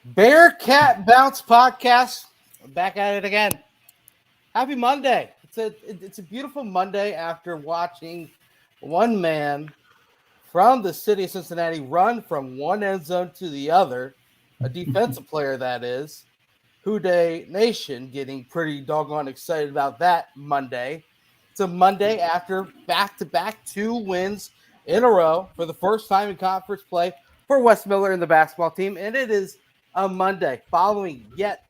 Bearcat Bounce Podcast. I'm back at it again. Happy Monday. It's a beautiful Monday after watching one man from the city of Cincinnati run from one end zone to the other, a defensive player that is. Houday Nation getting pretty doggone excited about that Monday. It's a Monday after back-to-back 2 wins in a row for the first time in conference play for Wes Miller and the basketball team, and it is a Monday following yet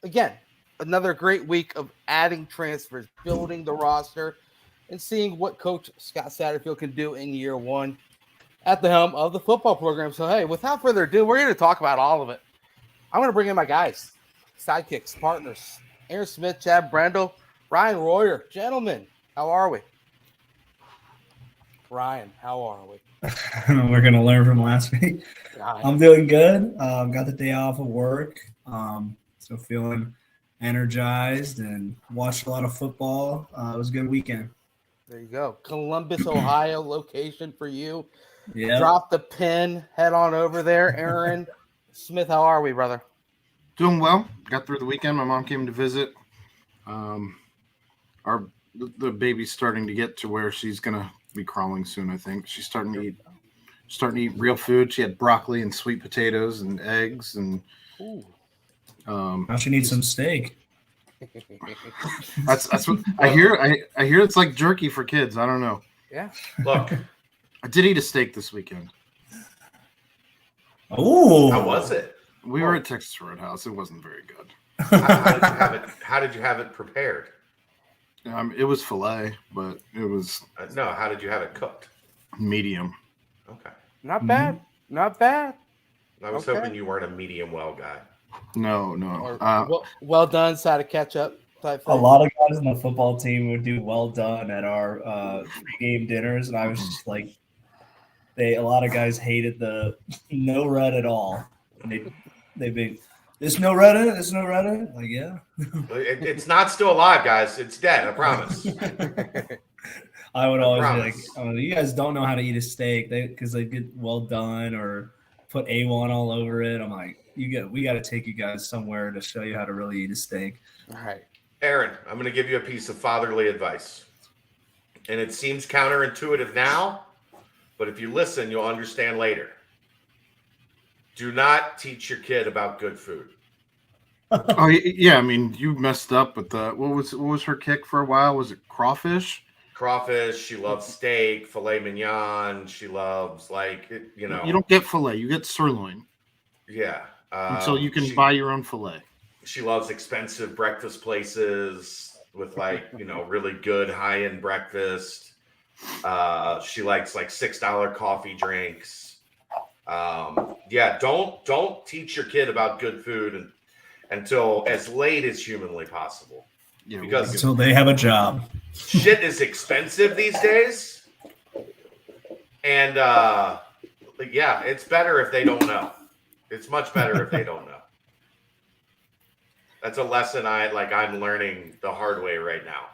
again another great week of adding transfers, building the roster, and seeing what Coach Scott Satterfield can do in year one at the helm of the football program. So, hey, without further ado, we're going to talk about all of it. I'm going to bring in my guys, sidekicks, partners, Aaron Smith, Chad Brendel, Ryan Royer. Gentlemen, how are we? Ryan, how are we? We're going to learn from last week. I'm doing good. Got the day off of work, so feeling energized and watched a lot of football. It was a good weekend. There you go. Columbus, Ohio location for you. Yeah. Drop the pin. Head on over there. Aaron Smith, how are we, brother? Doing well. Got through the weekend. My mom came to visit. The baby's starting to get to where she's gonna be crawling soon. I think she's starting to eat real food. She had broccoli and sweet potatoes and eggs and. Now she needs some steak. That's what I hear. I hear it's like jerky for kids. I don't know. Yeah. Look, I did eat a steak this weekend. Oh, how was it? We were at Texas Roadhouse. It wasn't very good. How did you have it prepared? It was filet, but it was No. How did you have it cooked? medium. Okay. Not bad. Not bad. I was hoping you weren't a medium well guy. No. Or, well done, side of ketchup type thing. a lot of guys on the football team would do well done at our game dinners, and I was just like, a lot of guys hated the no red at all. And they'd be, there's no red in it. There's no red in it. Like, yeah. It's not still alive, guys. It's dead. I promise. I would always be like, oh, you guys don't know how to eat a steak because they get well done or put A1 all over it. I'm like, we got to take you guys somewhere to show you how to really eat a steak. All right. Aaron, I'm going to give you a piece of fatherly advice. And it seems counterintuitive now, but if you listen, you'll understand later. Do not teach your kid about good food. Oh yeah, I mean you messed up with the what was her kick for a while? Was it crawfish? Crawfish. She loves steak, filet mignon. She loves You don't get filet, you get sirloin. Yeah. So you can buy your own filet. She loves expensive breakfast places with really good high-end breakfast. She likes $6 coffee drinks. Don't teach your kid about good food until as late as humanly possible. Yeah, because until they have a job. Shit is expensive these days. And it's better if they don't know. It's much better if they don't know. That's a lesson I'm learning the hard way right now.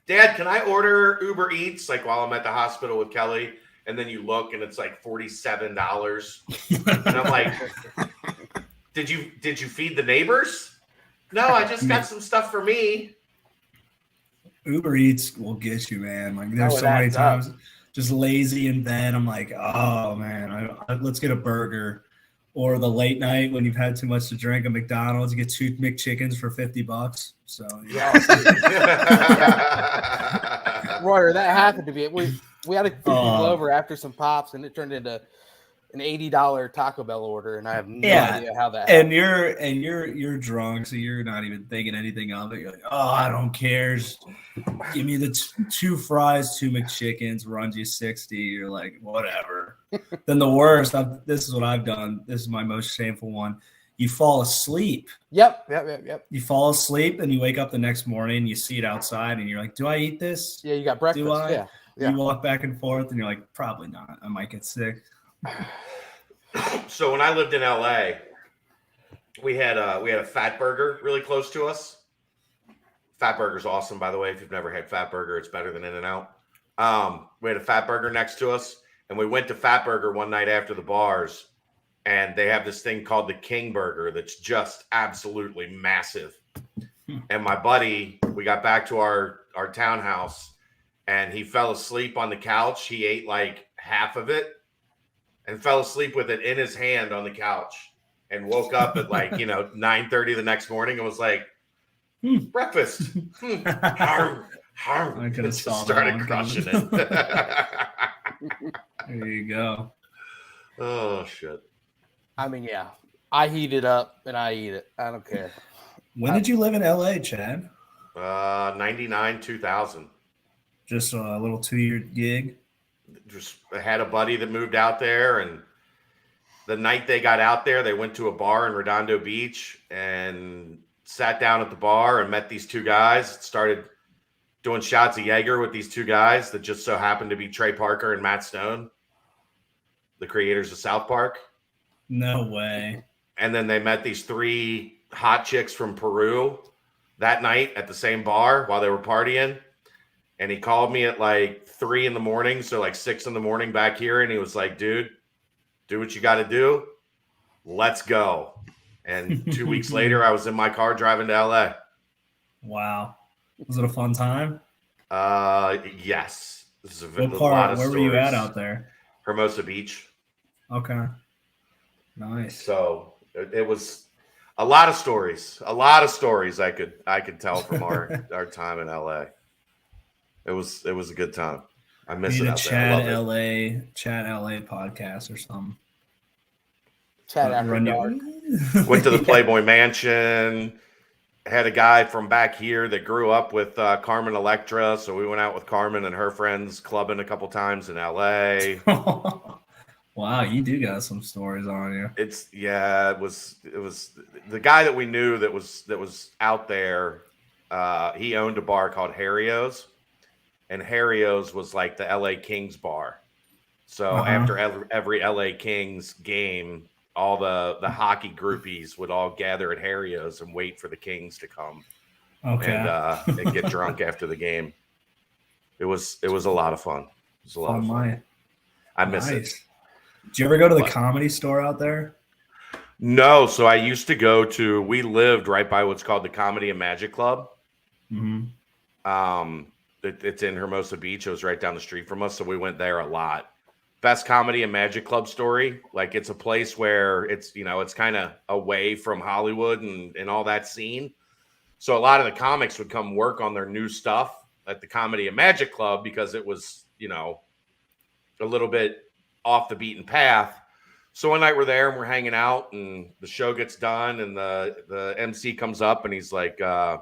Dad, can I order Uber Eats while I'm at the hospital with Kelly? And then you look and it's $47. And I'm like, did you feed the neighbors? No, I just got some stuff for me. Uber Eats will get you, man. There's so many times just lazy in bed. I'm like, oh man, let's get a burger. Or the late night when you've had too much to drink at McDonald's, you get 2 McChickens for $50. So yeah. Royer, that happened to me. We had a few people over after some pops, and it turned into an $80 Taco Bell order, and I have no idea how that happened. And you're drunk, so you're not even thinking anything of it. You're like, oh, I don't care. Just give me the 2 fries, 2 McChickens, runs you 60. You're like, whatever. Then the worst, this is what I've done. This is my most shameful one. You fall asleep. Yep. You fall asleep, and you wake up the next morning, you see it outside, and you're like, do I eat this? Yeah, you got breakfast. Do I? Yeah. You walk back and forth, and you're like, probably not. I might get sick. So when I lived in LA, we had a Fat Burger really close to us. Fat Burger's awesome, by the way. If you've never had Fat Burger, it's better than In-N-Out. We had a Fat Burger next to us, and we went to Fat Burger one night after the bars, and they have this thing called the King Burger that's just absolutely massive. And my buddy, we got back to our townhouse, and he fell asleep on the couch. He ate like half of it and fell asleep with it in his hand on the couch, and woke up at like 9:30 the next morning and was like, breakfast. Harm. I could have Started crushing it. There you go. Oh shit. I mean, yeah, I heat it up and I eat it. I don't care. When did you live in LA, Chad? 99, 2000. Just a little 2-year gig. Just had a buddy that moved out there, and the night they got out there, they went to a bar in Redondo Beach and sat down at the bar and met these two guys. Started doing shots of Jaeger with these two guys that just so happened to be Trey Parker and Matt Stone, the creators of South Park. No way. And then they met these 3 hot chicks from Peru that night at the same bar while they were partying. And he called me at like 3 a.m, so like 6 a.m. back here. And he was like, dude, do what you got to do. Let's go. And 2 weeks later, I was in my car driving to LA. Wow. Was it a fun time? Yes. This is a What lot part? of Where were you at out there? Hermosa Beach. Okay. Nice. So it was a lot of stories. A lot of stories I could tell from our time in LA. It was a good time. I miss it out there. Chat LA podcast or something. Chat after dark. Went to the Playboy Mansion. Had a guy from back here that grew up with Carmen Electra, so we went out with Carmen and her friends clubbing a couple times in LA. Wow, you do got some stories on you. It was the guy that we knew that was out there. He owned a bar called Harrio's, and Harrio's was like the LA Kings bar. So after every LA Kings game, all the hockey groupies would all gather at Harrio's and wait for the Kings to come. Okay. And get drunk after the game. It was a lot of fun. It was a lot of fun. I miss it. Did you ever go to the Comedy Store out there? No. So I used to we lived right by what's called the Comedy and Magic Club. Mm-hmm. It's in Hermosa Beach. It was right down the street from us. So we went there a lot. Best Comedy and Magic Club story. Like, it's a place where it's kind of away from Hollywood and all that scene. So a lot of the comics would come work on their new stuff at the Comedy and Magic Club because it was, a little bit off the beaten path. So one night we're there and we're hanging out, and the show gets done, and the MC comes up and he's like, sorry,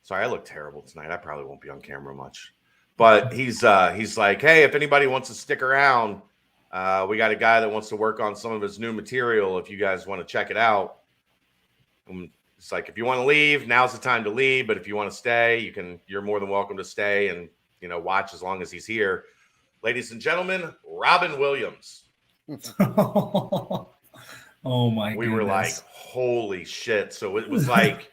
I look terrible tonight. I probably won't be on camera much. But he's like, hey, if anybody wants to stick around, we got a guy that wants to work on some of his new material. If you guys want to check it out, it's like, if you want to leave, now's the time to leave. But if you want to stay, you're more than welcome to stay and watch as long as he's here. Ladies and gentlemen, Robin Williams. Oh my! We were like, holy shit! So it was like.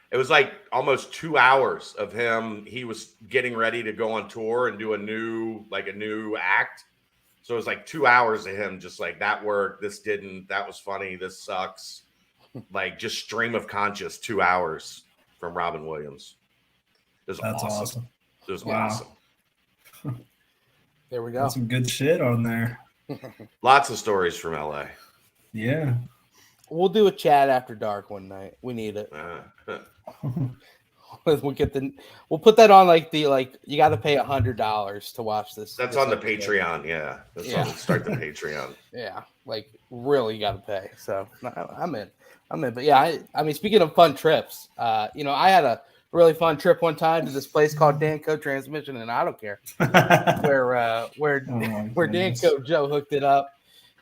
It was like almost 2 hours of him. He was getting ready to go on tour and do a new act. So it was like 2 hours of him just like, that worked, this didn't, that was funny, this sucks. Like, just stream of conscious 2 hours from Robin Williams. It was awesome. It was awesome. There we go. Got some good shit on there. Lots of stories from LA. Yeah. We'll do a chat after dark one night. We need it. We'll put that on you got to pay $100 to watch this. That's on the Patreon. Yeah. Start the Patreon. Yeah. Like, really, you got to pay. So I'm in. But yeah, I mean, speaking of fun trips, I had a really fun trip one time to this place called Danco Transmission, and I don't care where Danco Joe hooked it up.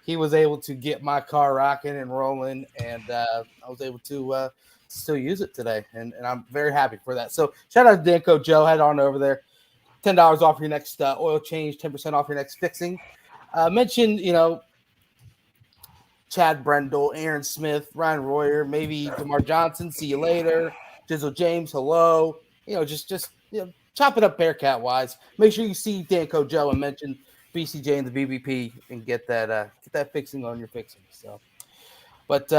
He was able to get my car rocking and rolling, and I was able to still use it today, and I'm very happy for that. So shout out to Danco Joe. Head on over there. $10 off your next oil change, 10% off your next fixing. Mentioned, Chad Brendel, Aaron Smith, Ryan Royer, maybe DeMar Johnson. See you later. Jizzle James, hello. Just chop it up Bearcat wise. Make sure you see Danco Joe and mention BCJ and the BBP and get that fixing on your fixing. So, but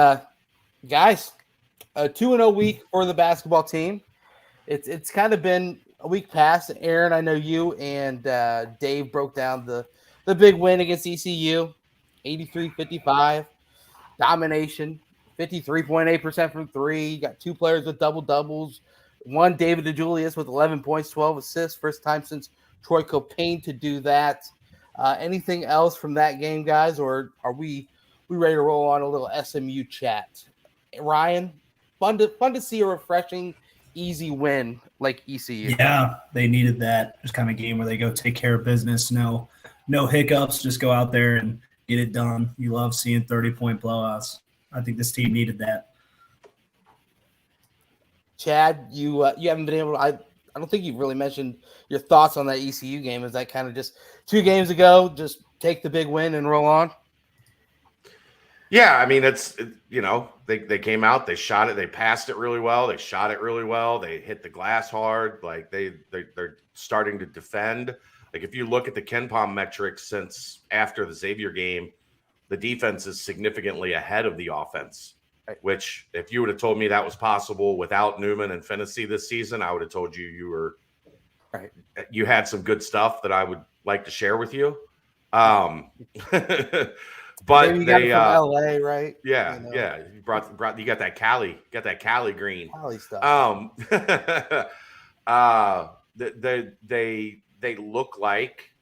guys, a 2-0 week for the basketball team. It's kind of been a week past. Aaron, I know you and Dave broke down the big win against ECU, 83-55, domination, 53.8% from three. You got two players with double-doubles. One, David DeJulius with 11 points, 12 assists. First time since Troy Copain to do that. Anything else from that game, guys, or are we ready to roll on a little SMU chat? Ryan, fun to see a refreshing, easy win like ECU. Yeah, they needed that. Just kind of game where they go take care of business. No hiccups. Just go out there and get it done. You love seeing 30-point blowouts. I think this team needed that. Chad, you haven't been able to. I don't think you've really mentioned your thoughts on that ECU game. Is that kind of just 2 games ago? Just take the big win and roll on. Yeah, I mean they came out, they shot it, they passed it really well, they shot it really well, they hit the glass hard. Like they're starting to defend. Like if you look at the KenPom metrics since after the Xavier game, the defense is significantly ahead of the offense. Right. Which, if you would have told me that was possible without Newman and Fennessy this season, I would have told you right. You had some good stuff that I would like to share with you. But maybe you got it from LA, right? Yeah, yeah. You brought you got that Cali green. Cali stuff. They look like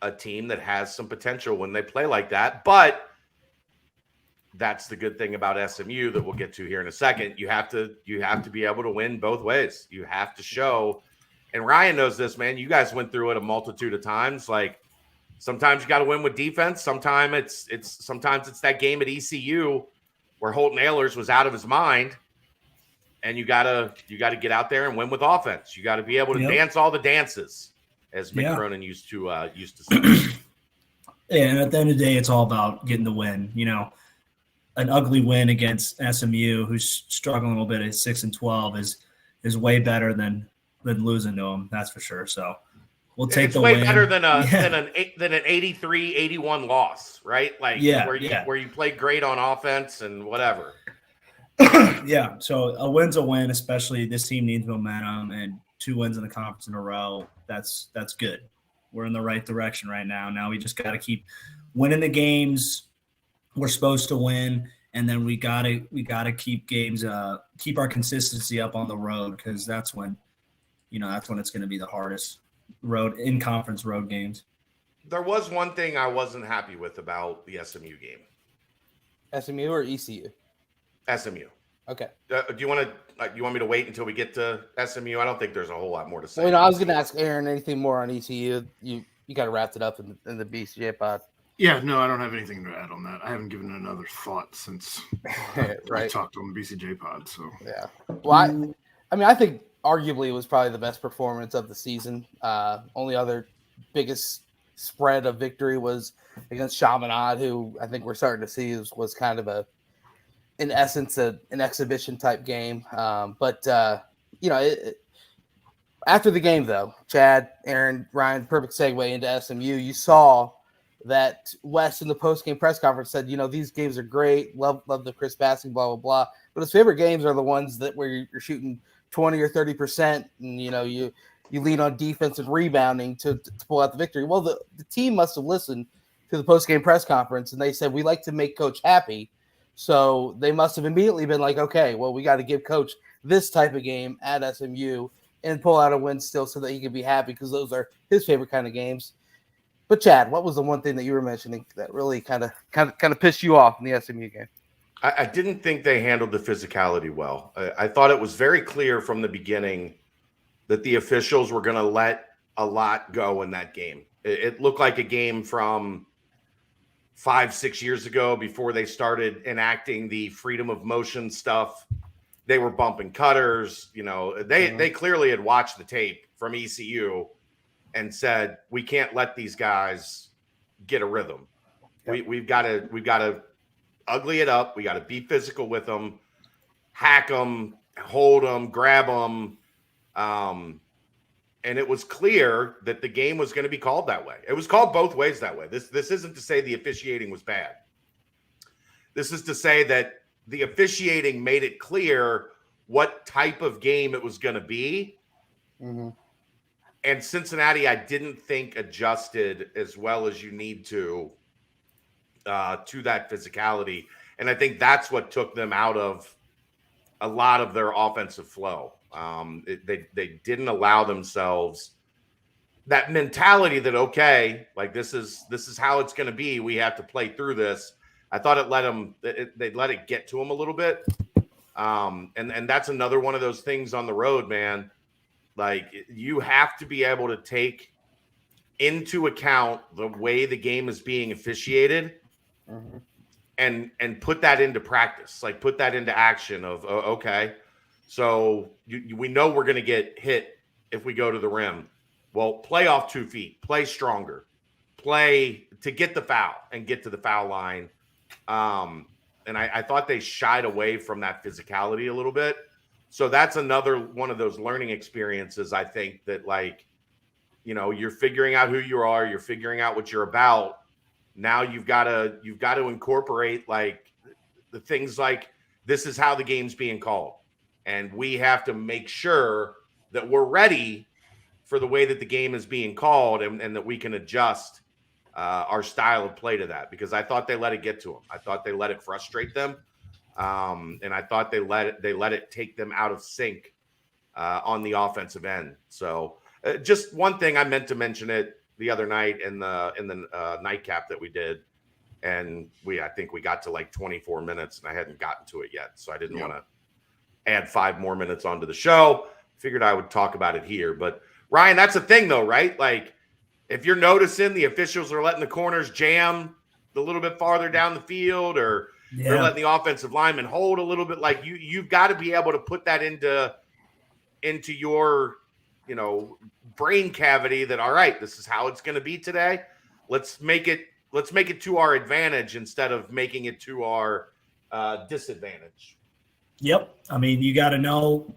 a team that has some potential when they play like that, but that's the good thing about SMU that we'll get to here in a second. You have to be able to win both ways. You have to show, and Ryan knows this, man. You guys went through it a multitude of times. Like sometimes you got to win with defense. Sometimes it's that game at ECU where Holton Ahlers was out of his mind, and you gotta get out there and win with offense. You got to be able to dance all the dances, as Mick Cronin used to say. Yeah, and at the end of the day, it's all about getting the win. You know, an ugly win against SMU, who's struggling a little bit at 6-12, is way better than losing to them. That's for sure. So we'll take it's the way win. better than an 83-81 loss, right? Like where you played great on offense and whatever. Yeah. So a win's a win, especially this team needs momentum, and 2 wins in the conference in a row. That's good. We're in the right direction right now. Now we just got to keep winning the games we're supposed to win, and then we gotta keep games, keep our consistency up on the road, because that's when it's going to be the hardest road in conference road games. There was one thing I wasn't happy with about the SMU game. SMU or ECU? SMU. Okay. Do you want me to wait until we get to SMU? I don't think there's a whole lot more to say. Well, I was going to ask Aaron anything more on ECU. You got to wrap it up in the BCJ pod. Yeah, no, I don't have anything to add on that. I haven't given it another thought since I talked on the BCJ pod. So yeah, well, I think arguably it was probably the best performance of the season. Only other biggest spread of victory was against Chaminade, who I think we're starting to see was kind of in essence, an exhibition type game. But after the game, though, Chad, Aaron, Ryan, perfect segue into SMU. You saw that Wes in the post-game press conference said, these games are great. Love the crisp passing, blah, blah, blah. But his favorite games are the ones where you're shooting 20 or 30%, and, you lean on defense and rebounding to pull out the victory. Well, the team must have listened to the post-game press conference, and they said, we like to make Coach happy. So they must have immediately been like, okay, well, we got to give Coach this type of game at SMU and pull out a win still so that he can be happy, because those are his favorite kind of games. But Chad, what was the one thing that you were mentioning that really kind of pissed you off in the SMU game? I didn't think they handled the physicality well. I thought it was very clear from the beginning that the officials were going to let a lot go in that game. It looked like a game from 5-6 years ago before they started enacting the freedom of motion stuff. They were bumping cutters. They clearly had watched the tape from ECU and said, we can't let these guys get a rhythm. Yep. We've got to ugly it up. We got to be physical with them, hack them, hold them, grab them. And it was clear that the game was going to be called that way. It was called both ways that way. This isn't to say the officiating was bad. This is to say that the officiating made it clear what type of game it was going to be. Mm-hmm. And Cincinnati, I didn't think adjusted as well as you need to that physicality. And I think that's what took them out of a lot of their offensive flow. They didn't allow themselves that mentality that, okay, like this is how it's going to be. We have to play through this. I thought it let them, they let it get to them a little bit. And that's another one of those things on the road, man. Like, you have to be able to take into account the way the game is being officiated, Mm-hmm. and put that into practice, like put that into action of, okay, so we know we're going to get hit if we go to the rim. Well, play off 2 feet, play stronger, play to get the foul and get to the foul line. And I thought they shied away from that physicality a little bit. So that's another one of those learning experiences. I think that, like, you know, you're figuring out who you are, you're figuring out what you're about. Now you've got to incorporate, like, the things like, this is how the game's being called. And we have to make sure that we're ready for the way that the game is being called, and that we can adjust our style of play to that, because I thought they let it get to them. I thought they let it frustrate them. And I thought they let it take them out of sync on the offensive end. So just one thing, I meant to mention it the other night in the nightcap that we did, and I think we got to like 24 minutes and I hadn't gotten to it yet. So I didn't want to add 5 more minutes onto the show. Figured I would talk about it here. But Ryan, that's the thing though, right? Like, if you're noticing the officials are letting the corners jam a little bit farther down the field, or they're letting the offensive lineman hold a little bit, like, you've got to be able to put that into your, you know, brain cavity that, all right, this is how it's going to be today. Let's make it to our advantage instead of making it to our disadvantage. Yep. I mean, you got to know,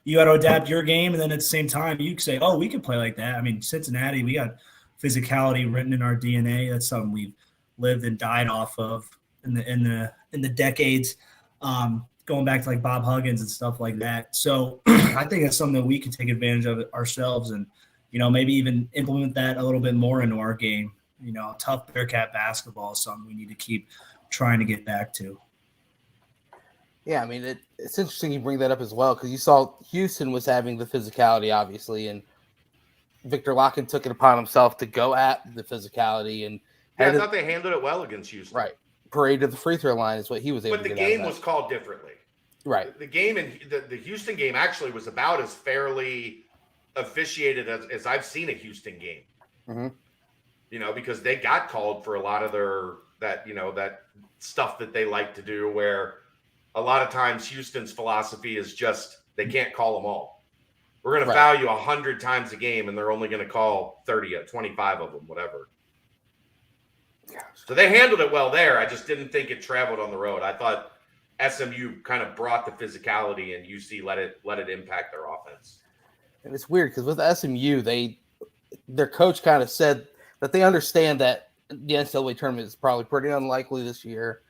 you got to adapt your game. And then at the same time, you can say, oh, we can play like that. I mean, Cincinnati, we got physicality written in our DNA. That's something we've lived and died off of in the decades, going back to like Bob Huggins and stuff like that. So I think that's something that we can take advantage of ourselves, and, you know, maybe even implement that a little bit more into our game. You know, tough Bearcat basketball is something we need to keep trying to get back to. Yeah, I mean, it's interesting you bring that up as well, because you saw Houston was having the physicality, obviously, and Victor Locken took it upon himself to go at the physicality. And I thought they handled it well against Houston. Right. Parade to the free throw line is what he was able to get. But the game was called differently. Right. The game in the Houston game actually was about as fairly officiated as I've seen a Houston game. Mm-hmm. You know, because they got called for a lot of that stuff that they like to do, where a lot of times Houston's philosophy is just, they can't call them all. We're going to foul you 100 times a game, and they're only going to call 30, 25 of them, whatever. Gosh. So they handled it well there. I just didn't think it traveled on the road. I thought SMU kind of brought the physicality, and UC let it impact their offense. And it's weird because with SMU, their coach kind of said that they understand that the NCAA tournament is probably pretty unlikely this year.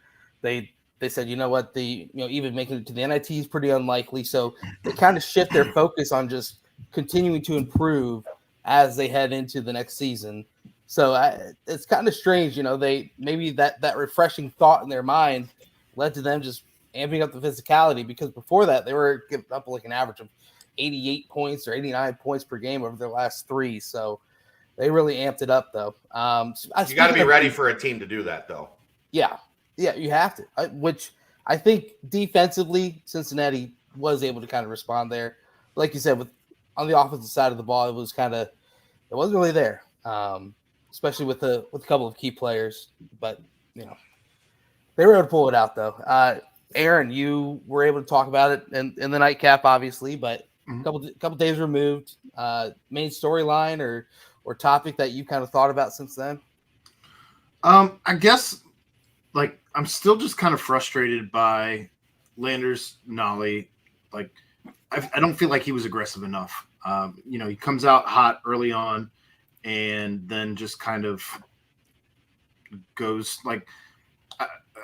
They said, you know what, even making it to the NIT is pretty unlikely. So they kind of shift their focus on just continuing to improve as they head into the next season. So it's kind of strange, you know, maybe that refreshing thought in their mind led to them just amping up the physicality, because before that they were giving up like an average of 88 points or 89 points per game over their last 3. So they really amped it up, though. You got to be ready for a team to do that, though. Yeah, you have to. Which I think defensively, Cincinnati was able to kind of respond there. Like you said, on the offensive side of the ball, it wasn't really there, especially with a couple of key players. But you know, they were able to pull it out, though. Aaron, you were able to talk about it in the nightcap, obviously, but a couple days removed. Main storyline or topic that you kind of thought about since then? I guess, like, I'm still just kind of frustrated by Landers Nolly. Like, I don't feel like he was aggressive enough He comes out hot early on, and then just kind of goes like.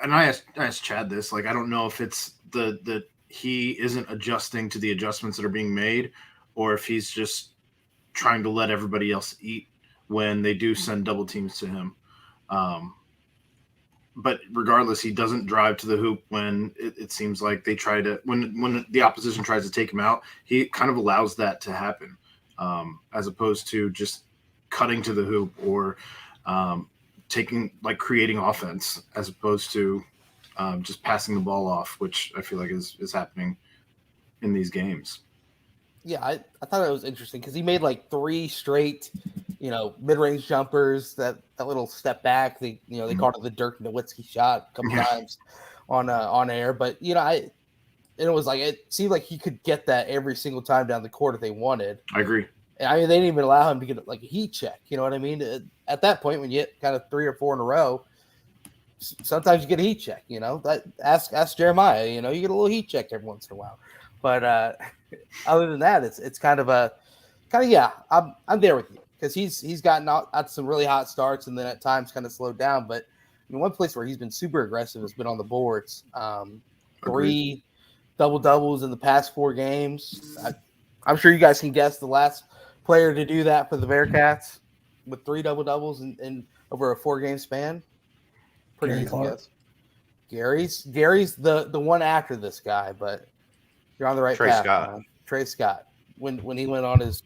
And I asked Chad this. Like, I don't know if it's that he isn't adjusting to the adjustments that are being made, or if he's just trying to let everybody else eat when they do send double teams to him. But regardless, he doesn't drive to the hoop when it seems like they try to when the opposition tries to take him out. He kind of allows that to happen, as opposed to just cutting to the hoop or creating offense, as opposed to just passing the ball off, which I feel like is happening in these games. Yeah, I thought it was interesting because he made like 3 straight, mid-range jumpers. That little step back, they called it the Dirk Nowitzki shot a couple times on air. But it was like it seemed like he could get that every single time down the court if they wanted. I agree. I mean, they didn't even allow him to get like a heat check. You know what I mean? At that point, when you get kind of 3 or 4 in a row, sometimes you get a heat check. Ask Jeremiah. You get a little heat check every once in a while. But other than that, it's kind of I'm there with you because he's gotten out some really hot starts and then at times kind of slowed down. But one place where he's been super aggressive has been on the boards. 3 double-doubles in the past 4 games. I'm sure you guys can guess the last player to do that for the Bearcats with 3 double-doubles in over a 4-game span. Pretty easy to guess. Gary's the one after this guy, but you're on the right path. Scott. Trey Scott. When he went on his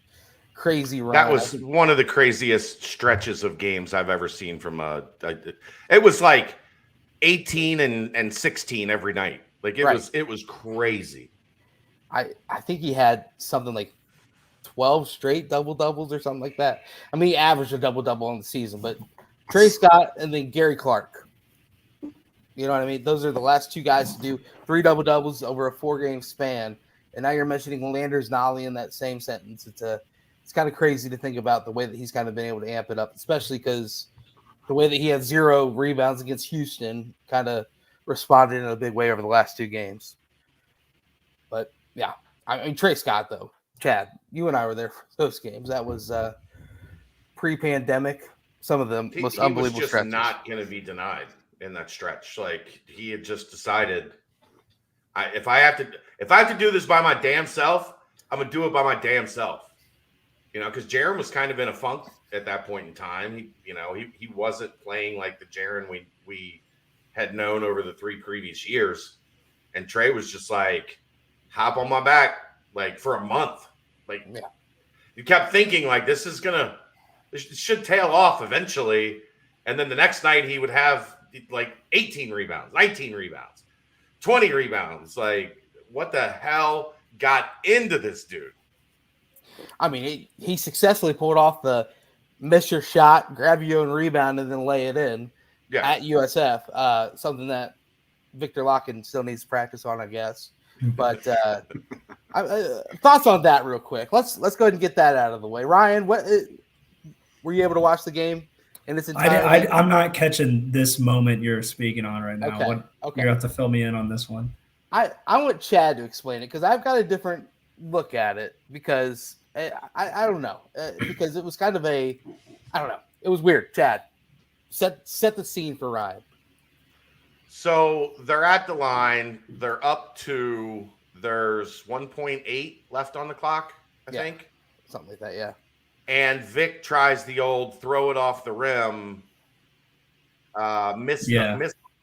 crazy run. That was one of the craziest stretches of games I've ever seen from it was like 18 and 16 every night. Like it was crazy. I think he had something like 12 straight double-doubles or something like that. I mean, he averaged a double-double on the season, but Trey Scott and then Gary Clark. You know what I mean? Those are the last 2 guys to do 3 double-doubles over a 4-game span. And now you're mentioning Landers Nolly in that same sentence. It's kind of crazy to think about the way that he's kind of been able to amp it up, especially because the way that he had 0 rebounds against Houston kind of responded in a big way over the last 2 games. But, yeah. I mean, Trey Scott, though. Chad, you and I were there for those games. That was pre-pandemic. Some of the most unbelievable was just stretches. Not going to be denied in that stretch. Like he had just decided, if I have to do this by my damn self, I'm gonna do it by my damn self. Because Jaren was kind of in a funk at that point in time. He wasn't playing like the Jaren we had known over the 3 previous years, and Trey was just like, hop on my back, like for a month. Like you kept thinking like this should tail off eventually, and then the next night he would have like 18 rebounds, 19 rebounds, 20 rebounds. Like, what the hell got into this dude? I mean, he successfully pulled off the miss your shot, grab your own rebound, and then lay it in at USF. Something that Victor Locken still needs to practice on, I guess. But thoughts on that real quick. Let's go ahead and get that out of the way. Ryan, what were you able to watch the game? And it's I'm not catching this moment you're speaking on right now. Okay. You're going to have to fill me in on this one. I want Chad to explain it because I've got a different look at it because I don't know. Because it was kind of I don't know. It was weird. Chad, set the scene for Ryan. So they're at the line. They're up to, there's 1.8 left on the clock, I think. Something like that, yeah. And Vic tries the old throw it off the rim, miss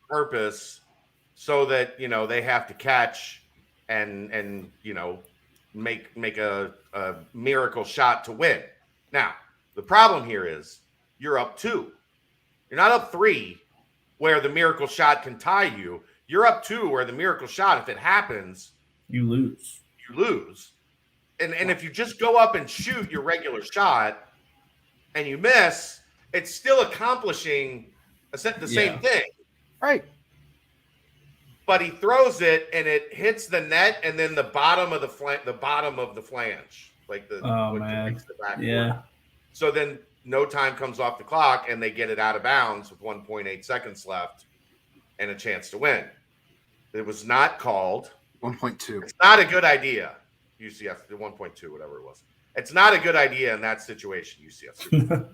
purpose, so that they have to catch and make a miracle shot to win. Now the problem here is you're up 2, you're not up 3, where the miracle shot can tie you. You're up 2, where the miracle shot, if it happens, you lose. And if you just go up and shoot your regular shot and you miss, it's still accomplishing the same thing. Right. But he throws it and it hits the net and then the bottom of the flange, like makes the backboard. Yeah. So then no time comes off the clock and they get it out of bounds with 1.8 seconds left and a chance to win. It was not called. 1.2. It's not a good idea. UCF, the 1.2, whatever it was. It's not a good idea in that situation, UCF.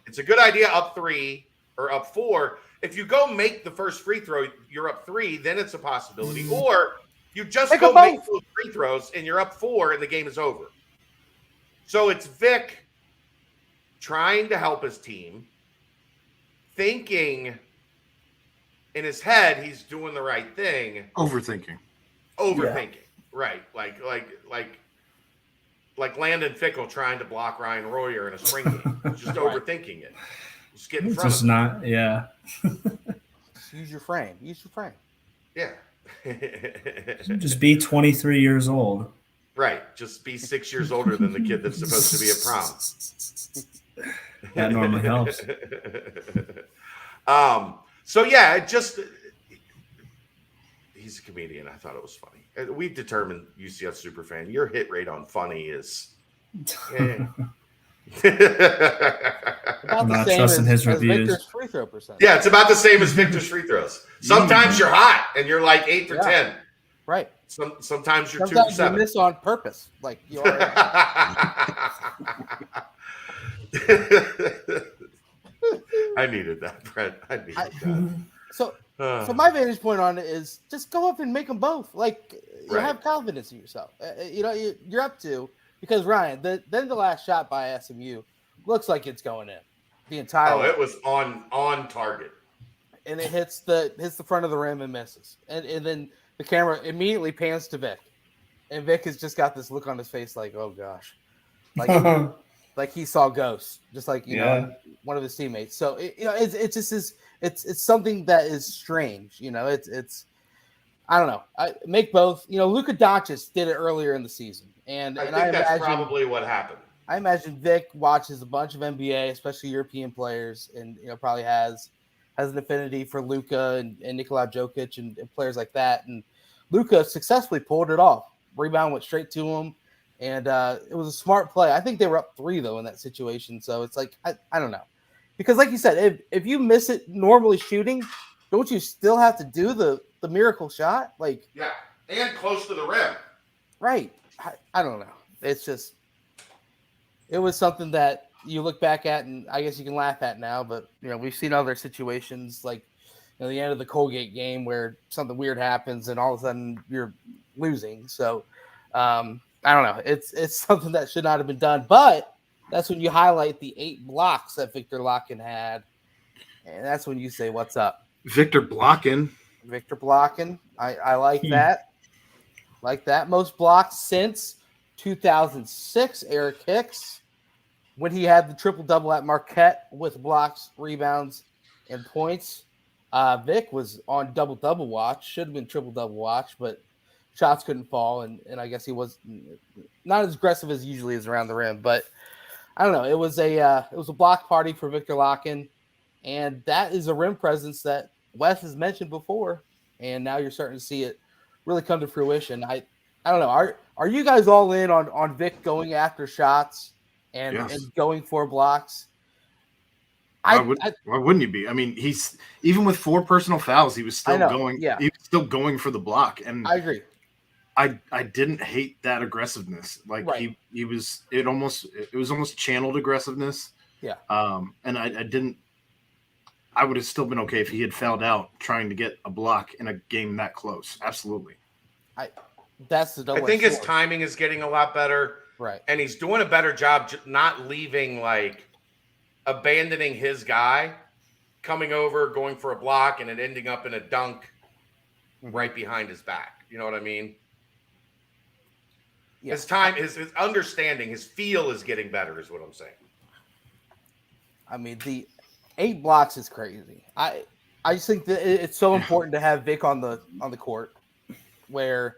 It's a good idea up 3 or up 4. If you go make the first free throw, you're up 3, then it's a possibility. Or you just Make go them make both. those free throws and you're up 4 and the game is over. So it's Vic trying to help his team, thinking in his head he's doing the right thing. Overthinking. Right. Like Landon Fickle trying to block Ryan Royer in a spring game. Just overthinking it. Just get in front of not, yeah. Use your frame. Yeah. Just be 23 years old. Right. Just be 6 years older than the kid that's supposed to be at prom. That normally helps. So yeah, he's a comedian. I thought it was funny. We've determined, UCF superfan, your hit rate on funny is About not the same trusting his as reviews. Victor's free throw percentage. yeah, it's about the same as Victor's free throws. Sometimes you're hot and you're like 8 for 10. Right. Sometimes you're 2 for Sometimes you 7. miss on purpose. Like you are. I needed that, Brent. I needed that. So my vantage point on it is just go up and make them both. Like you Right. have confidence in yourself. You're up to, because Ryan, then the last shot by SMU looks like it's going in the entire way. It was on target. And it hits the front of the rim and misses. And then the camera immediately pans to Vic. And Vic has just got this look on his face like, oh gosh. Like he saw ghosts, just like one of his teammates. So it's just it's something that is strange. It's I don't know. I make both. Luka Doncic did it earlier in the season, and I think I that's imagine probably what happened. I imagine Vic watches a bunch of NBA, especially European players, and probably has an affinity for Luka and Nikola Jokic and players like that. And Luka successfully pulled it off. Rebound went straight to him. And it was a smart play. I think they were up 3, though, in that situation. So it's like, I don't know. Because like you said, if you miss it normally shooting, don't you still have to do the miracle shot? Like, Yeah, and close to the rim. right. I don't know. It's just, it was something that you look back at, and I guess you can laugh at now. But, we've seen other situations like the end of the Colgate game where something weird happens and all of a sudden you're losing. So, I don't know. It's something that should not have been done, but that's when you highlight the 8 blocks that Victor Locken had, and that's when you say, "What's up, Victor blocking? I like that. Like that. Most blocks since 2006. Eric Hicks, when he had the triple double at Marquette with blocks, rebounds, and points. Vic was on double watch. Should have been triple double watch, but shots couldn't fall, and I guess he was not as aggressive as usually is around the rim. But I don't know. It was a block party for Victor Locken, and that is a rim presence that Wes has mentioned before, and now you're starting to see it really come to fruition. I don't know. Are you guys all in on Vic going after shots and going for blocks? Why wouldn't you be? I mean, he's even with 4 personal fouls, he was still going. Yeah. He was still going for the block, and I agree. I didn't hate that aggressiveness. Like he was. It was almost channeled aggressiveness. Yeah. And I didn't. I would have still been okay if he had fouled out trying to get a block in a game that close. Absolutely. I think his timing is getting a lot better. Right. And he's doing a better job not leaving, like, abandoning his guy, coming over, going for a block, and it ending up in a dunk right behind his back. You know what I mean? Yeah. His understanding, his feel is getting better, is what I'm saying. I mean, the 8 blocks is crazy. I just think that it's so important to have Vic on the court, where,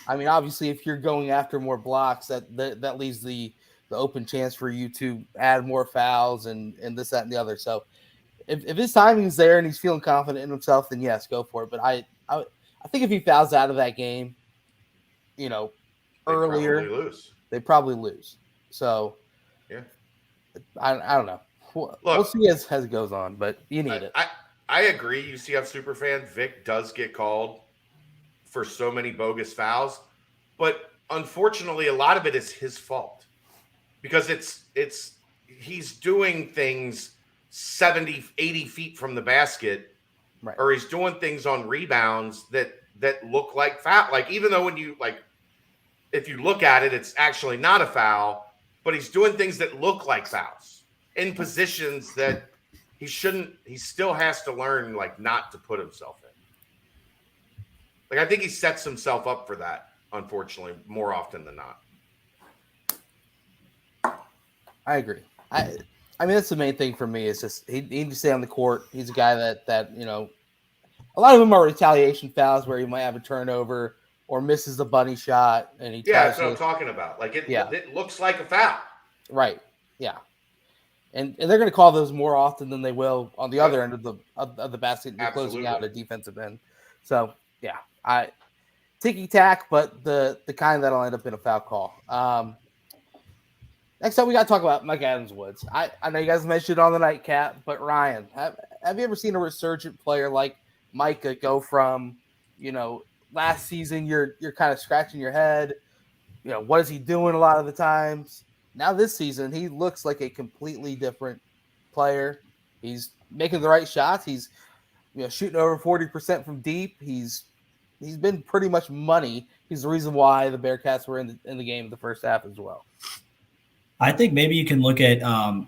I mean, obviously, if you're going after more blocks, that leaves the open chance for you to add more fouls and this, that, and the other. So if his timing's there and he's feeling confident in himself, then yes, go for it. But I think if he fouls out of that game, earlier, they probably lose. So yeah, I don't know. We'll see as it goes on, but you need it. I agree. UCF superfan, Vic does get called for so many bogus fouls, but unfortunately, a lot of it is his fault. because he's doing things 70, 80 feet from the basket, Right. or he's doing things on rebounds that look like foul. Like, even though when you if you look at it, it's actually not a foul, but he's doing things that look like fouls in positions that he shouldn't. He still has to learn, like, not to put himself in. Like, I think he sets himself up for that, unfortunately, more often than not. I agree. I mean, that's the main thing for me is just he needs to stay on the court. He's a guy that a lot of them are retaliation fouls where he might have a turnover or misses the bunny shot, and he that's what I'm talking about. Like, it looks like a foul. Right. Yeah. And they're going to call those more often than they will on the other end of the basket, closing out a defensive end. So yeah, ticky tack, but the kind that'll end up in a foul call. Next up, we got to talk about Micah Adams-Woods. I know you guys mentioned it on the nightcap, but Ryan, have you ever seen a resurgent player like Micah go from, last season you're kind of scratching your head, what is he doing a lot of the times? Now this season, he looks like a completely different player. He's making the right shots. He's shooting over 40% from deep. He's been pretty much money. He's the reason why the Bearcats were in the game in the first half as well. I think maybe you can look at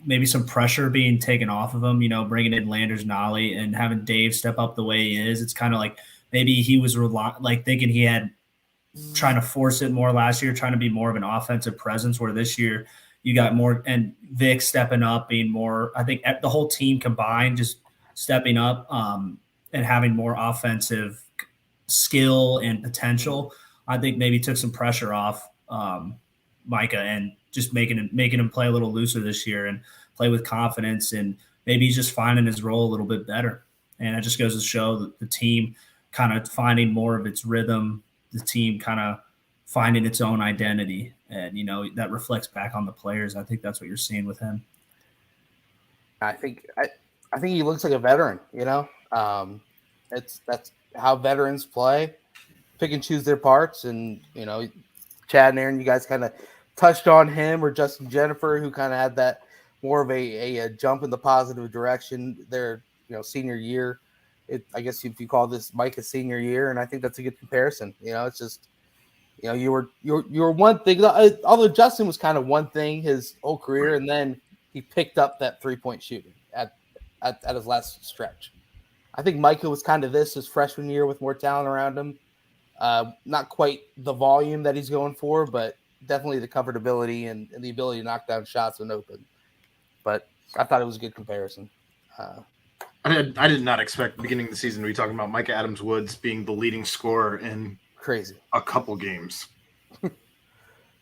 maybe some pressure being taken off of him, bringing in Landers Nolly and having Dave step up the way he is. It's kind of like maybe he was thinking he had trying to force it more last year, trying to be more of an offensive presence, where this year you got more, and Vic stepping up, being more, I think the whole team combined just stepping up and having more offensive skill and potential. I think maybe took some pressure off Micah and just making him play a little looser this year and play with confidence, and maybe he's just finding his role a little bit better. And it just goes to show that the team kind of finding more of its rhythm, the team kind of finding its own identity, and that reflects back on the players. I think that's what you're seeing with him. I think he looks like a veteran. That's how veterans play, pick and choose their parts, and Chad and Aaron, you guys kind of touched on him, or Justin Jennifer, who kind of had that more of a jump in the positive direction their senior year. I guess if you call this Micah's senior year, and I think that's a good comparison. It's just you were one thing. Although Justin was kind of one thing his whole career, and then he picked up that 3-point shooting at his last stretch. I think Micah was kind of this his freshman year with more talent around him. Not quite the volume that he's going for, but definitely the comfortability and the ability to knock down shots when open. But I thought it was a good comparison. I did not expect beginning of the season to be talking about Micah Adams-Woods being the leading scorer in crazy a couple games.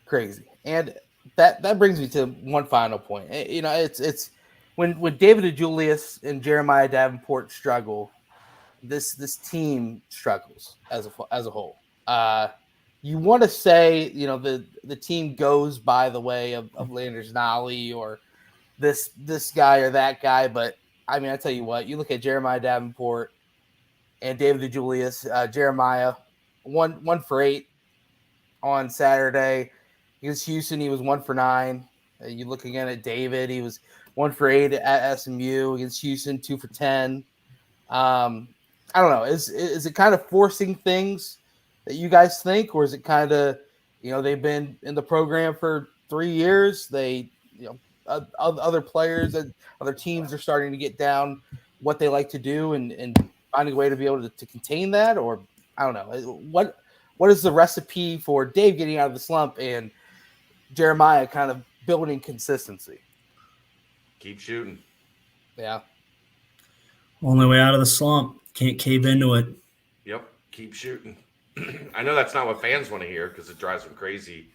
Crazy. And that brings me to one final point. It's when David DeJulius and Jeremiah Davenport struggle, this team struggles as a whole. You want to say, the team goes by the way of Landers Nolly or this guy or that guy, but I mean, I tell you what, you look at Jeremiah Davenport and David DeJulius. Jeremiah, 1 for 8 on Saturday against Houston. He was 1 for 9. You look again at David, he was 1 for 8 at SMU against Houston, 2 for 10. I don't know. Is it kind of forcing things that you guys think, or is it kind of, they've been in the program for 3 years? They, other players and other teams are starting to get down what they like to do and finding a way to be able to contain that, or I don't know. What is the recipe for Dave getting out of the slump and Jeremiah kind of building consistency? Keep shooting. Yeah. Only way out of the slump. Can't cave into it. Yep. Keep shooting. I know that's not what fans want to hear because it drives them crazy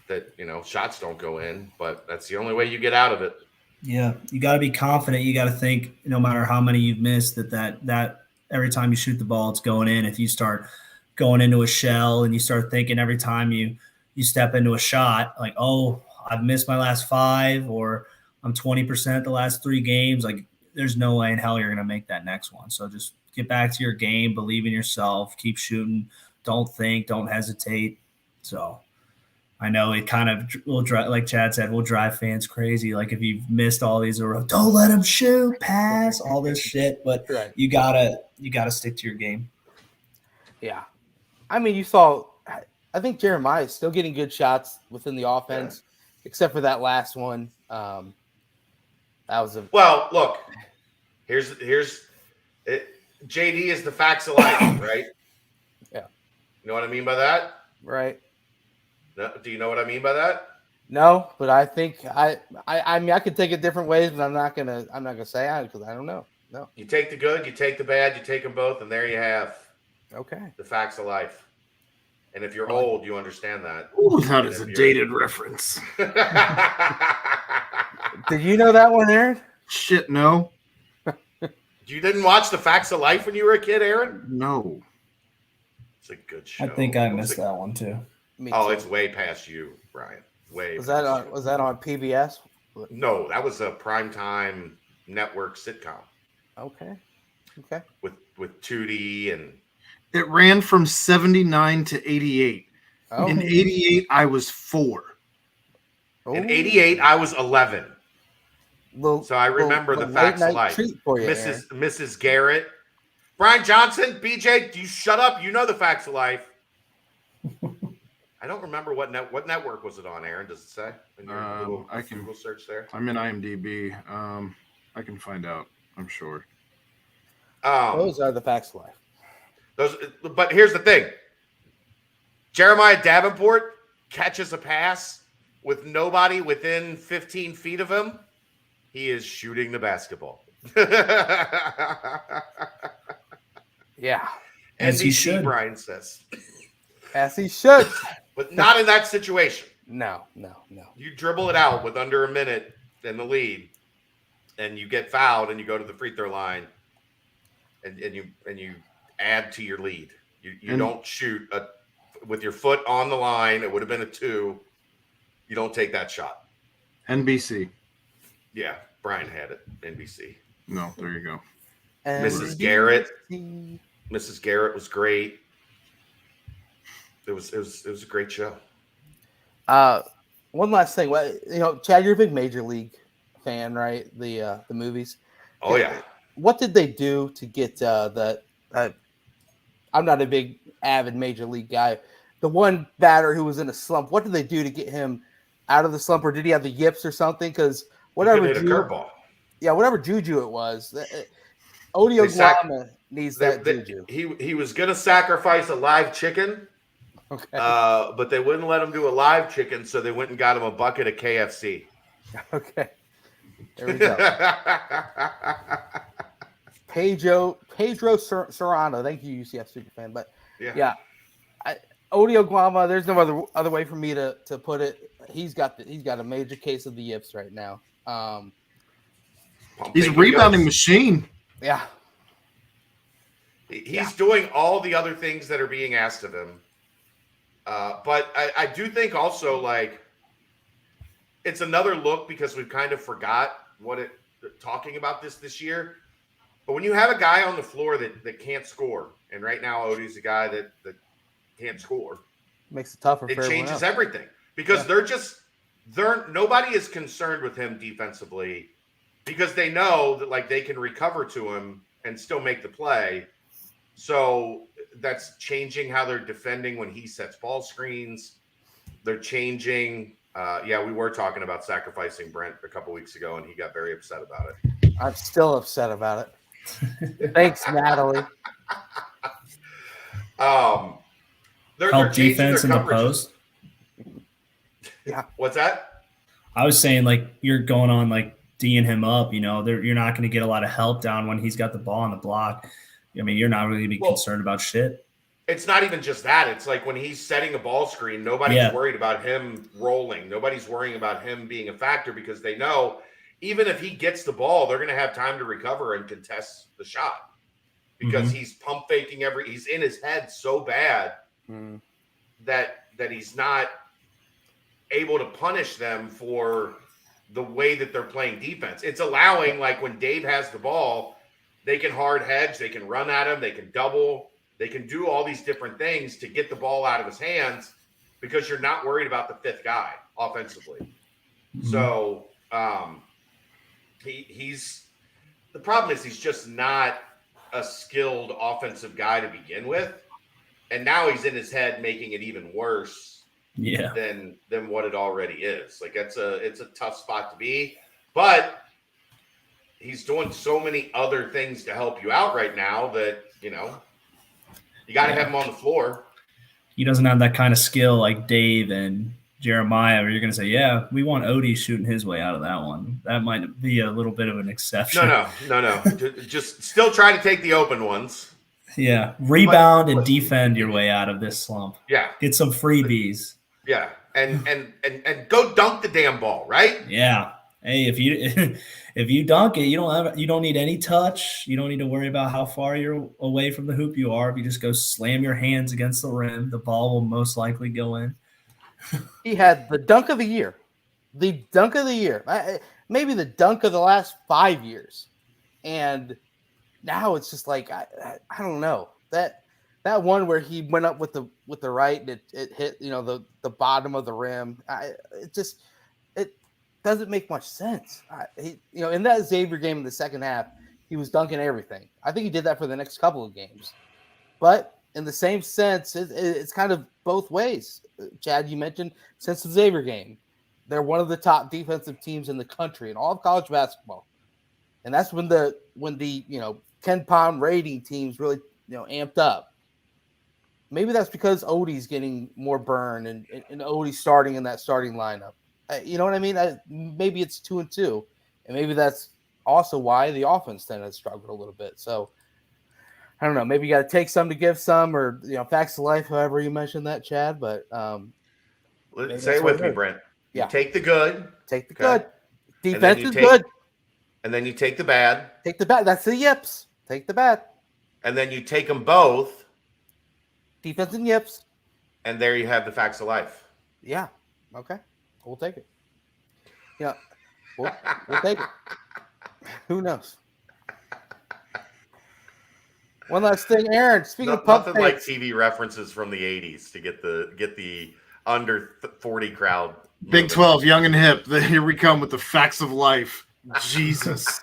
that, shots don't go in, but that's the only way you get out of it. Yeah. You got to be confident. You got to think, no matter how many you've missed, that every time you shoot the ball, it's going in. If you start going into a shell and you start thinking every time you step into a shot, like, oh, I've missed my last 5, or I'm 20% the last 3 games, like, there's no way in hell you're going to make that next one. So just get back to your game, believe in yourself, keep shooting, don't think, don't hesitate. So I know it kind of will drive, like Chad said, will drive fans crazy. Like if you've missed all these, or don't let him shoot, pass, all this shit. But Right. you gotta stick to your game. Yeah. I mean, you saw, I think Jeremiah is still getting good shots within the offense, except for that last one. That was a Well, look, here's it. JD is the facts of life, right? Yeah. You know what I mean by that? right. No, do you know what I mean by that? No, but I think I mean I could take it different ways, but I'm not gonna say it because I don't know. No. You take the good, you take the bad, you take them both, and there you have Okay. the facts of life. And if you're old, you understand that. Ooh, that is a dated reference. Did you know that one, Aaron? Shit, no. You didn't watch the facts of life when you were a kid, Aaron? No. It's a good show. I think I missed that one too. Me Oh, too. it's way past you, Brian. Way. Was that past on you. PBS? No, that was a primetime network sitcom Okay. with Tootie and It ran from 79 to 88. Oh. In 88, I was 4. in '88 I was 11. So I remember the late facts of night life. treat for you, Mrs. Garrett, Brian Johnson, BJ. Do you shut up? You know the facts of life. I don't remember what network was it on, Aaron? Does it say? In your I can Google search there. I'm in IMDb. I can find out. I'm sure. Those are the facts of life. But here's the thing: Jeremiah Davenport catches a pass with nobody within 15 feet of him. He is shooting the basketball. Yeah. As he NBC, should. Brian says. As he should. But not in that situation. No. You dribble it out with under a minute in the lead, and you get fouled, and you go to the free throw line, and you add to your lead. You don't shoot with your foot on the line. It would have been a 2. You don't take that shot. NBC. Yeah, Brian had it. NBC. No, there you go. Mrs. Garrett. Mrs. Garrett was great. It was a great show. One last thing. Chad, you're a big Major League fan, right? The movies. Oh yeah. What did they do to get that? I'm not a big avid Major League guy. The one batter who was in a slump. What did they do to get him out of the slump, or did he have the yips or something? Because whatever hit a curveball. Yeah, whatever juju it was. Odio Guama needs that juju. He was going to sacrifice a live chicken, Okay. But they wouldn't let him do a live chicken, so they went and got him a bucket of KFC. Okay. There we go. Pedro Serrano. Thank you, UCF superfan. But yeah, Odio Guama. There's no other way for me to put it. He's got a major case of the yips right now. He's a rebounding machine. Yeah. He's doing all the other things that are being asked of him. But I do think also, like, it's another look because we've kind of forgot talking about this year. But when you have a guy on the floor that can't score, and right now Odie's a guy that can't score, makes it tougher. It changes everything because nobody is concerned with him defensively because they know that, like, they can recover to him and still make the play. So that's changing how they're defending when he sets ball screens. They're changing. We were talking about sacrificing Brent a couple weeks ago, and he got very upset about it. I'm still upset about it. Thanks, Natalie. Help defense in the post. Yeah. What's that? I was saying, like, you're going on, like, D'ing him up. You're not going to get a lot of help down when he's got the ball on the block. I mean, you're not really going to be concerned about shit. It's not even just that. It's like when he's setting a ball screen, nobody's worried about him rolling. Nobody's worrying about him being a factor because they know even if he gets the ball, they're going to have time to recover and contest the shot because he's pump faking he's in his head so bad that he's not able to punish them for the way that they're playing defense. It's allowing, like, when Dave has the ball, they can hard hedge, they can run at him, they can double, they can do all these different things to get the ball out of his hands. because you're not worried about the fifth guy offensively. Mhm. So he's the problem is he's just not a skilled offensive guy to begin with, and now he's in his head making it even worse Yeah. than what it already is. Like it's a tough spot to be, but he's doing so many other things to help you out right now that you got to have him on the floor. He doesn't have that kind of skill like Dave and Jeremiah, where you're going to say, yeah, we want Odie shooting his way out of that one. That might be a little bit of an exception. No. Just still try to take the open ones. Yeah. Rebound and defend your way out of this slump. Yeah. Get some freebies. Yeah. And go dunk the damn ball, right? Yeah. Hey, if you dunk it, you don't need any touch. You don't need to worry about how far you're away from the hoop you are. If you just go slam your hands against the rim, the ball will most likely go in. He had the dunk of the year. The dunk of the year. Maybe the dunk of the last 5 years. And now it's just like I don't know. That one where he went up with the right and it hit, the bottom of the rim. It doesn't make much sense. In that Xavier game in the second half, he was dunking everything. I think he did that for the next couple of games. But in the same sense, it's kind of both ways. Chad, you mentioned since the Xavier game, they're one of the top defensive teams in the country in all of college basketball. And that's when the 10-pound rating teams really amped up. Maybe that's because Odie's getting more burn and Odie's starting in that starting lineup. You know what I mean? Maybe it's 2-2, and maybe that's also why the offense then has struggled a little bit. So I don't know. Maybe you got to take some to give some, or facts of life, however you mentioned that, Chad. But say it with me, Brent. You take the good. Take the good. Defense is good. And then you take the bad. Take the bad. That's the yips. Take the bad. And then you take them both. Defense and yips. And there you have the facts of life. Yeah. Okay. We'll take it. We'll take it. Who knows? One last thing, Aaron. Speaking of pump nothing like TV references from the '80s to get the under 40 crowd. Big 12, young and hip. Here we come with the facts of life. Jesus.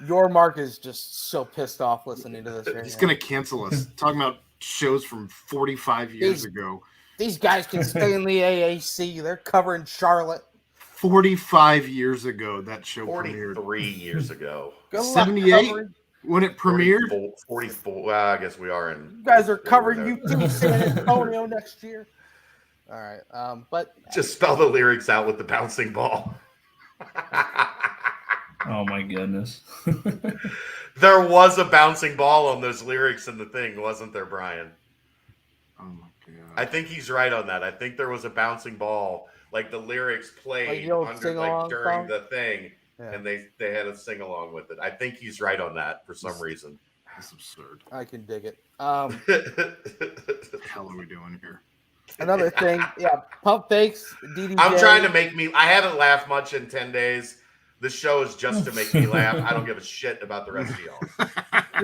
Your Mark is just so pissed off listening to this. He's going to cancel us. Talking about shows from 45 years ago. These guys can stay in the AAC. They're covering Charlotte. 45 years ago, that show 43 premiered. years ago. 78 when it premiered? 44. Well, I guess we are in. You guys are covering UT San Antonio next year. All right. But just spell the lyrics out with the bouncing ball. Oh, my goodness. There was a bouncing ball on those lyrics in the thing, wasn't there, Brian? Oh, my God. I think he's right on that. I think there was a bouncing ball, like the lyrics played during the thing, and they had a sing along with it. I think he's right on that for some reason. That's absurd. I can dig it. What the hell are we doing here? Another thing, pump fakes. DDJ. I'm trying to make me. I haven't laughed much in 10 days. This show is just to make me laugh. I don't give a shit about the rest of y'all.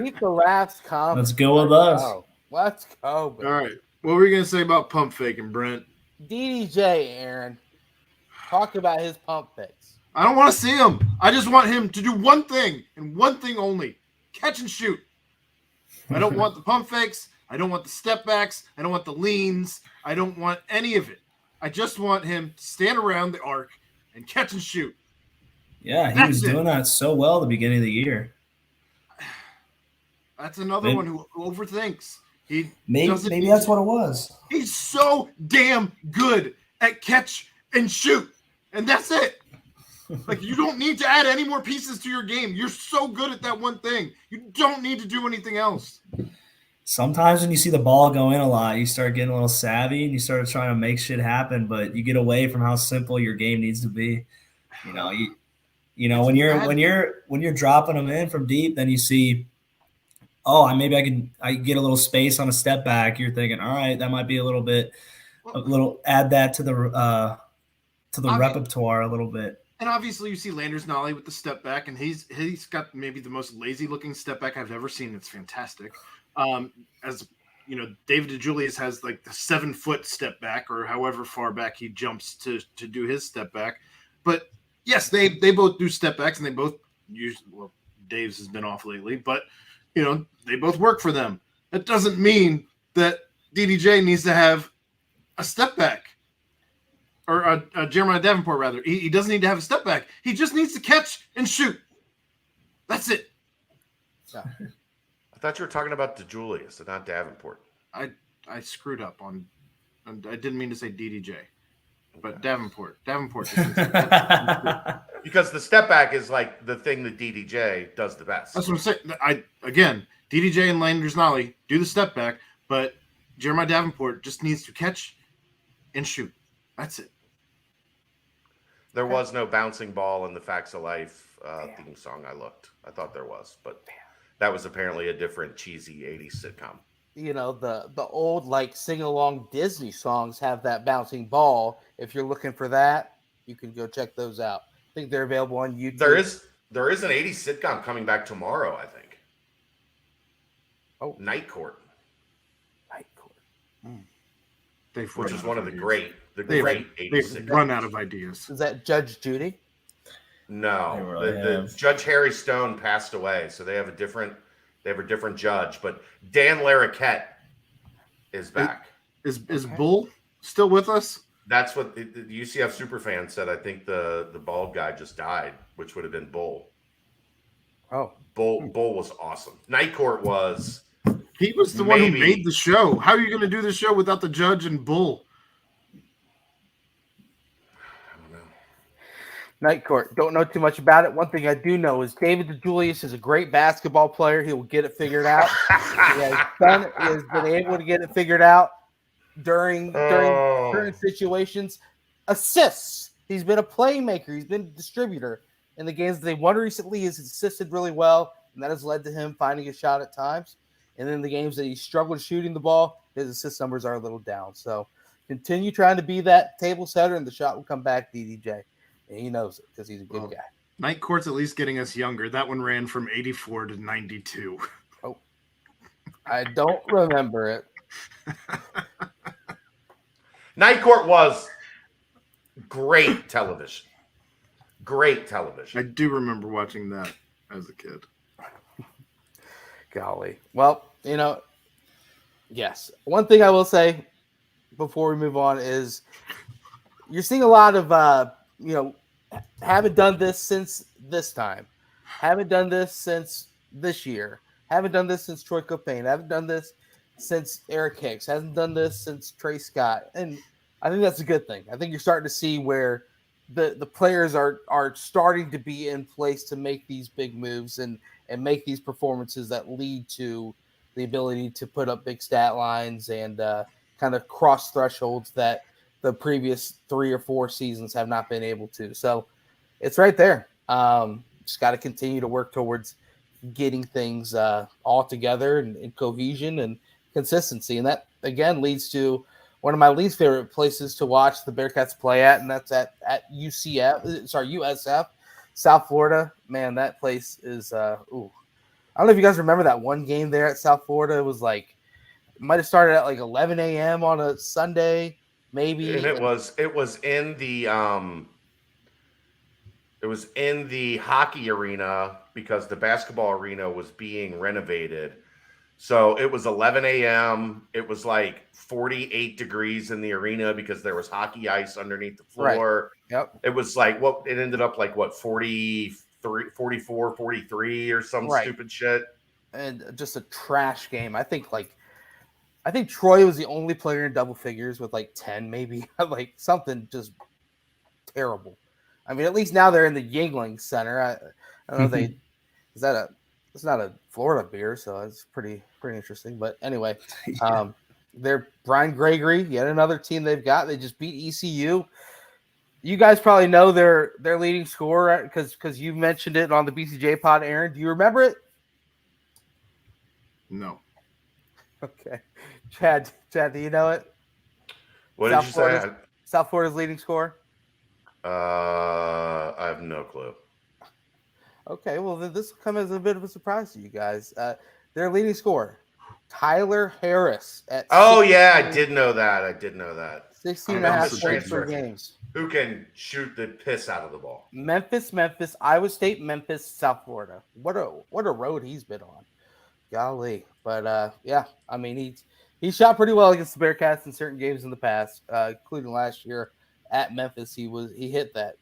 Keep the laughs calm. Let's go with us. Let's go. Baby. All right. What were you going to say about pump faking, Brent? DDJ, Aaron. Talk about his pump fakes. I don't want to see him. I just want him to do one thing and one thing only. Catch and shoot. I don't want the pump fakes. I don't want the step backs. I don't want the leans. I don't want any of it. I just want him to stand around the arc and catch and shoot. Yeah, he was doing that so well at the beginning of the year. That's another one who overthinks. Maybe that's what it was. He's so damn good at catch and shoot. And that's it. Like, you don't need to add any more pieces to your game. You're so good at that one thing. You don't need to do anything else. Sometimes when you see the ball go in a lot, you start getting a little savvy and you start trying to make shit happen, but you get away from how simple your game needs to be. When you're dropping them in from deep, then you see, maybe I can get a little space on a step back. You're thinking, all right, that might be add that to the repertoire a little bit. And obviously you see Landers Nolly with the step back, and he's got maybe the most lazy looking step back I've ever seen. It's fantastic. As David DeJulius has like the 7-foot step back or however far back he jumps to do his step back. But yes, they both do step backs and they both use, well, Dave's has been off lately, but they both work for them. That doesn't mean that DDJ needs to have a step back or a Jeremiah Davenport rather. He doesn't need to have a step back. He just needs to catch and shoot. That's it. Yeah. I thought you were talking about DeJulius and not Davenport. I screwed up on. I didn't mean to say DDJ, but Davenport. Davenport. Because the step back is like the thing that DDJ does the best. That's what I'm saying. DDJ and Landers Nolly do the step back, but Jeremiah Davenport just needs to catch and shoot. That's it. There was no bouncing ball in the Facts of Life theme song. I thought there was, but that was apparently a different cheesy 80s sitcom. The old like sing along Disney songs have that bouncing ball. If you're looking for that, you can go check those out. I think they're available on YouTube. There is an 80s sitcom coming back tomorrow, I think. Oh, Night Court. Night Court. Which is one of the great 80s they've sitcoms. run out of ideas. Is that Judge Judy? No, the Judge Harry Stone passed away, so they have a different judge. But Dan Larroquette is back. Is Bull still with us? That's what the UCF superfan said. I think the bald guy just died, which would have been Bull. Oh, Bull was awesome. Night Court was. He was the one who made the show. How are you going to do the show without the Judge and Bull? Night Court. Don't know too much about it. One thing I do know is David DeJulius is a great basketball player. He will get it figured out. He has been able to get it figured out during certain situations. Assists. He's been a playmaker. He's been a distributor. In the games that they won recently, he's assisted really well, and that has led to him finding a shot at times. And in the games that he struggled shooting the ball, his assist numbers are a little down. So continue trying to be that table setter, and the shot will come back, DDJ. And he knows it because he's a good guy. Night Court's at least getting us younger. That one ran from 84 to 92. Oh, I don't remember it. Night Court was great television. Great television. I do remember watching that as a kid. Golly. Well, yes. One thing I will say before we move on is you're seeing a lot of haven't done this since this time. Haven't done this since this year. Haven't done this since Troy Copain. Haven't done this since Eric Hicks. Hasn't done this since Trey Scott. And I think that's a good thing. I think you're starting to see where the players are starting to be in place to make these big moves and make these performances that lead to the ability to put up big stat lines and kind of cross thresholds that the previous 3 or 4 seasons have not been able to. So it's right there. Just got to continue to work towards getting things all together and cohesion and consistency. And that, again, leads to one of my least favorite places to watch the Bearcats play at, and that's at USF, South Florida. Man, that place is I don't know if you guys remember that one game there at South Florida. It was like it might have started at like 11 a.m. on a Sunday. Maybe. And it was in the hockey arena because the basketball arena was being renovated. So it was 11 a.m. It was like 48 degrees in the arena because there was hockey ice underneath the floor. Right. Yep. It was like it ended up like 43, 44, 43 or some stupid shit. And just a trash game. I think Troy was the only player in double figures with like 10, maybe like something just terrible. I mean, at least now they're in the Yingling Center. I don't know if it's not a Florida beer, so it's pretty interesting. But anyway, they're Brian Gregory, yet another team they've got. They just beat ECU. You guys probably know their leading scorer because you mentioned it on the BCJ pod, Aaron. Do you remember it? No. Okay. Chad, do you know it? What did you say? South Florida's leading scorer? I have no clue. Okay, well, then this will come as a bit of a surprise to you guys. Their leading scorer, Tyler Harris at Oh 16 yeah, I did know that. 16 and a half Memphis points per transfer. games. Who can shoot the piss out of the ball? Memphis, Iowa State, Memphis, South Florida. What a road he's been on. Golly. But yeah, I mean he shot pretty well against the Bearcats in certain games in the past, including last year at Memphis. He hit that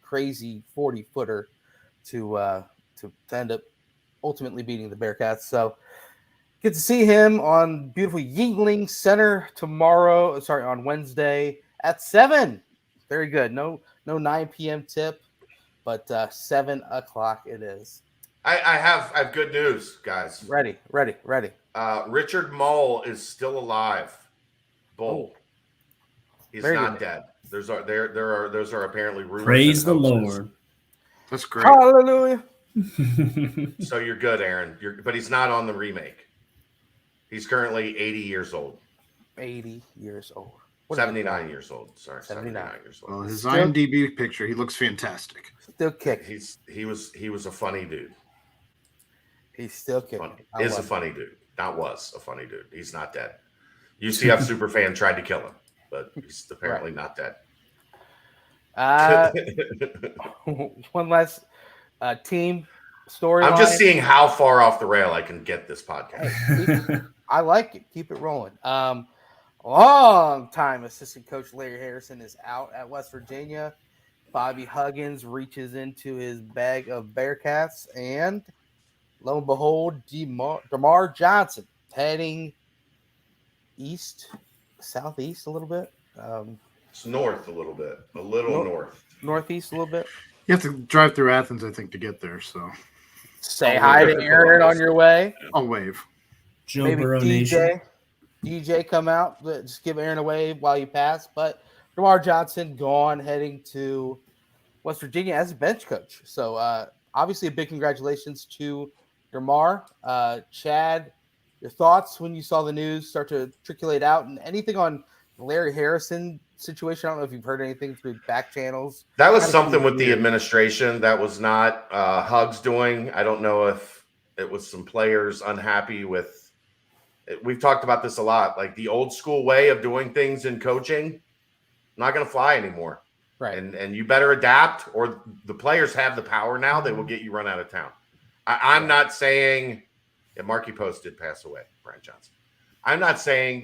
crazy 40-footer to end up ultimately beating the Bearcats. So get to see him on beautiful Yingling Center on Wednesday at 7. Very good. No 9 p.m. tip, but 7 o'clock it is. I have good news, guys. Ready. Richard Mull is still alive. Bull. He's Very not good. dead. Those are apparently rumors. Praise the and hoaxes. Lord. That's great. Hallelujah. So you're good, Aaron. But he's not on the remake. He's currently 80 years old. 80 years old. 79 years old. Sorry, 79 years old. Well, his IMDb picture, he looks fantastic. Still kicking. He was a funny dude. He's still kicking. Is a funny dude. Not was a funny dude. He's not dead. UCF superfan tried to kill him, but he's apparently not dead. One last team story. I'm just seeing how far off the rail I can get this podcast. Hey, I like it. Keep it rolling. Long-time assistant coach Larry Harrison is out at West Virginia. Bobby Huggins reaches into his bag of Bearcats, and lo and behold, DeMar Johnson heading southeast a little bit. It's north a little bit, north. Northeast a little bit. You have to drive through Athens, I think, to get there. So Say hi to Aaron on your way. I'll wave. Joe Maybe Burrow Nation. DJ come out, just give Aaron a wave while you pass. But DeMar Johnson gone, heading to West Virginia as a bench coach. So obviously a big congratulations to DeMar. Chad, your thoughts when you saw the news start to triculate out, and anything on the Larry Harrison situation? I don't know if you've heard anything through back channels. That was something with the administration. That was not Hugs doing. I don't know if it was some players unhappy with. We've talked about this a lot. Like the old school way of doing things in coaching, not going to fly anymore. Right. And you better adapt, or the players have the power now. They will get you run out of town. I'm not saying Marky Post did pass away, Brian Johnson. I'm not saying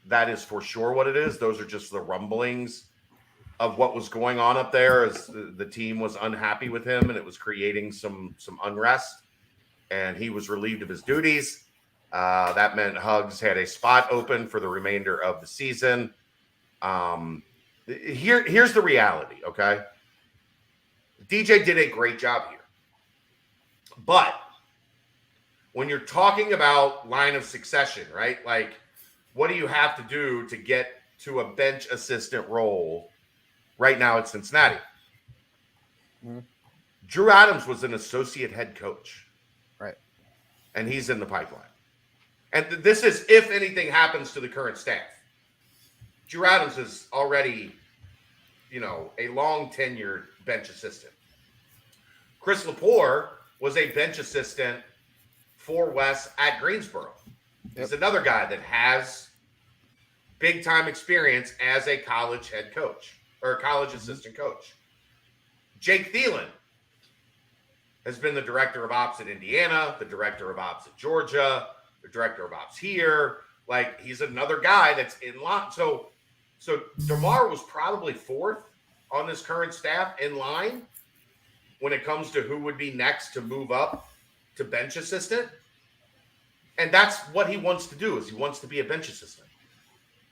that is for sure what it is. Those are just the rumblings of what was going on up there, as the team was unhappy with him and it was creating some unrest, and he was relieved of his duties. That meant Hugs had a spot open for the remainder of the season. Here's the reality, okay? DJ did a great job here. But when you're talking about line of succession, right? Like, what do you have to do to get to a bench assistant role right now at Cincinnati? Mm-hmm. Drew Adams was an associate head coach. Right. And he's in the pipeline. And this is if anything happens to the current staff. Drew Adams is already, a long tenured bench assistant. Chris Lepore was a bench assistant for Wes at Greensboro. He's another guy that has big time experience as a college head coach or a college assistant coach. Jake Thielen has been the director of ops at Indiana, the director of ops at Georgia, the director of ops here. Like, he's another guy that's in line. So DeMar was probably fourth on this current staff in line when it comes to who would be next to move up to bench assistant. And that's what he wants to do, is he wants to be a bench assistant.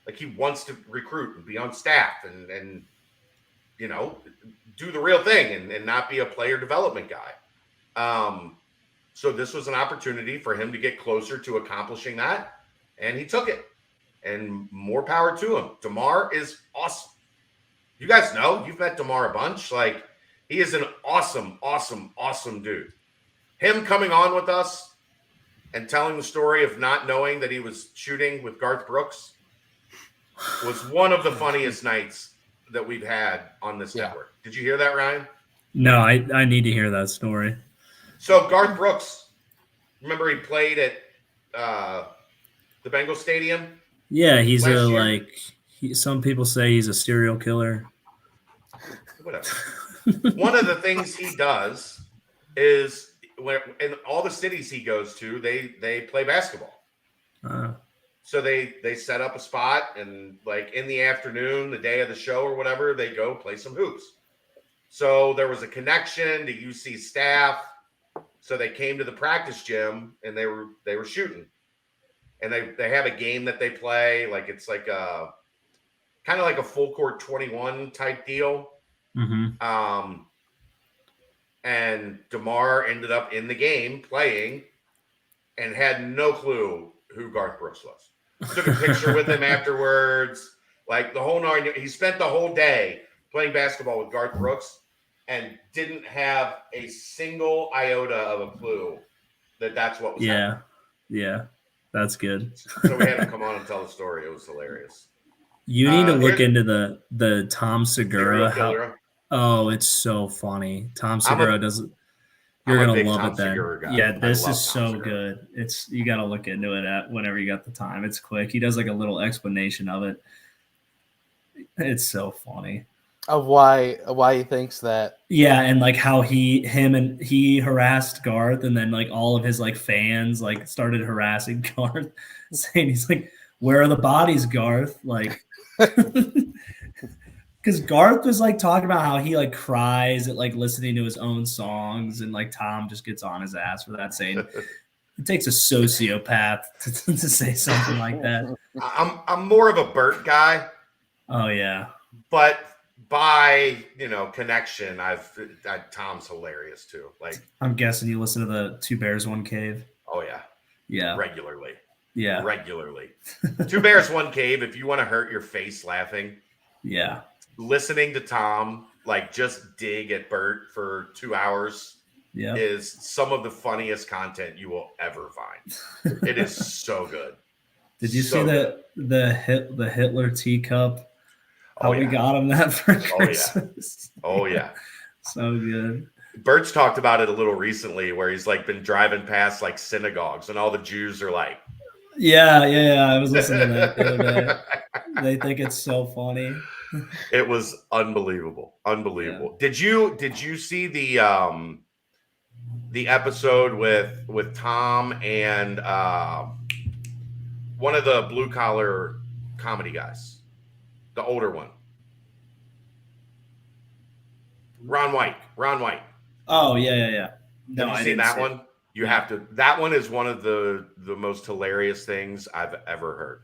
Like, he wants to recruit and be on staff and do the real thing and not be a player development guy. So this was an opportunity for him to get closer to accomplishing that, and he took it. And more power to him. DeMar is awesome. You guys know, you've met DeMar a bunch. Like, he is an awesome, awesome, awesome dude. Him coming on with us and telling the story of not knowing that he was shooting with Garth Brooks was one of the funniest nights that we've had on this network. Did you hear that, Ryan? No, I need to hear that story. So Garth Brooks, remember he played at the Bengals stadium? Yeah, he's Last year? some people say he's a serial killer. Whatever. One of the things he does is in all the cities he goes to, they play basketball. So they set up a spot, and like in the afternoon, the day of the show or whatever, they go play some hoops. So there was a connection to UC staff. So they came to the practice gym and they were shooting. And they have a game that they play, like it's like a kind of like a full court 21 type deal. Mm-hmm. And DeMar ended up in the game playing and had no clue who Garth Brooks was. Took a picture with him afterwards. Like the whole nine. He spent the whole day playing basketball with Garth Brooks and didn't have a single iota of a clue that that's what was happening. Yeah, that's good. So we had him come on and tell the story. It was hilarious. You need to look into the Tom Segura. Oh, it's so funny. Tom Segura doesn't. You're gonna love it then. Yeah, this is so good. You got to look into it whenever you got the time. It's quick. He does like a little explanation of it. It's so funny. Of why he thinks that. Yeah, and like how he harassed Garth, and then like all of his like fans like started harassing Garth, saying he's like, "Where are the bodies, Garth?" Like, because Garth was like talking about how he like cries at like listening to his own songs, and like Tom just gets on his ass for that, saying it takes a sociopath to say something like that. I'm more of a Bert guy. Oh yeah, but by connection, Tom's hilarious too. Like I'm guessing you listen to the Two Bears One Cave. Oh yeah, regularly. Yeah, regularly. Two Bears One Cave. If you want to hurt your face laughing, yeah, listening to Tom like just dig at Bert for 2 hours is some of the funniest content you will ever find. It is so good. Did you see the Hitler teacup? We got him that for Christmas. Oh yeah. So good. Bert's talked about it a little recently where he's like been driving past like synagogues and all the Jews are like, yeah. I was listening to that the other day. They think it's so funny. It was unbelievable. Yeah. Did you see the episode with Tom and one of the blue collar comedy guys? The older one. Ron White. Oh, yeah. No, have you seen that one? You have to. That one is one of the most hilarious things I've ever heard.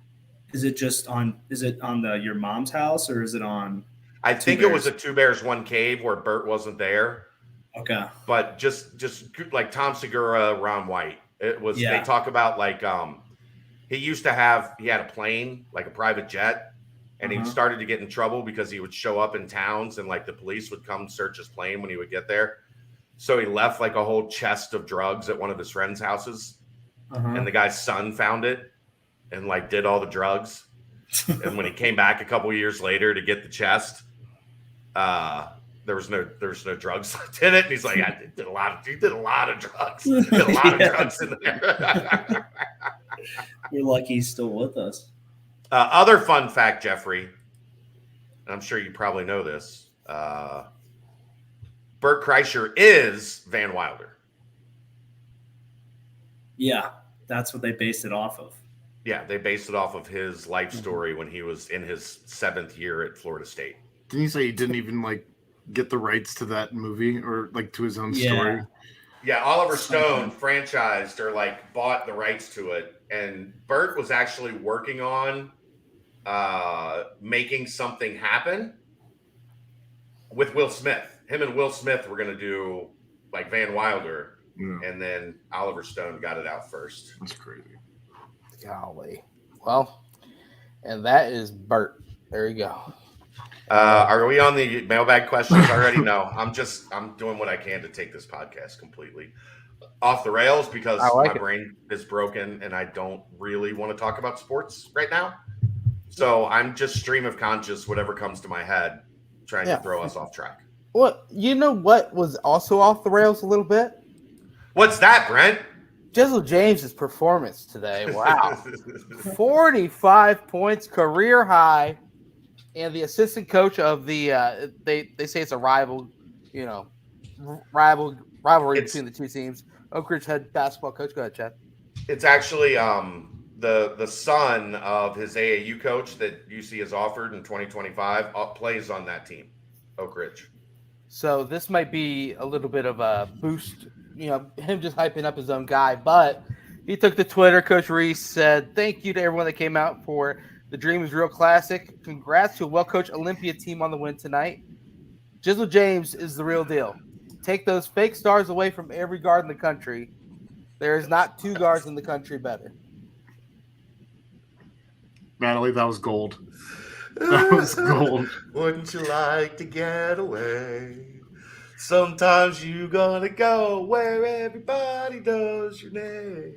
Is it on Your Mom's House, or is it on? I think it was a Two Bears One Cave where Bert wasn't there. Okay. But just like Tom Segura, Ron White. It was. They talk about like he had a plane, like a private jet. And he started to get in trouble because he would show up in towns and like the police would come search his plane when he would get there. So he left like a whole chest of drugs at one of his friends' houses. And the guy's son found it and like did all the drugs. And when he came back a couple years later to get the chest, there was no drugs left in it. And he's like, he did a lot of drugs. He did a lot of drugs in there. We're lucky he's still with us. Other fun fact, Jeffrey, and I'm sure you probably know this, Bert Kreischer is Van Wilder. Yeah, that's what they based it off of. Yeah, they based it off of his life story when he was in his 7th year at Florida State. Didn't he say he didn't even like get the rights to that movie or like to his own story? Yeah, Oliver Stone franchised or like bought the rights to it, and Bert was actually working on making something happen with Will Smith. Him and Will Smith were going to do like Van Wilder, and then Oliver Stone got it out first. That's crazy. Golly. Well, and that is Bert. There you go. Are we on the mailbag questions already? No, I'm doing what I can to take this podcast completely off the rails because my brain is broken and I don't really want to talk about sports right now. So I'm just stream of conscious, whatever comes to my head, trying to throw us off track. Well, you know what was also off the rails a little bit? What's that, Brent? Jizzle James's performance today. Wow. 45 points, career high. And the assistant coach of the they say it's a rivalry between the two teams. Oak Ridge head basketball coach. Go ahead, Chad. It's actually the son of his AAU coach that UC has offered in 2025 plays on that team, Oak Ridge. So this might be a little bit of a boost, him just hyping up his own guy. But he took to Twitter. Coach Reese said, "Thank you to everyone that came out for the Dream is Real Classic. Congrats to a well-coached Olympia team on the win tonight. Jizzle James is the real deal. Take those fake stars away from every guard in the country. There is not two guards in the country better." Natalie, that was gold. That was gold. Wouldn't you like to get away? Sometimes you gonna go where everybody knows your name.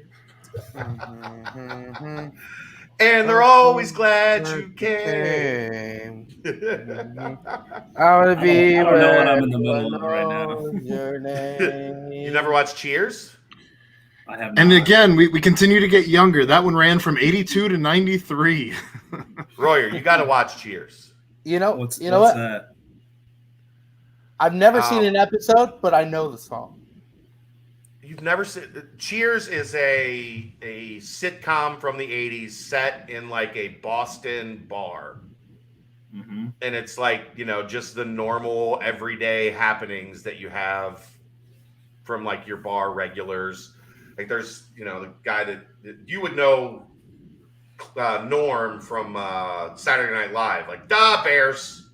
And they're always glad you came. I want to be. I don't know what I'm in the middle of right now. Your name. You never watched Cheers? I have. And not. again, we continue to get younger. That one ran from 82 to 93. Royer, you got to watch Cheers. What's what? that? I've never seen an episode, but I know the song. You've never seen Cheers is a sitcom from the 80s set in like a Boston bar. Mm-hmm. And it's like, just the normal everyday happenings that you have from like your bar regulars. Like there's, the guy that you would know, Norm from Saturday Night Live, like, "Da Bears."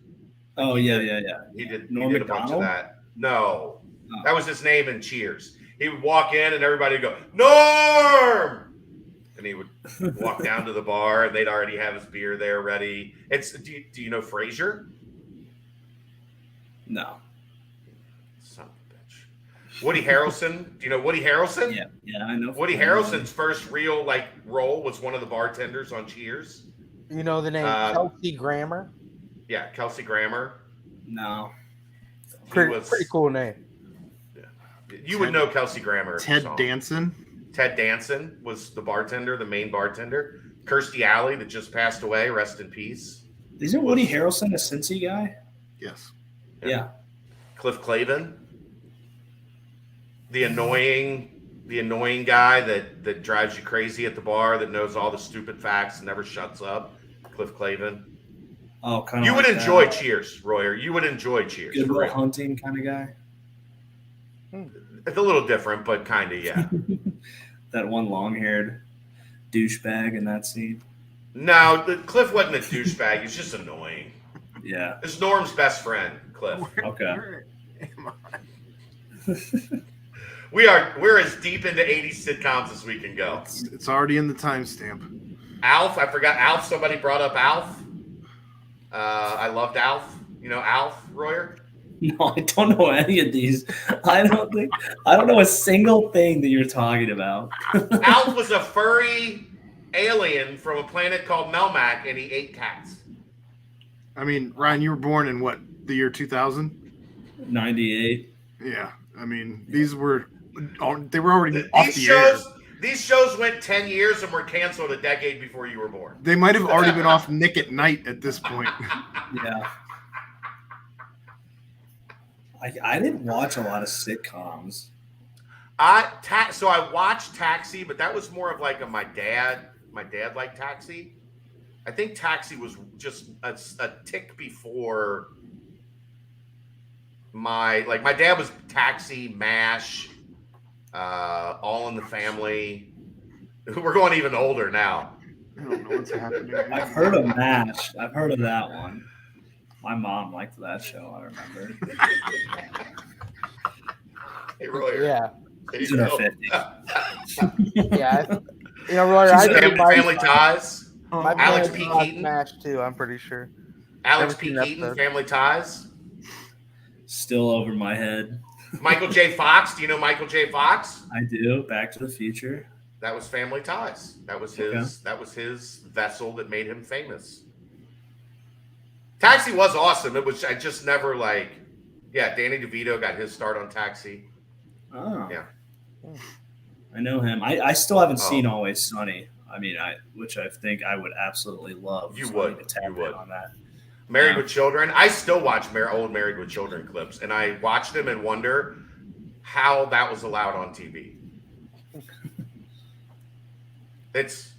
Oh, yeah. He did Norm a bunch of Macdonald? that. No, Oh. that was his name in Cheers. He would walk in and everybody would go, "Norm!" And he would walk down to the bar and they'd already have his beer there ready. Do you know Frasier? No. Son of a bitch. Woody Harrelson. Do you know Woody Harrelson? Yeah, I know. Woody Harrelson's first real role was one of the bartenders on Cheers. You know the name Kelsey Grammer? Yeah, Kelsey Grammer. No. Pretty cool name. You would know Kelsey Grammer. Ted Danson. Ted Danson was the bartender, the main bartender. Kirstie Alley, that just passed away, rest in peace. Isn't Woody Harrelson a Cincy guy? Yes. Yeah. Cliff Clavin, the annoying guy that drives you crazy at the bar, that knows all the stupid facts and never shuts up. Cliff Clavin. Oh, kind of. You would enjoy Cheers, Royer. You would enjoy Cheers. Good Will Hunting kind of guy. It's a little different, but kind of, yeah. That one long-haired douchebag in that scene. No, Cliff wasn't a douchebag. He's just annoying. Yeah. It's Norm's best friend, Cliff. Okay. We're as deep into 80s sitcoms as we can go. It's already in the timestamp. Alf, I forgot Alf. Somebody brought up Alf. I loved Alf. You know Alf, Royer? No, I don't know any of these. I don't know a single thing that you're talking about. Alf was a furry alien from a planet called Melmac, and he ate cats. I mean, Ryan, you were born in what, the year 2000? 98. Yeah. I mean, they were already off the air. These shows went 10 years and were canceled a decade before you were born. They might have already been off Nick at Night at this point. Yeah. I didn't watch a lot of sitcoms. So I watched Taxi, but that was more of like my dad liked Taxi. I think Taxi was just a tick before my dad was Taxi, MASH, All in the Family. We're going even older now. I don't know what's happening. I've heard of MASH. I've heard of that one. My mom liked that show, I remember. Hey, Royer. Yeah. She's in her 50s. Yeah. Roy, I think Family Ties. my Alex parents P. watched Keaton. MASH too, I'm pretty sure. Alex Never P. seen that Keaton, episode. Family Ties. Still over my head. Michael J. Fox. Do you know Michael J. Fox? I do. Back to the Future. That was Family Ties. That was his. Okay. That was his vessel that made him famous. Taxi was awesome. I just never Danny DeVito got his start on Taxi. Oh. Yeah. I know him. I still haven't seen Always Sunny. I mean, which I think I would absolutely love. You so would. I need to tap in on that. Married with Children. I still watch old Married with Children clips, and I watch them and wonder how that was allowed on TV. It's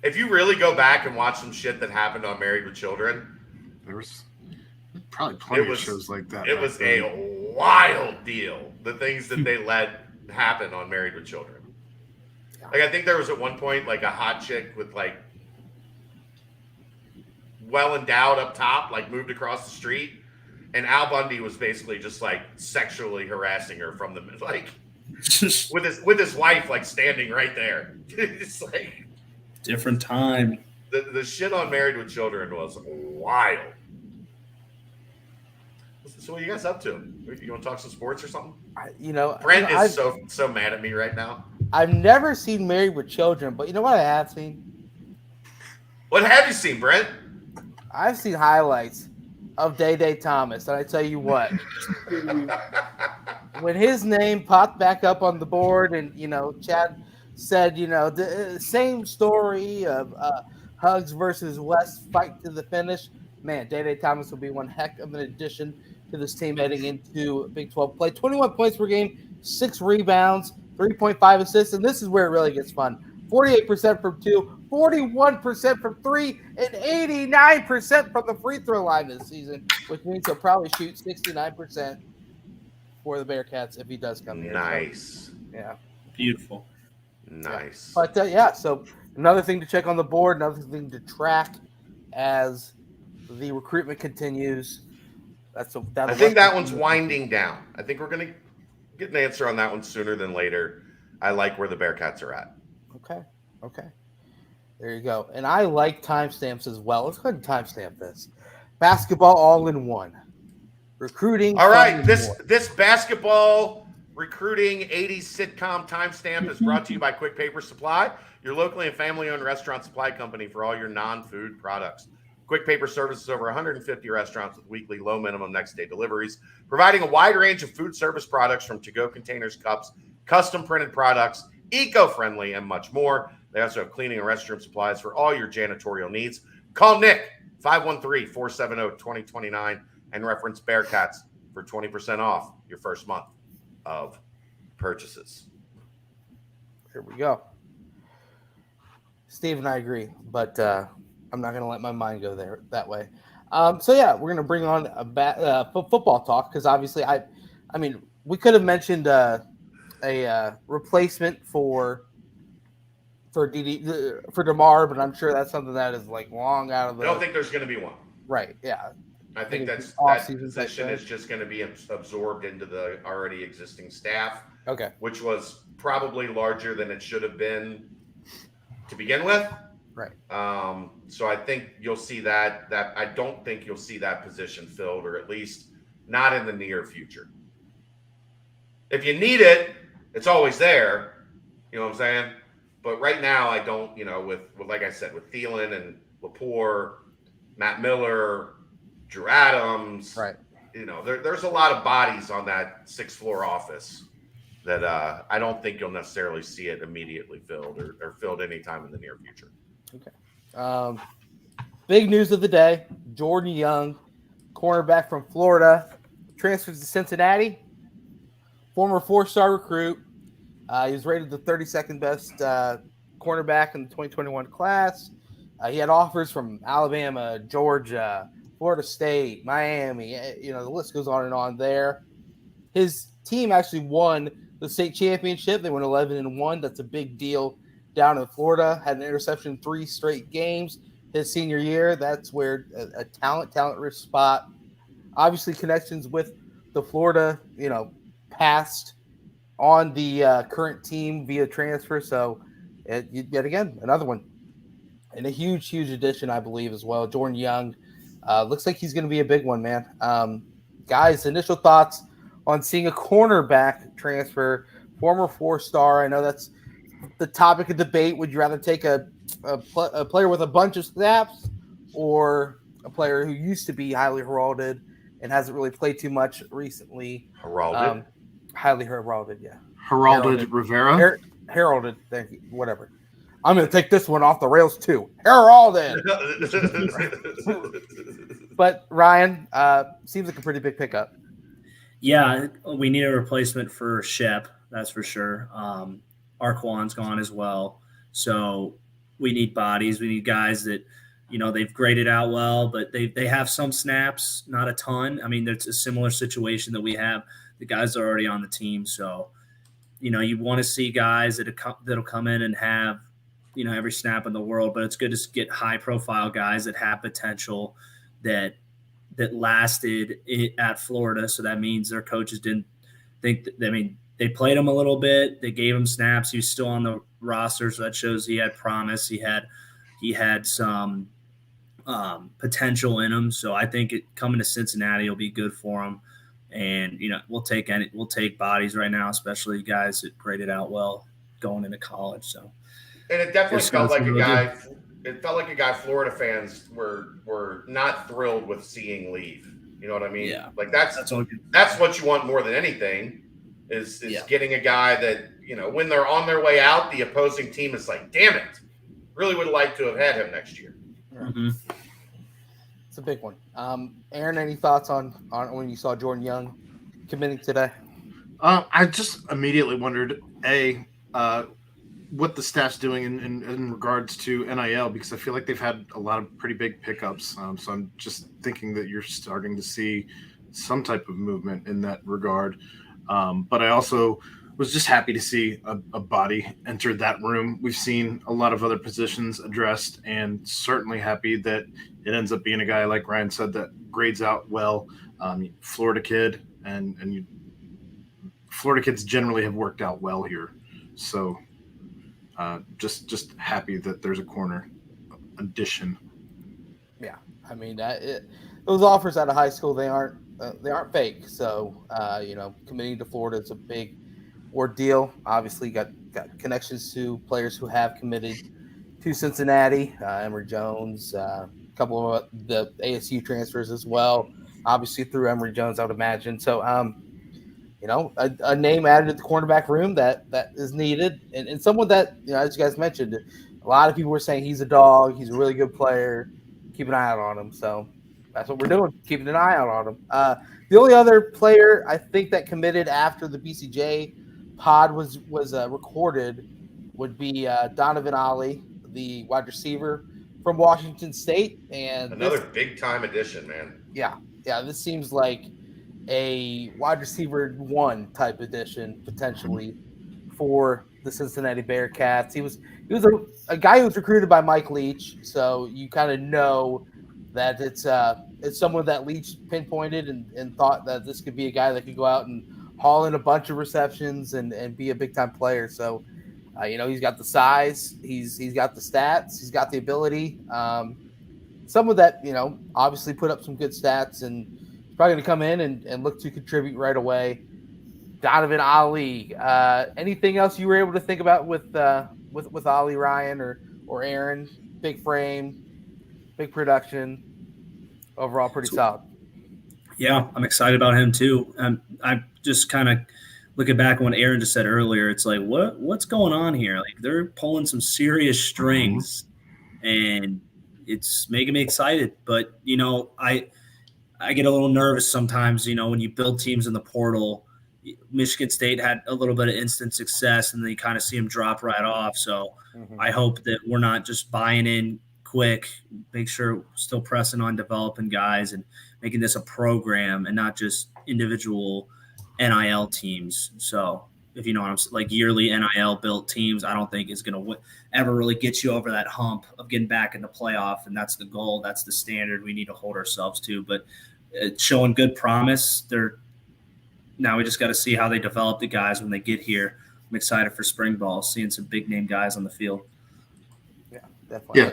if you really go back and watch some shit that happened on Married with Children, there was probably plenty of shows like that. It was a wild deal. The things that they let happen on Married with Children. Like I think there was at one point like a hot chick with like well endowed up top, like moved across the street, and Al Bundy was basically just like sexually harassing her from the like with his wife like standing right there. It's like different time. The shit on Married with Children was wild. So what are you guys up to? You want to talk some sports or something? Brent is so mad at me right now. I've never seen Married with Children, but you know what I have seen? What have you seen, Brent? I've seen highlights of Day Thomas, and I tell you what, when his name popped back up on the board, and Chad said, the same story of Hugs versus West fight to the finish. Man, Day Thomas will be one heck of an addition to this team heading into Big 12 play. 21 points per game, 6 rebounds, 3.5 assists, and this is where it really gets fun. 48% from 2, 41% from 3, and 89% from the free throw line this season, which means he'll probably shoot 69% for the Bearcats if he does come here. Nice. So, yeah. Beautiful. Nice. Yeah. But, so another thing to check on the board, another thing to track as the recruitment continues. I think that one's winding down. I think we're going to get an answer on that one sooner than later. I like where the Bearcats are at. Okay. There you go. And I like timestamps as well. Let's go ahead and timestamp this. Basketball all in one. Recruiting. All right. This basketball recruiting 80s sitcom timestamp is brought to you by Quick Paper Supply, your locally and family-owned restaurant supply company for all your non-food products. Quick Paper services over 150 restaurants with weekly low minimum next day deliveries, providing a wide range of food service products from to-go containers, cups, custom printed products, eco-friendly, and much more. They also have cleaning and restroom supplies for all your janitorial needs. Call Nick, 513-470-2029, and reference Bearcats for 20% off your first month of purchases. Here we go. Steve and I agree, but I'm not going to let my mind go there that way. We're going to bring on a football talk because obviously, I mean, we could have mentioned a replacement for DeMar, but I'm sure that's something that is like long out of the. I don't think there's going to be one. Right. Yeah. I think that position is just going to be absorbed into the already existing staff. Okay. Which was probably larger than it should have been to begin with. Right. So I think you'll see that I don't think you'll see that position filled, or at least not in the near future. If you need it, it's always there. You know what I'm saying? But right now, I don't. With like I said, with Thielen and Lepore, Matt Miller, Drew Adams. Right. There's a lot of bodies on that 6th floor office that I don't think you'll necessarily see it immediately filled or filled anytime in the near future. Okay. Big news of the day: Jordan Young, cornerback from Florida, transfers to Cincinnati. Former 4-star recruit. He was rated the 32nd best cornerback in the 2021 class. He had offers from Alabama, Georgia, Florida State, Miami. The list goes on and on there. His team actually won the state championship. They went 11-1. That's a big deal down in Florida. Had an interception in 3 straight games his senior year. That's where a talent-rich spot. Obviously, connections with the Florida, past on the current team via transfer. So, yet again, another one. And a huge addition, I believe, as well. Jordan Young looks like he's going to be a big one, man. Guys, initial thoughts on seeing a cornerback transfer, former 4-star. I know that's the topic of debate. Would you rather take a player with a bunch of snaps or a player who used to be highly heralded and hasn't really played too much recently? Heralded? Highly heralded, yeah. Heralded Rivera? heralded, whatever. I'm going to take this one off the rails too. Herald in. But Ryan, seems like a pretty big pickup. Yeah, we need a replacement for Shep, that's for sure. Arquan's gone as well. So we need bodies. We need guys that, they've graded out well, but they have some snaps, not a ton. I mean, it's a similar situation that we have. The guys are already on the team. So, you want to see guys that'll come in and have, every snap in the world, but it's good to get high-profile guys that have potential that lasted at Florida. So that means their coaches didn't think that, they played him a little bit. They gave him snaps. He was still on the roster, so that shows he had promise. He had some potential in him. So I think coming to Cincinnati will be good for him. And we'll take bodies right now, especially guys that graded out well going into college. So, and it definitely felt like a guy. It felt like a guy Florida fans were not thrilled with seeing leave. You know what I mean? Yeah. Like that's what you want more than anything is getting a guy that, when they're on their way out, the opposing team is like, damn it, really would like to have had him next year. Mm-hmm. It's a big one. Aaron, any thoughts on when you saw Jordan Young committing today? I just immediately wondered, what the staff's doing in regards to NIL, because I feel like they've had a lot of pretty big pickups. So I'm just thinking that you're starting to see some type of movement in that regard. But I also was just happy to see a body enter that room. We've seen a lot of other positions addressed, and certainly happy that it ends up being a guy, like Ryan said, that grades out well. Florida kid, and Florida kids generally have worked out well here. So just happy that there's a corner addition. Yeah, I mean those offers out of high school, they aren't fake. So committing to Florida is a big ordeal. Obviously, got connections to players who have committed to Cincinnati. Emory Jones, a couple of the ASU transfers as well. Obviously through Emory Jones, I would imagine. So a name added to the cornerback room that is needed, and someone that, as you guys mentioned, a lot of people were saying he's a dog, he's a really good player, keep an eye out on him. So that's what we're doing, keeping an eye out on him. The only other player I think that committed after the BCJ pod was recorded would be Donovan Ollie, the wide receiver from Washington State, and another big time addition, man. Yeah, this seems like a wide receiver one type addition potentially for the Cincinnati Bearcats. He was a guy who was recruited by Mike Leach, so you kind of know that it's someone that Leach pinpointed and thought that this could be a guy that could go out and haul in a bunch of receptions and be a big time player. So he's got the size, he's got the stats, he's got the ability. Someone that obviously put up some good stats and probably going to come in and look to contribute right away. Donovan Ollie. Anything else you were able to think about with Ollie, Ryan, or Aaron? Big frame, big production, overall pretty solid. Yeah, I'm excited about him too. I'm just kind of looking back on what Aaron just said earlier. It's like what's going on here? Like they're pulling some serious strings, and it's making me excited. But I get a little nervous sometimes, when you build teams in the portal. Michigan State had a little bit of instant success, and then you kind of see them drop right off. So I hope that we're not just buying in quick, make sure we're still pressing on developing guys and making this a program and not just individual NIL teams. So if you know what I'm saying, like yearly NIL built teams, I don't think is going to ever really get you over that hump of getting back in the playoff. And that's the goal. That's the standard we need to hold ourselves to. But it's showing good promise. Now we just got to see how they develop the guys when they get here. I'm excited for spring ball, seeing some big name guys on the field. Yeah, definitely. Yeah.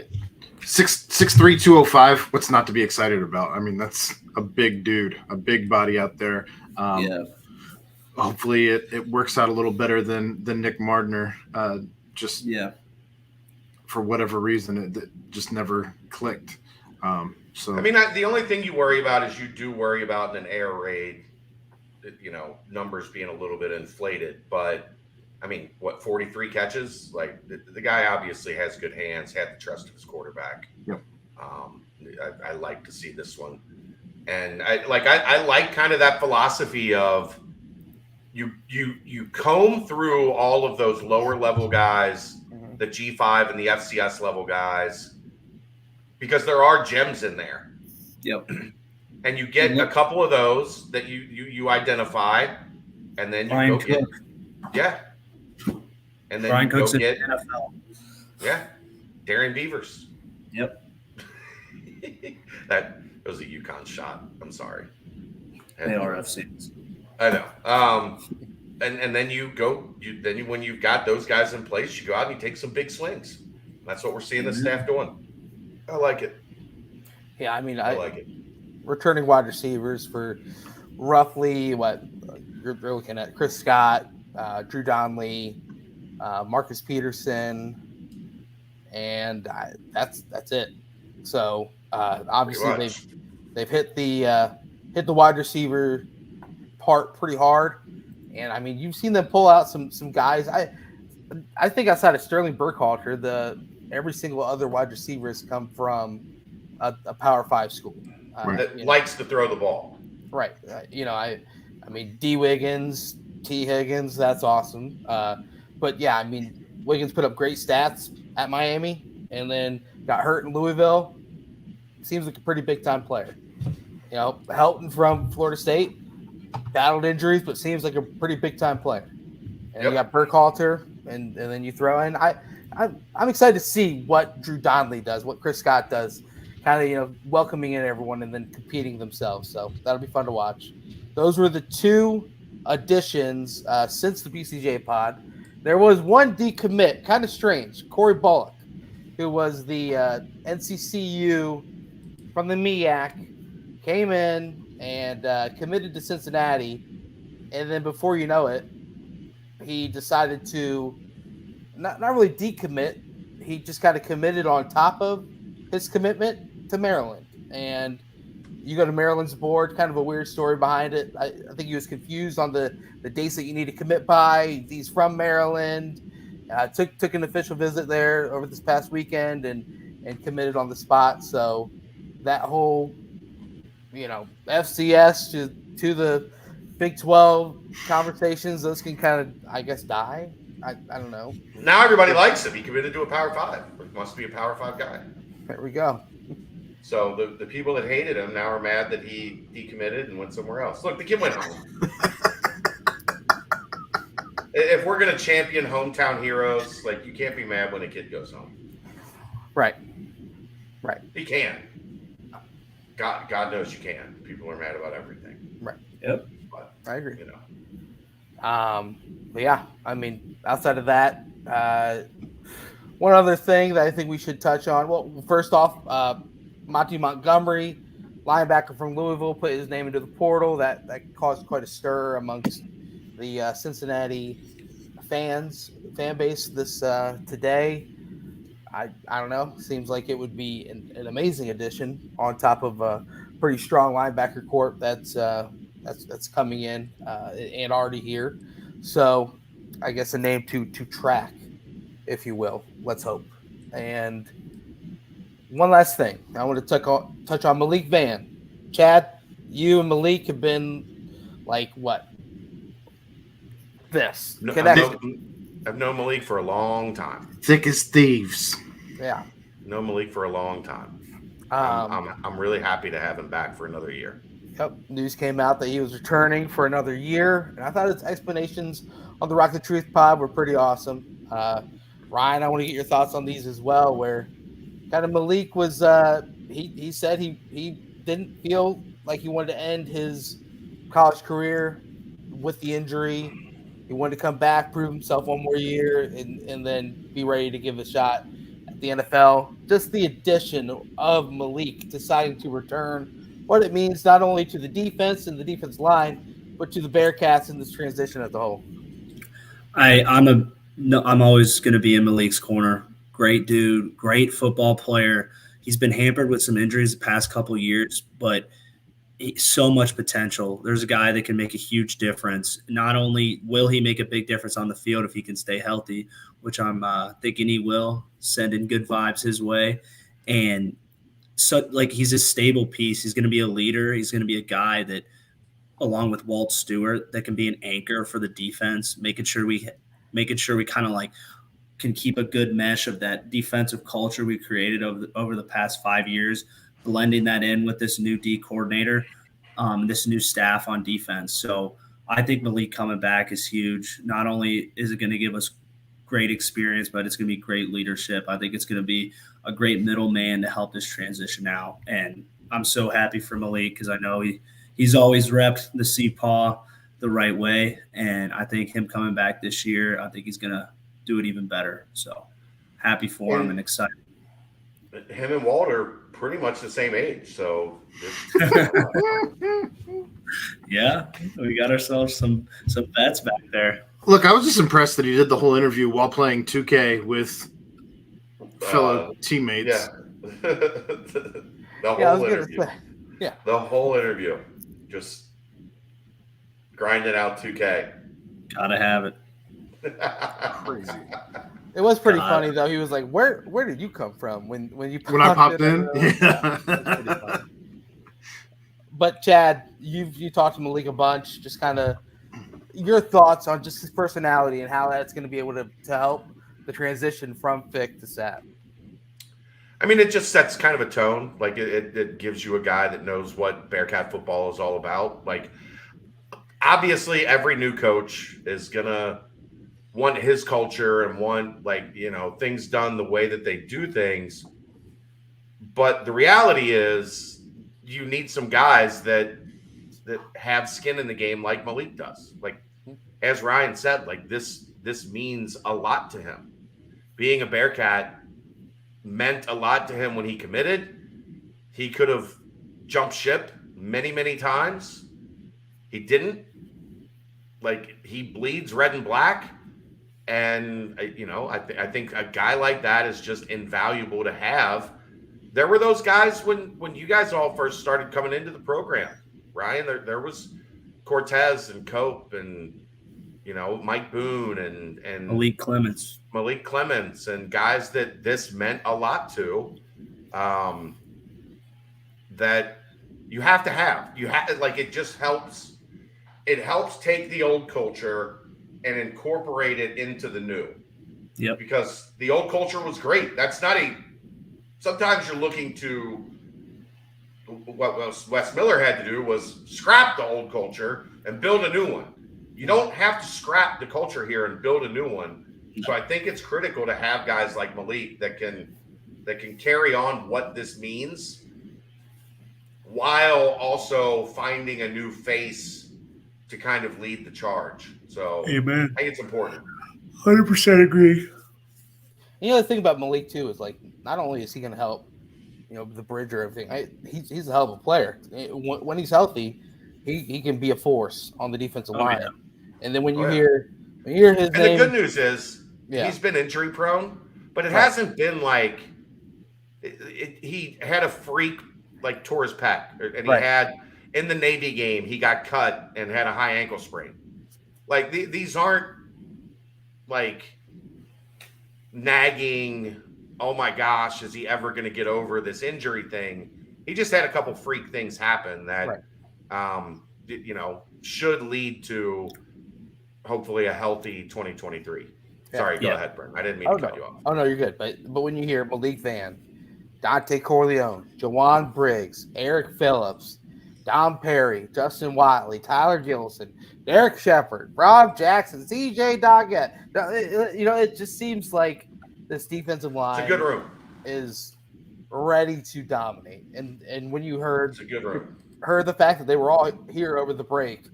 6'3", 205. What's not to be excited about? I mean, that's a big dude, a big body out there. Hopefully it works out a little better than Nick Mardner. For whatever reason, it just never clicked. So I mean, the only thing you worry about is you do worry about in an air raid, numbers being a little bit inflated. But I mean, 43 catches? Like the guy obviously has good hands, had the trust of his quarterback. Yep. I like to see this one. And I like kind of that philosophy of you comb through all of those lower level guys, the G5 and the FCS level guys, because there are gems in there. Yep. And you get a couple of those that you identify, and then you Brian go get Cook. Yeah. And then Brian you go Cook's in get the NFL. Yeah. Darren Beavers. Yep. That was a UConn shot. I'm sorry. They are FCs. I know. And then you go. When you've got those guys in place, you go out and you take some big swings. That's what we're seeing the staff doing. I like it. Yeah, I mean, I like it. Returning wide receivers for roughly what you're looking at: Chris Scott, Drew Donnelly, Marcus Peterson, and that's it. So obviously they've hit the wide receiver part pretty hard, and I mean you've seen them pull out some guys. I think outside of Sterling Burkhalter, every single other wide receiver has come from a Power 5 school that likes to throw the ball. Right. I mean D Wiggins, T Higgins, that's awesome. But yeah, I mean Wiggins put up great stats at Miami, and then got hurt in Louisville. Seems like a pretty big time player. Helton from Florida State battled injuries, but seems like a pretty big time player. And you got Burkhalter, and then you throw in. I'm excited to see what Drew Donnelly does, what Chris Scott does, kind of welcoming in everyone and then competing themselves. So that'll be fun to watch. Those were the two additions since the BCJ pod. There was one decommit, kind of strange. Corey Bullock, who was the NCCU from the MEAC, came in and committed to Cincinnati, and then before you know it, he decided to not really decommit. He just kind of committed on top of his commitment to Maryland. And you go to Maryland's board, kind of a weird story behind it. I think he was confused on the dates that you need to commit by. He's from Maryland. Took an official visit there over this past weekend and committed on the spot. So that whole, FCS to the Big 12 conversations, those can kind of, I guess, die. I don't know. Now everybody likes him. He committed to a Power 5. He must be a Power 5 guy. There we go. So the people that hated him now are mad that he decommitted and went somewhere else. Look, the kid went home. If we're going to champion hometown heroes, you can't be mad when a kid goes home. Right. He can. God knows you can. People are mad about everything. Right. Yep. But, I agree. But yeah, I mean, outside of that, one other thing that I think we should touch on. Well, first off, Monty Montgomery, linebacker from Louisville, put his name into the portal. That caused quite a stir amongst the Cincinnati fan base this today. I don't know. Seems like it would be an amazing addition on top of a pretty strong linebacker corps that's coming in and already here. So I guess a name to track, if you will. Let's hope. And one last thing, I want to touch on Malik Vann. Chad, you and Malik have been what? This I've known Malik for a long time. Thick as thieves. Yeah. Known Malik for a long time. I'm really happy to have him back for another year. Yep. News came out that he was returning for another year, and I thought his explanations on the Rock the Truth pod were pretty awesome. Ryan, I want to get your thoughts on these as well, where kind of Malik was he said he didn't feel like he wanted to end his college career with the injury. He wanted to come back, prove himself one more year, and then be ready to give a shot at the NFL. Just the addition of Malik deciding to return, what it means not only to the defense and the defense line, but to the Bearcats in this transition as a whole. I'm always going to be in Malik's corner. Great dude, great football player. He's been hampered with some injuries the past couple years, but so much potential. There's a guy that can make a huge difference. Not only will he make a big difference on the field if he can stay healthy, which I'm thinking he will, sending good vibes his way. And so, like, he's a stable piece. He's going to be a leader. He's going to be a guy that, along with Walt Stewart, that can be an anchor for the defense, making sure we kind of like can keep a good mesh of that defensive culture we created over the past 5 years, blending that in with this new D coordinator, this new staff on defense. So I think Malik coming back is huge. Not only is it going to give us great experience, but it's going to be great leadership. I think it's going to be a great middleman to help this transition out. And I'm so happy for Malik because I know he's always repped the CPAW the right way. And I think him coming back this year, I think he's going to do it even better. So happy for him and excited. Him and Walt are pretty much the same age, so yeah, we got ourselves some bets back there. Look, I was just impressed that he did the whole interview while playing 2K with fellow teammates. Yeah. The whole interview. Yeah. The whole interview. Just grinding out 2K. Gotta have it. Crazy. It was pretty funny though. He was like, "Where did you come from when you I popped in?" Yeah. But Chad, you talked to Malik a bunch. Just kind of your thoughts on just his personality and how that's going to be able to help the transition from Fick to Sap. I mean, it just sets kind of a tone. Like it gives you a guy that knows what Bearcat football is all about. Like, obviously, every new coach is gonna want his culture and want, like, you know, things done the way that they do things. But the reality is you need some guys that have skin in the game like Malik does. Like, as Ryan said, like this means a lot to him. Being a Bearcat meant a lot to him when he committed. He could have jumped ship many, many times. He didn't. Like, he bleeds red and black. And, you know, I think a guy like that is just invaluable to have. There were those guys when you guys all first started coming into the program, Ryan. There was Cortez and Cope and, you know, Mike Boone and Malik Clements and guys that this meant a lot to, that you have to have. You have, like, it just helps. It helps take the old culture and incorporate it into the new. Yep. Because the old culture was great. That's not sometimes you're looking to, what Wes Miller had to do was scrap the old culture and build a new one. You don't have to scrap the culture here and build a new one. So I think it's critical to have guys like Malik that can carry on what this means while also finding a new face to kind of lead the charge. So Amen. I think it's important. 100% agree. You know, the thing about Malik too is, like, not only is he going to help, you know, the bridge or everything. He's a hell of a player. When he's healthy, he can be a force on the defensive line. Yeah. And then when you hear his name, the good news is he's been injury prone, but it hasn't been like he had a freak, like, tore his pec, and he had in the Navy game he got cut and had a high ankle sprain. Like, these aren't like nagging, oh my gosh, is he ever going to get over this injury thing? He just had a couple freak things happen that, you know, should lead to hopefully a healthy 2023. Yeah. Sorry, go ahead, Brent. I didn't mean to cut you off. Oh, no, you're good. But when you hear Malik Vann, Dante Corleone, Jawan Briggs, Eric Phillips, Dom Perry, Justin Watley, Tyler Gillison, Derek Shepard, Rob Jackson, CJ Doggett, you know, it just seems like this defensive line it's a good room. Is ready to dominate. And when you heard it's a good room. Heard the fact that they were all here over the break,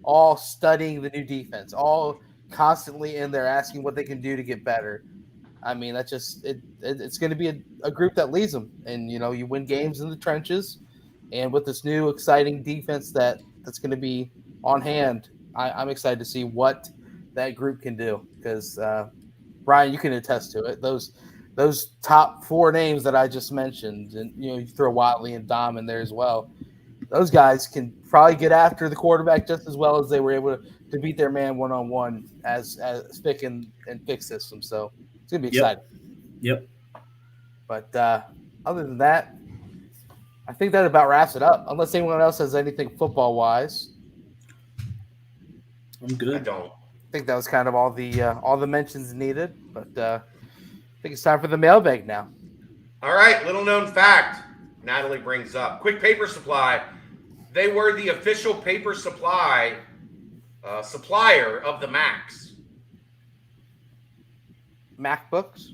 all studying the new defense, all constantly in there asking what they can do to get better. I mean, that's just it's going to be a group that leads them. And, you know, you win games in the trenches. And with this new exciting defense that's going to be on hand, I'm excited to see what that group can do. Because, Brian, you can attest to it. Those top four names that I just mentioned, and, you know, you throw Watley and Dom in there as well. those guys can probably get after the quarterback just as well as they were able to beat their man one-on-one as Fick and Fick system. So it's going to be exciting. Yep. But other than that, I think that about wraps it up. Unless anyone else has anything football-wise. I'm good. I don't. I think that was kind of all the mentions needed. But I think it's time for the mailbag now. All right, little known fact Natalie brings up. Quick Paper Supply. They were the official paper supply supplier of the Max. MacBooks?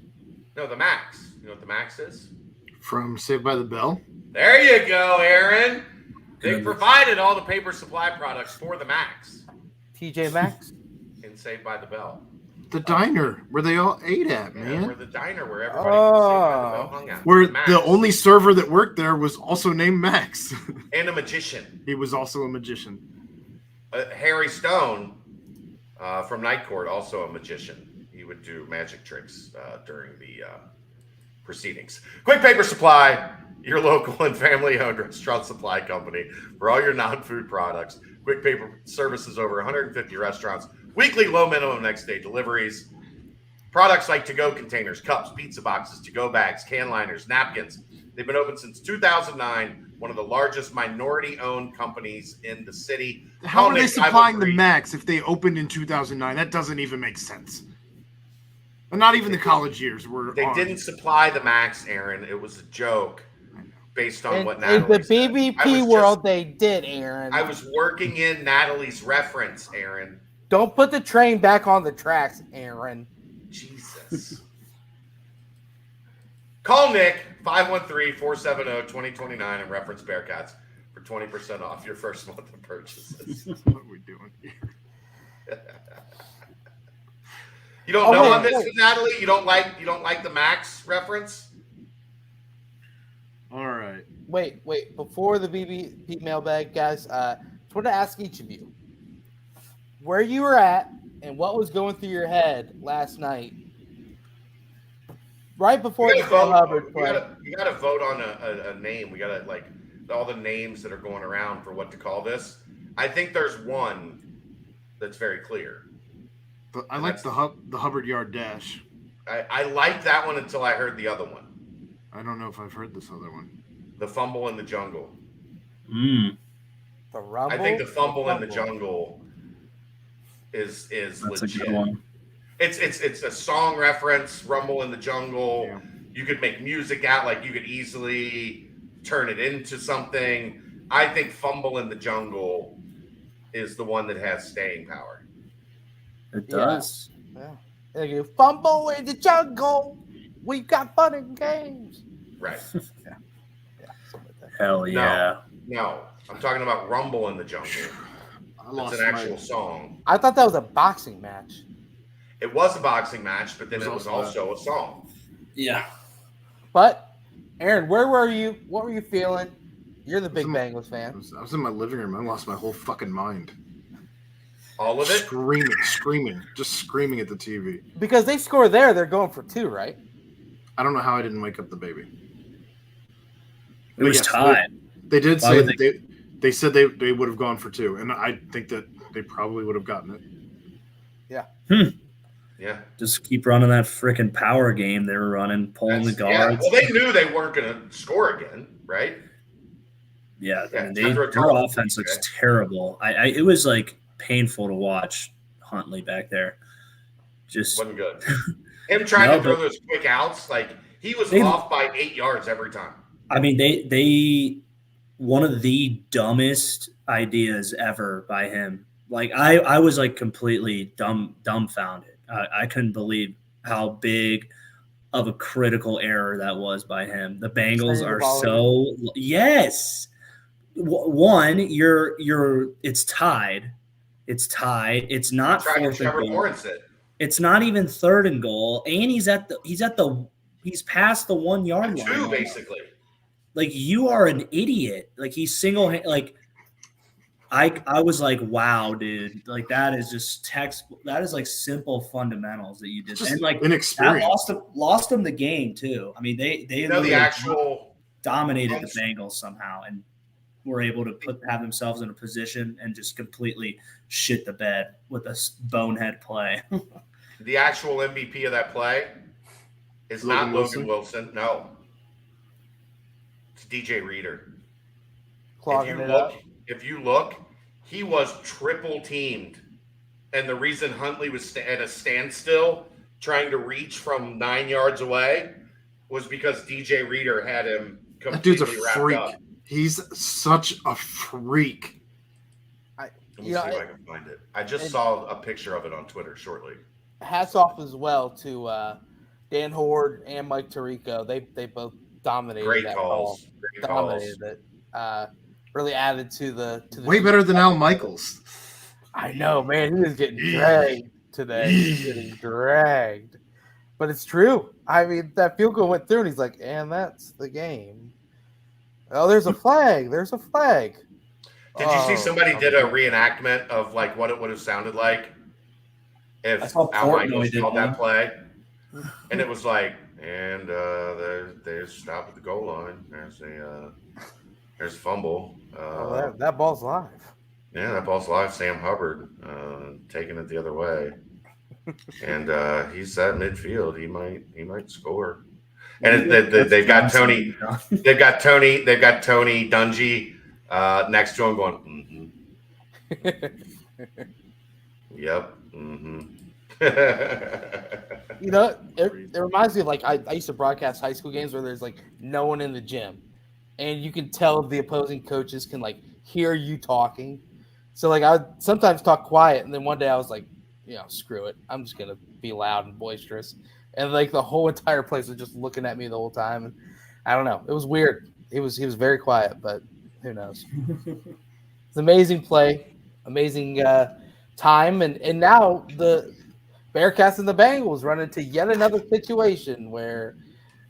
No, the Max. You know what the Max is? From Saved by the Bell. There you go, Aaron. They Goodness. provided all the paper supply products for the Max TJ Maxx? in Saved by the Bell. The diner where they all ate at, Yeah, man. we're the diner where everybody in Saved by the Bell hung out. Where Max. the only server that worked there was also named Max. And a magician. He was also a magician. Harry Stone from Night Court, also a magician. He would do magic tricks during the proceedings. Quick Paper Supply, your local and family-owned restaurant supply company for all your non-food products. Quick Paper services over 150 restaurants. Weekly low minimum next day deliveries. Products like to-go containers, cups, pizza boxes, to-go bags, can liners, napkins. They've been open since 2009. One of the largest minority-owned companies in the city. How are they Nick, supplying the 513. Max if they opened in 2009? That doesn't even make sense. And not even the college years were. They didn't supply the Max, Aaron. It was a joke based on what In Natalie the said. BBP world, they did, Aaron. I was working in Natalie's reference, Aaron. Don't put the train back on the tracks, Aaron. Jesus. Call Nick, 513-470-2029 and reference Bearcats for 20% off your first month of purchases. What are we doing here? You don't know wait, on this, wait. Natalie? You don't like the Max reference? All right. Wait. Before the BBP mailbag, guys, I just want to ask each of you where you were at and what was going through your head last night, right before the Phil Hubbard play. We got to vote on a name. We got to like all the names that are going around for what to call this. I think there's one that's very clear. I like the Hubbard Yard Dash. I liked that one until I heard the other one. I don't know if I've heard this other one. The fumble in the jungle. The rumble. I think the fumble in the jungle is That's legit. a good one. It's a song reference, Rumble in the Jungle. Yeah. You could make music out, like you could easily turn it into something. I think Fumble in the Jungle is the one that has staying power. It does. Yeah. There you go. Fumble in the jungle. We've got fun and games. Right. Yeah, something like that. Hell yeah. No, I'm talking about Rumble in the Jungle. I It's lost an actual my. song. I thought that was a boxing match. It was a boxing match, but then It it was was also also a song. Yeah. But Aaron, where were you? What were you feeling? You're the big Some- Bengals I fan. was in my living room. I lost my whole fucking mind. All of it? Screaming, just screaming at the TV. Because they score there, they're going for 2, right? I don't know how I didn't wake up the baby. It was Yes, tied. They did Why say would that they said they would have gone for 2, and I think that they probably would have gotten it. Yeah. Just keep running that freaking power game they were running, pulling the Yeah. guards. Well, they knew they weren't going to score again, right? Yeah, Yeah, I mean, Tundra their Tunnel. offense looks terrible. It was like painful to watch Huntley back there. Just Wasn't good. Him trying No, to throw but- those quick outs, like he was They- off by 8 yards every time. I mean, they one of the dumbest ideas ever by him. Like I was like completely dumbfounded. I couldn't believe how big of a critical error that was by him. The Bengals Turning the are ball so yes. One, it's tied. It's tied. It's not Trying to fourth and Trevor goal. Lawrence it. It's not even third and goal, and he's past the 1 yard line. Two, basically. Like you are an idiot. Like he's like I was like, wow, dude. Like that is just that is like simple fundamentals that you did. Just And like that inexperience. lost them the game too. I mean, they You know, the literally actual dominated the Bengals somehow. And were able to have themselves in a position and just completely shit the bed with a bonehead play. The actual MVP of that play is Logan not Logan Wilson. No. It's DJ Reader. Clogging it up. If you look, he was triple teamed. And the reason Huntley was at a standstill trying to reach from 9 yards away was because DJ Reader had him That dude's a completely wrapped freak. up. He's such a freak. Let me see if I can find it. I just saw a picture of it on Twitter shortly. Hats off as well to Dan Horde and Mike Tirico. They both dominated Great that calls. ball. Great Dominated calls. it. Really added to the Way better than Al Michaels. I know, man. He was getting dragged today. He's getting dragged. But it's true. I mean, that field goal went through, and he's like, and that's the game. Oh, there's a flag. There's a flag. Did you see somebody did a reenactment of like what it would have sounded like if Al Michaels called that play? And it was like, and there's stop at the goal line. There's a fumble. That ball's live. Yeah, that ball's live. Sam Hubbard taking it the other way, and he's at midfield. He might score. And they've got Tony. They've got Tony Dungy next to him, going. Mm-hmm. Yep. Mm-hmm. You know, it reminds me of like I used to broadcast high school games where there's like no one in the gym, and you can tell the opposing coaches can like hear you talking. So like I would sometimes talk quiet, and then one day I was like, screw it, I'm just gonna be loud and boisterous, and like the whole entire place was just looking at me the whole time, and I don't know, it was weird. He was very quiet, but who knows? It's an amazing play, amazing time, and now the Bearcats and the Bengals run into yet another situation where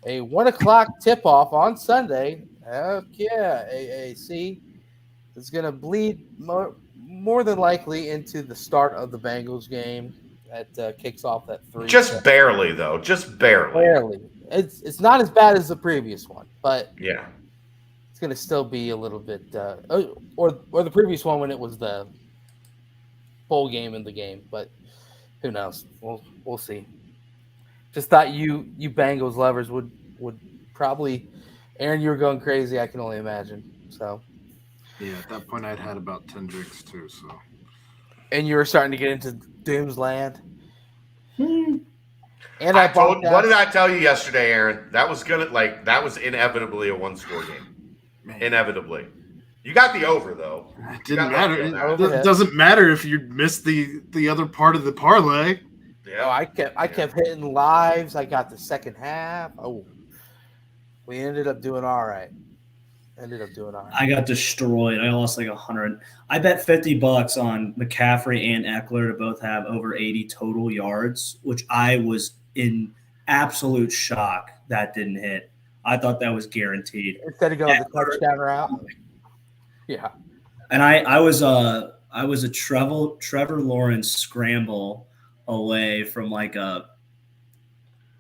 a 1:00 tip-off on Sunday. Heck yeah, AAC is going to bleed more than likely into the start of the Bengals game that kicks off at 3. Just barely, though. Just barely. Barely. It's not as bad as the previous one, but yeah, it's going to still be a little bit or the previous one when it was the bowl game in the game, but who knows? We'll see. Just thought you Bengals lovers would probably, Aaron, you were going crazy. I can only imagine. So yeah, at that point I'd had about 10 drinks too. So, and you were starting to get into Doom's land. And what did I tell you yesterday, Aaron? That was inevitably a 1-score game. Man. Inevitably. You got the over though. It didn't matter. It doesn't matter if you missed the other part of the parlay. Yeah, I kept hitting lives. I got the second half. Oh, we ended up doing all right. I got destroyed. I lost like 100. I bet $50 on McCaffrey and Eckler to both have over 80 total yards, which I was in absolute shock that didn't hit. I thought that was guaranteed. Instead of going the touchdown route. Yeah. And I was a Trevor Lawrence scramble away from like a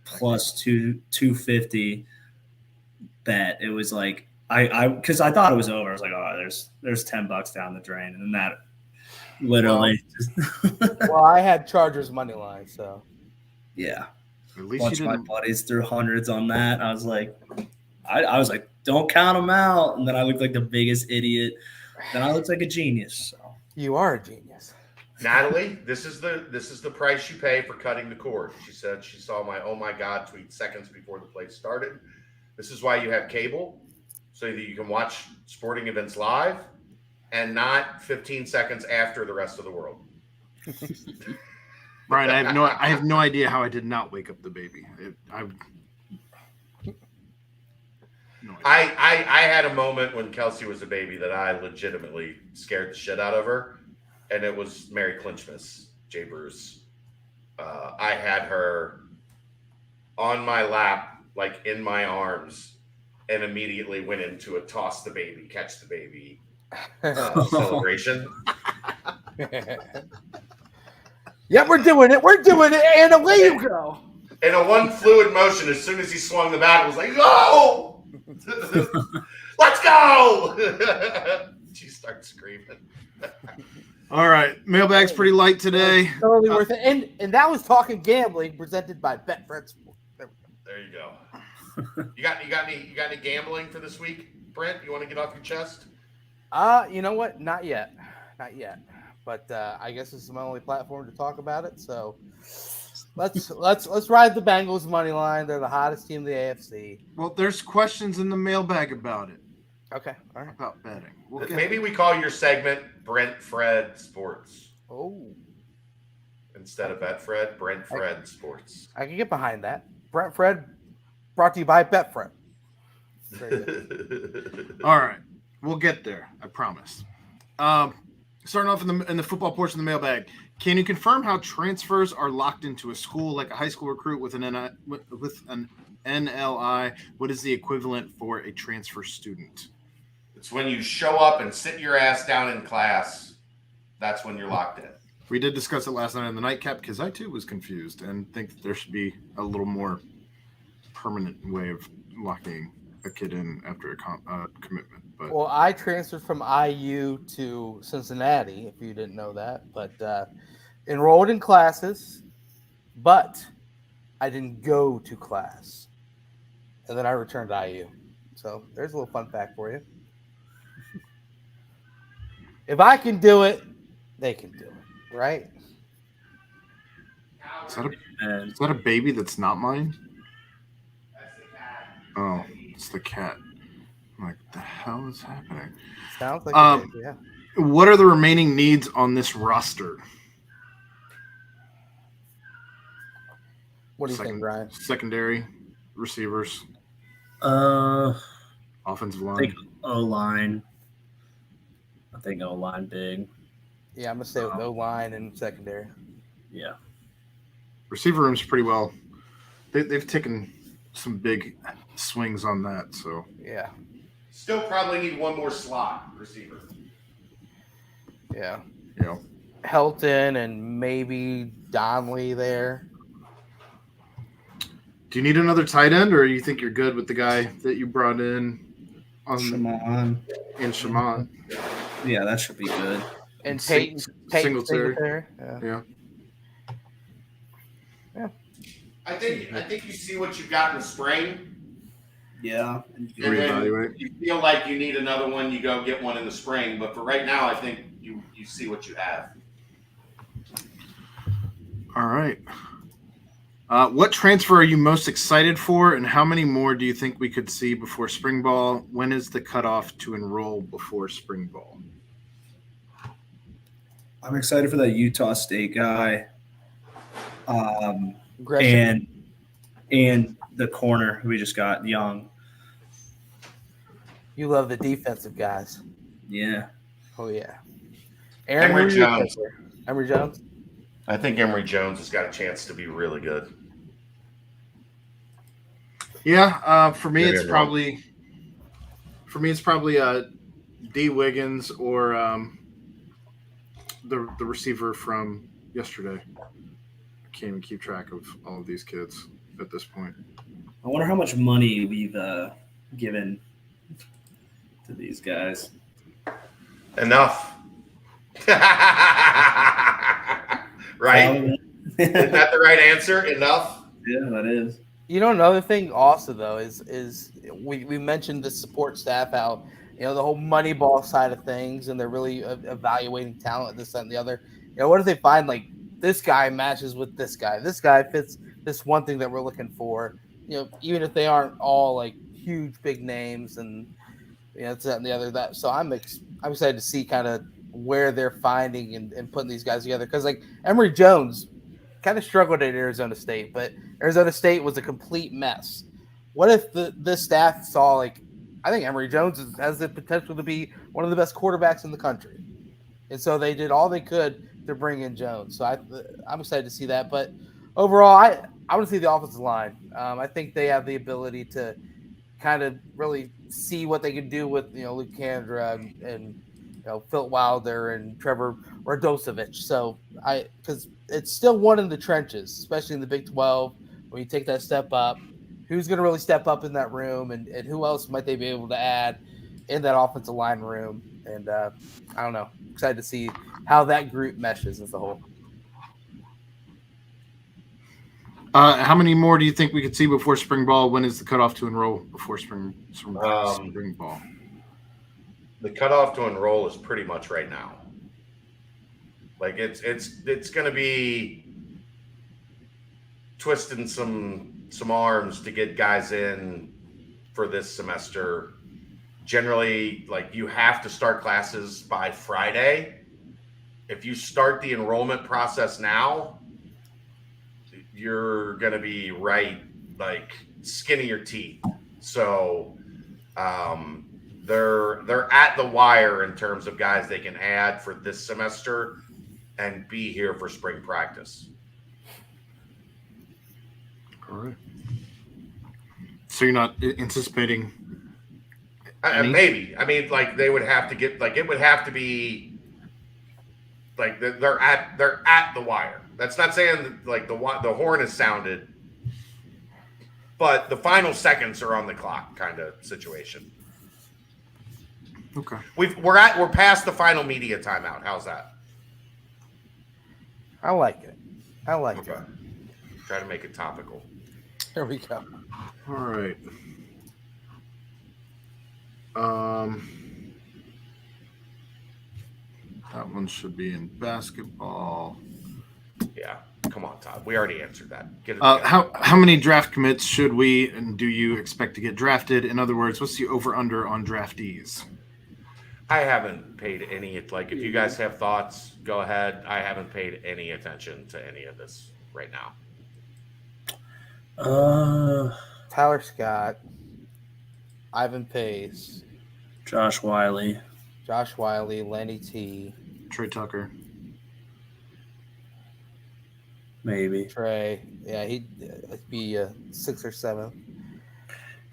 plus 250 bet. It was like because I thought it was over. I was like, oh, there's $10 down the drain, and then that literally. Well, I had Chargers money line, so yeah. At least Watched my buddies threw hundreds on that. I was like, don't count them out, and then I looked like the biggest idiot. Then I looked like a genius. So. You are a genius. Natalie, this is the price you pay for cutting the cord. She said she saw my "oh my god" tweet seconds before the play started. This is why you have cable, so that you can watch sporting events live and not 15 seconds after the rest of the world. Brian, I have no idea how I did not wake up the baby. I had a moment when Kelsey was a baby that I legitimately scared the shit out of her, and it was Mary Clinchmas, Jay Bruce. I had her on my lap, like in my arms, and immediately went into a toss the baby, catch the baby celebration. Yeah, we're doing it, and away you go. In a one fluid motion, as soon as he swung the bat, it was like, oh! Let's go! She starts screaming. All right, mailbag's pretty light today. Totally worth it. And that was Talking Gambling, presented by Betfred Sports. There you go. You got any gambling for this week, Brent? You want to get off your chest? You know what? Not yet. But I guess this is my only platform to talk about it. So let's ride the Bengals money line. They're the hottest team in the AFC. Well, there's questions in the mailbag about it. Okay, all right. About betting. Maybe we call your segment Brent Fred Sports. Oh, Instead of Betfred, Brent Fred Sports. I can get behind that. Brent Fred, brought to you by Betfred. All right, we'll get there. I promise. Starting off in the football portion of the mailbag, can you confirm how transfers are locked into a school like a high school recruit with an NLI? What is the equivalent for a transfer student? It's when you show up and sit your ass down in class. That's when you're locked in. We did discuss it last night on the nightcap because I too was confused and think that there should be a little more permanent way of locking a kid in after a commitment. But Well, I transferred from IU to Cincinnati, if you didn't know that, but enrolled in classes, but I didn't go to class. And then I returned to IU. So there's a little fun fact for you. If I can do it, they can do it, right? is that a baby that's not mine? That's the cat. Oh, it's the cat. I'm like, what the hell is happening? Sounds like a baby, yeah. What are the remaining needs on this roster? What do you think, Brian? Secondary, receivers, offensive I line. think O-line. I think O-line big. Yeah, I'm going to stay with O-line and secondary. Yeah. Receiver room's pretty well. They've taken some big swings on that. So Yeah, Still probably need one more slot receiver. yeah. you know, Helton and maybe Donnelly there. do you need another tight end, or you think you're good with the guy that you brought in on Shimon. in Shimon? Yeah, that should be good. And Sing- Peyton Singletary. Yeah. Yeah. I think you see what you got in the spring. Yeah. And then Reevaluate. you feel like you need another one, you go get one in the spring. But for right now, I think you see what you have. All right. What transfer are you most excited for, and how many more do you think we could see before spring ball? When is the cutoff to enroll before spring ball? I'm excited for that Utah State guy. Gresham. And the corner who we just got, Young. You love the defensive guys. Yeah. Oh, yeah. Emory Jones. Emory Jones? I think Emory Jones has got a chance to be really good. Yeah, for me Maybe it's I'm wrong. probably D. Wiggins or the receiver from yesterday. I can't even keep track of all of these kids at this point. I wonder how much money we've given to these guys. Enough. Right? Is that the right answer? Enough? Yeah, that is. You know, another thing also, though, is we mentioned the support staff, how, the whole Moneyball side of things, and they're really evaluating talent, this, that, and the other. What if they find, like, this guy matches with this guy? This guy fits this one thing that we're looking for. Even if they aren't all, like, huge, big names and, this, that, and the other. That So I'm excited to see kind of where they're finding and putting these guys together. Because, like, Emory Jones kind of struggled at Arizona State, but Arizona State was a complete mess. What if the staff saw, like, I think Emory Jones has the potential to be one of the best quarterbacks in the country, and so they did all they could to bring in Jones. So I'm excited to see that. But overall, I want to see the offensive line. I think they have the ability to kind of really see what they can do with Luke Kandra and Phil Wilder and Trevor Radosevich. So because it's still one in the trenches, especially in the Big 12, when you take that step up. Who's going to really step up in that room, and who else might they be able to add in that offensive line room. And I don't know. Excited to see how that group meshes as a whole. How many more do you think we could see before spring ball? When is the cutoff to enroll before spring ball? The cutoff to enroll is pretty much right now. Like it's going to be twisting some arms to get guys in for this semester. Generally, like you have to start classes by Friday. If you start the enrollment process now, you're going to be right, like skin of your teeth. So they're at the wire in terms of guys they can add for this semester and be here for spring practice. All right. So you're not anticipating maybe. I mean, like they would have to get, like it would have to be like they're at the wire. That's not saying that, like the horn is sounded, but the final seconds are on the clock kind of situation. Okay. We're past the final media timeout. How's that? I like it. Okay. Try to make it topical. There we go. All right. That one should be in basketball. Yeah. Come on, Todd. We already answered that. Get it how many draft commits should we and do you expect to get drafted? In other words, what's the over-under on draftees? I haven't paid any, like, if you guys have thoughts, go ahead. I haven't paid any attention to any of this right now. Tyler Scott, Ivan Pace, Josh Wiley, Lenny T, Trey Tucker. maybe. Trey. Yeah, he'd be 6 or 7.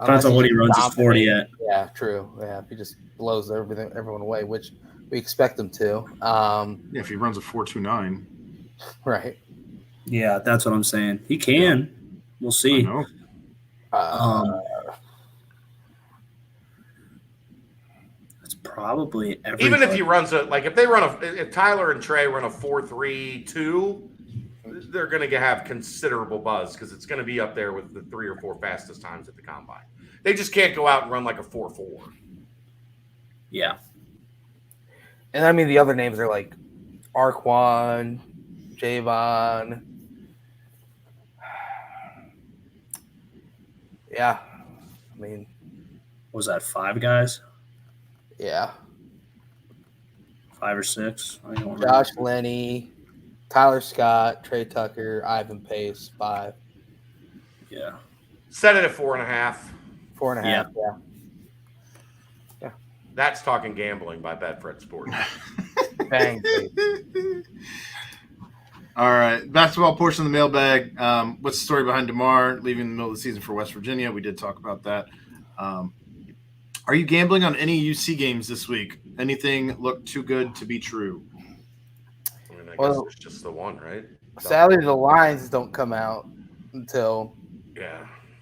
Depends on what he runs his 40 at. Yeah, true. Yeah, if he just blows everyone away, which we expect him to. If he runs a 4.29. Right. Yeah, that's what I'm saying. He can. We'll see. It's probably everybody. Even if he runs if Tyler and Trey run a 4.32, they're going to have considerable buzz because it's going to be up there with the 3 or 4 fastest times at the combine. They just can't go out and run like a 4.4. Yeah. And I mean, the other names are like Arquan, Javon. Yeah. I mean, Was that 5 guys? yeah. 5 or 6? I don't remember. Josh Lenny, Tyler Scott, Trey Tucker, Ivan Pace, 5. Yeah. Set it at 4.5. 4.5, yeah. That's talking gambling by Betfred Sports. Bang, baby. All right. Basketball portion of the mailbag. What's the story behind DeMar leaving in the middle of the season for West Virginia? We did talk about that. Are you gambling on any UC games this week? Anything look too good to be true? I mean, I guess it's just the one, right? Sadly, the lines don't come out until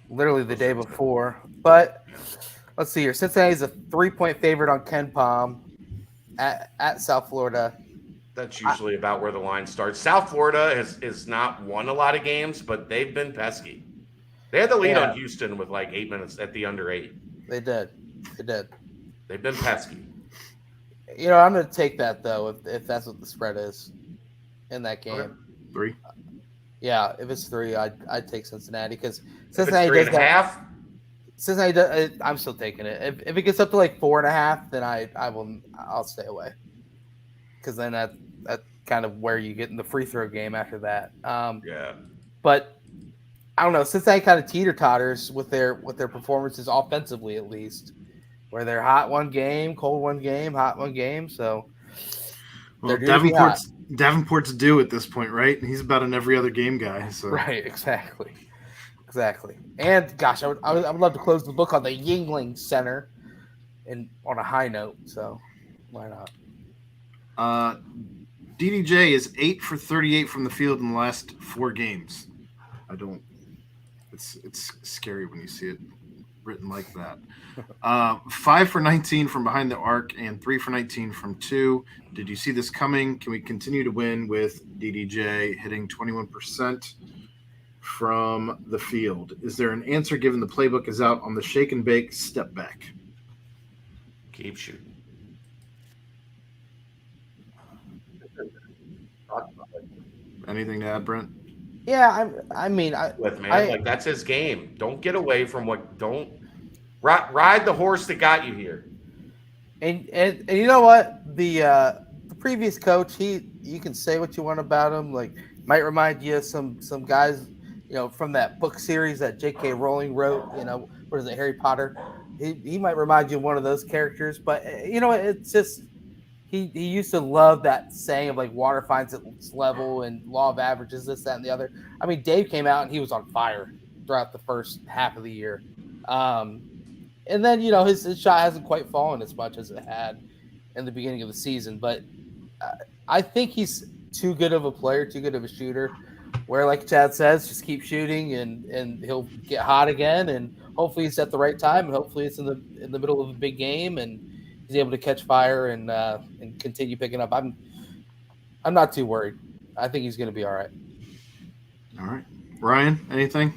literally the day before. But let's see here. Cincinnati's a 3-point favorite on Ken Palm at South Florida. That's usually about where the line starts. South Florida has not won a lot of games, but they've been pesky. They had the lead on Houston with like 8 minutes at the under 8. They did. They've been pesky. You know, I'm going to take that, though, if that's what the spread is in that game. Okay. 3? Yeah, if it's 3, I'd take Cincinnati because Cincinnati does 3.5. Cincinnati does, I'm still taking it. If it gets up to like 4.5, then I'll stay away because then that's kind of where you get in the free throw game after that. But I don't know. Cincinnati kind of teeter-totters with their performances offensively, at least, where they're hot one game, cold one game, hot one game. So, well, Davenport's due at this point, right? He's about an every other game guy. So. Right, exactly. And gosh, I would love to close the book on the Yingling Center, and on a high note. So, why not? DDJ is 8 for 38 from the field in the last 4 games. It's scary when you see it. written like that. 5 for 19 from behind the arc and 3 for 19 from 2. Did you see this coming? Can we continue to win with DDJ hitting 21% from the field? Is there an answer given the playbook is out on the shake and bake step back? Keep shooting. Anything to add, Brent? Yeah, Like that's his game. Don't get away from don't ride the horse that got you here. And you know what? The previous coach, you can say what you want about him. Like, might remind you of some guys, from that book series that J.K. Rowling wrote. What is it, Harry Potter? He might remind you of one of those characters. But it's just he used to love that saying of like water finds its level and law of averages, this, that, and the other. I mean, Dave came out and he was on fire throughout the first half of the year. And then, his shot hasn't quite fallen as much as it had in the beginning of the season. But I think he's too good of a player, too good of a shooter, where, like Chad says, just keep shooting and he'll get hot again. And hopefully it's at the right time. And hopefully it's in the middle of a big game and he's able to catch fire and continue picking up. I'm not too worried. I think he's going to be all right. All right. Ryan, anything?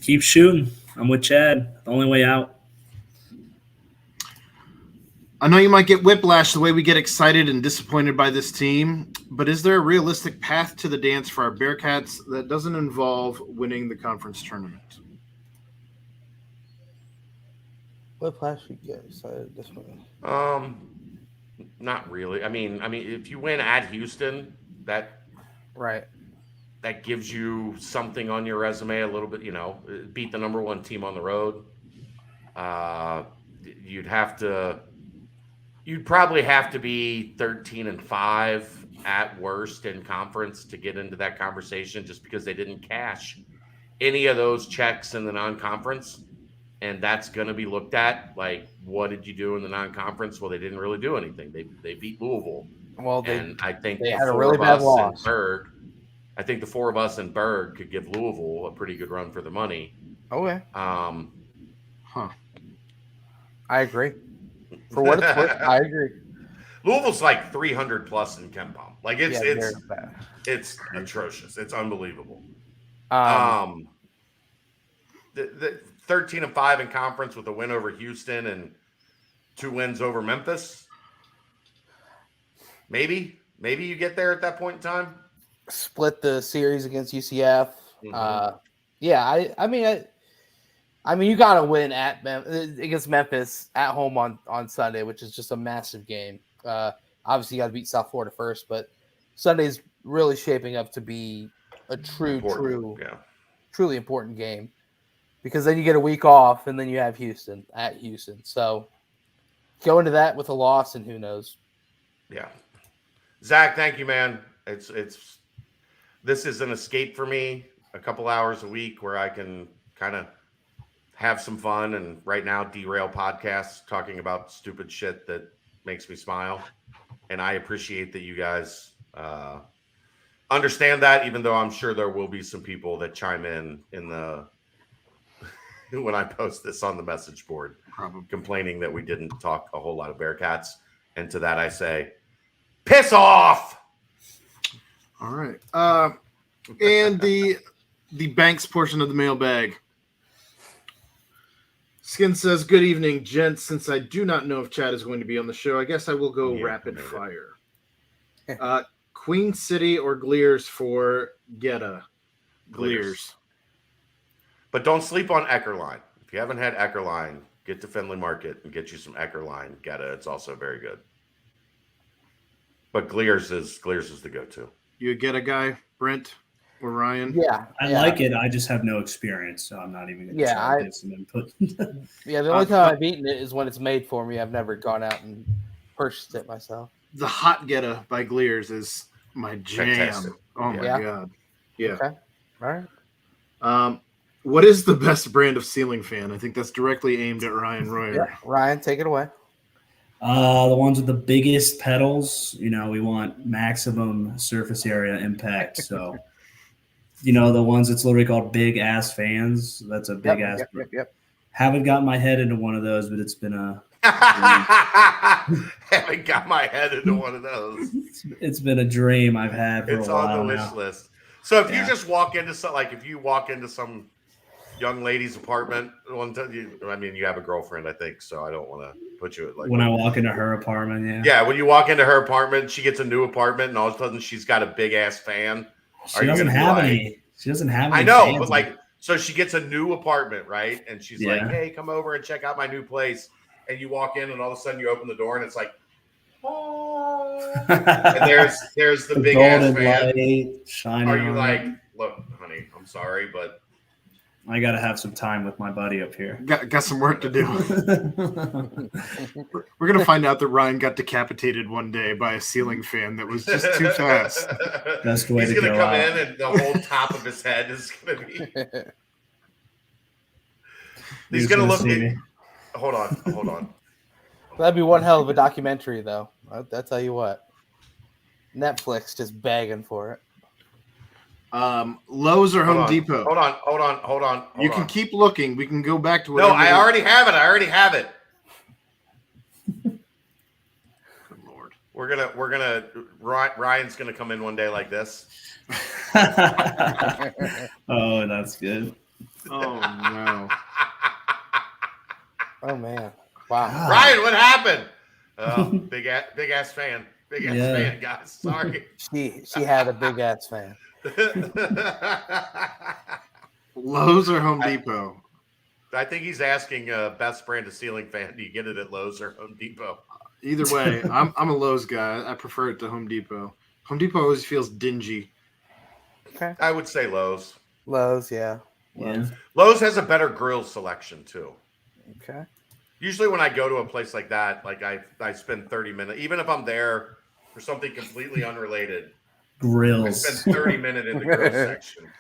Keep shooting. I'm with Chad. The only way out. I know you might get whiplash the way we get excited and disappointed by this team, but is there a realistic path to the dance for our Bearcats that doesn't involve winning the conference tournament? Whiplash, you get excited this one. Not really. I mean, if you win at Houston, that gives you something on your resume a little bit. Beat the number 1 team on the road. You'd probably have to be 13-5 at worst in conference to get into that conversation, just because they didn't cash any of those checks in the non-conference. And that's going to be looked at like, what did you do in the non-conference? Well, they didn't really do anything. They beat Louisville. Well, I think they had a really bad loss. I think the 4 of us in Berg could give Louisville a pretty good run for the money. Okay. Huh. I agree. For what it's worth, I agree. Louisville's like 300 plus in Ken Palm. Like it's atrocious. It's unbelievable. The 13-5 in conference with a win over Houston and 2 wins over Memphis. Maybe you get there at that point in time. Split the series against UCF. Mm-hmm. I mean, you got to win against Memphis at home on Sunday, which is just a massive game. Obviously, you got to beat South Florida first, but Sunday's really shaping up to be a truly important game, because then you get a week off and then you have Houston at Houston. So go into that with a loss, and who knows? Yeah, Zach, thank you, man. This is an escape for me. A couple hours a week where I can kind of have some fun, and right now derail podcasts talking about stupid shit that makes me smile. And I appreciate that you guys understand that, even though I'm sure there will be some people that chime in the when I post this on the message board, complaining that we didn't talk a whole lot of Bearcats. And to that I say, piss off. All right. And the Banks portion of the mailbag. Skin says, good evening, gents. Since I do not know if Chad is going to be on the show, I guess I will go rapid fire. Queen City or Glears for Geta? Glears. But don't sleep on Eckerline. If you haven't had Eckerline, get to Findlay Market and get you some Eckerline Geta. It's also very good. But Glears is the go-to. You a Geta guy, Brent or Ryan? Yeah. I like it. I just have no experience, so I'm not even going to give some input. Yeah, the only time I've eaten it is when it's made for me. I've never gone out and purchased it myself. The Hot Geta by Glears is my jam. Fantastic. Oh, my God. Yeah. Okay. All right. What is the best brand of ceiling fan? I think that's directly aimed at Ryan Royer. Yeah. Ryan, take it away. The ones with the biggest pedals, we want maximum surface area impact. So, the ones that's literally called big ass fans. That's a big ass. Yep. Haven't gotten my head into one of those, but it's been a Haven't got my head into one of those. it's been a dream I've had for It's a while on the wish now. list. So if you Yeah. just walk into if you walk into some young lady's apartment one time, you have a girlfriend, I think, so I don't want to put you at When I walk into her apartment, yeah, when you walk into her apartment, she gets a new apartment, and all of a sudden she's got a big ass fan. She doesn't have any. She doesn't have any. I know, fans. but so she gets a new apartment, right? And she's like, Yeah. "Hey, come over and check out my new place." And you walk in, and all of a sudden you open the door, and it's like, "Oh!" And there's the big ass golden fan. light shining. Are you on like, it. "Look, honey, I'm sorry, but I got to have some time with my buddy up here. Got some work to do. We're gonna find out that Ryan got decapitated one day by a ceiling fan that was just too fast. Best way he's to gonna go come out. in, and the whole top of his head is gonna be." He's gonna look. see me. Hold on. That'd be one hell of a documentary, though. I'll tell you what. Netflix just begging for it. Lowe's or Home Hold on. Depot? Hold on. You can keep looking. We can go back to No, whatever. I already have it. Good Lord. Ryan's gonna come in one day like this. Oh, that's good. Oh no. Oh man! Wow. God. Ryan, what happened? Big ass fan, guys. Sorry. She had a big ass fan. Lowe's or Home Depot? I think he's asking best brand of ceiling fan. Do you get it at Lowe's or Home Depot? Either way, I'm a Lowe's guy. I prefer it to Home Depot. Home Depot always feels dingy. Okay. I would say Lowe's. Lowe's, yeah. Yeah. Lowe's has a better grill selection too. Okay. Usually when I go to a place like that, like I spend 30 minutes, even if I'm there for something completely unrelated, I Grills. spend 30 minutes in the grill section.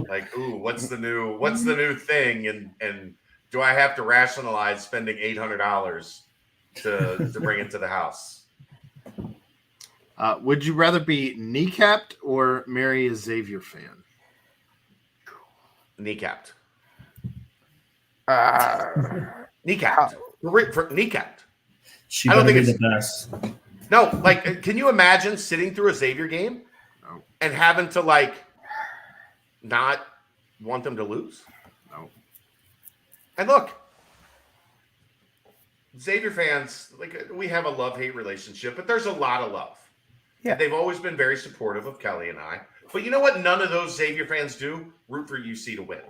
Like, ooh, what's the new thing? And do I have to rationalize spending $800 to bring it to the house? Would you rather be kneecapped or marry a Xavier fan? Kneecapped. Kneecapped. Kneecapped. She I don't better think be it's- the best. No, like, can you imagine sitting through a Xavier game No. and having to not want them to lose? No. And look, Xavier fans, we have a love-hate relationship, but there's a lot of love. Yeah. And they've always been very supportive of Kelly and I. But you know what none of those Xavier fans do? Root for UC to win.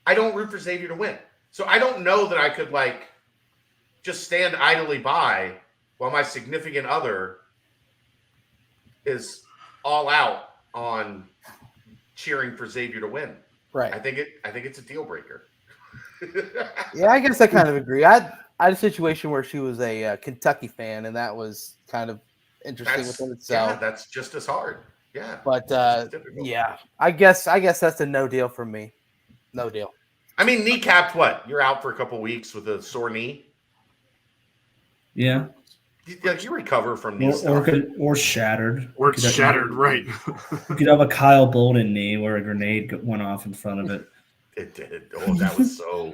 I don't root for Xavier to win. So I don't know that I could just stand idly by while my significant other is all out on cheering for Xavier to win. Right. I think it's a deal breaker. Yeah, I guess I kind of agree. I had a situation where she was a Kentucky fan, and that was kind of interesting within itself. Yeah, that's just as hard. Yeah. But Typical. yeah, I guess that's a no deal for me. No deal. I mean, kneecapped what? You're out for a couple weeks with a sore knee? Yeah. You recover from knee stuff. Or shattered. Or it's shattered, right? You could have a Kyle Bolden knee where a grenade went off in front of it. It did. Oh, that was so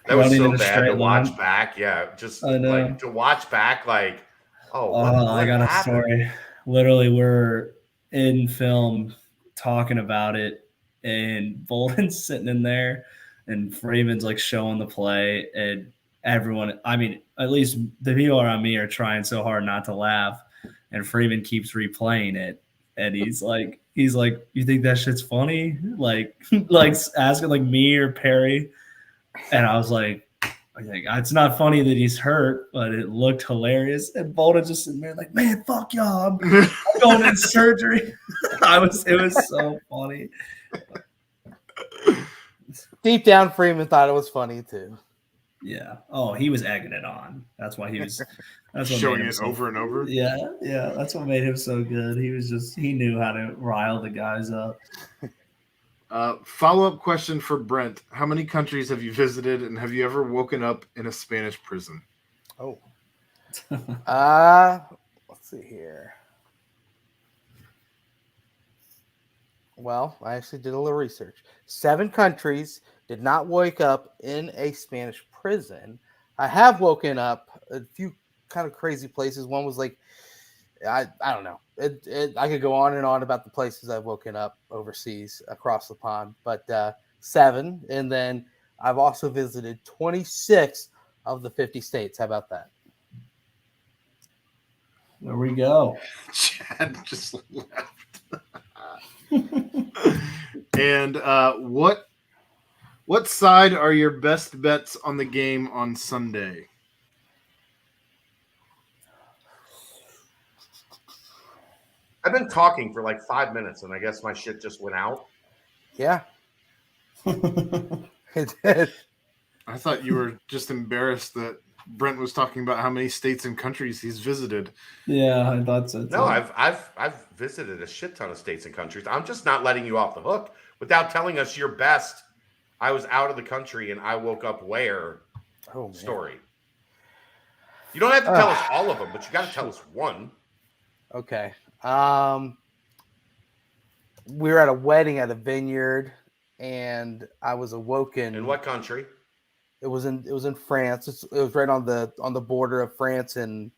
Running in a bad straight to watch line. back. Yeah, just I know. to watch back, I got a story. Literally, we're in film talking about it, and Bolden's sitting in there, and Freeman's showing the play, and everyone, I mean, at least the people around me are trying so hard not to laugh, and Freeman keeps replaying it, and he's like, you think that shit's funny? Asking me or Perry, and I was like, it's not funny that he's hurt, but it looked hilarious. And Bolden just sitting there man, fuck y'all, I'm going in surgery. It was so funny. Deep down, Freeman thought it was funny too. Yeah. Oh, he was egging it on. That's why he was. That's what Showing made him it so, over and over. Yeah. That's what made him so good. He knew how to rile the guys up. Follow-up question for Brent. How many countries have you visited, and have you ever woken up in a Spanish prison? Oh. Let's see here. Well, I actually did a little research. 7 countries did not wake up in a Spanish prison. I have woken up a few kind of crazy places. One was like, I don't know. I could go on and on about the places I've woken up overseas across the pond, but 7. And then I've also visited 26 of the 50 states. How about that? There we go. Chad just left. And what side are your best bets on the game on Sunday? I've been talking for like 5 minutes, and I guess my shit just went out. Yeah. It did. I thought you were just embarrassed that Brent was talking about how many states and countries he's visited. Yeah, I thought so too. No, I've visited a shit ton of states and countries. I'm just not letting you off the hook without telling us your best. I was out of the country and I woke up where story. You don't have to tell us all of them, but you got to tell us one. Okay. We were at a wedding at a vineyard, and I was awoken. In what country? It was in France. It was right on the border of France and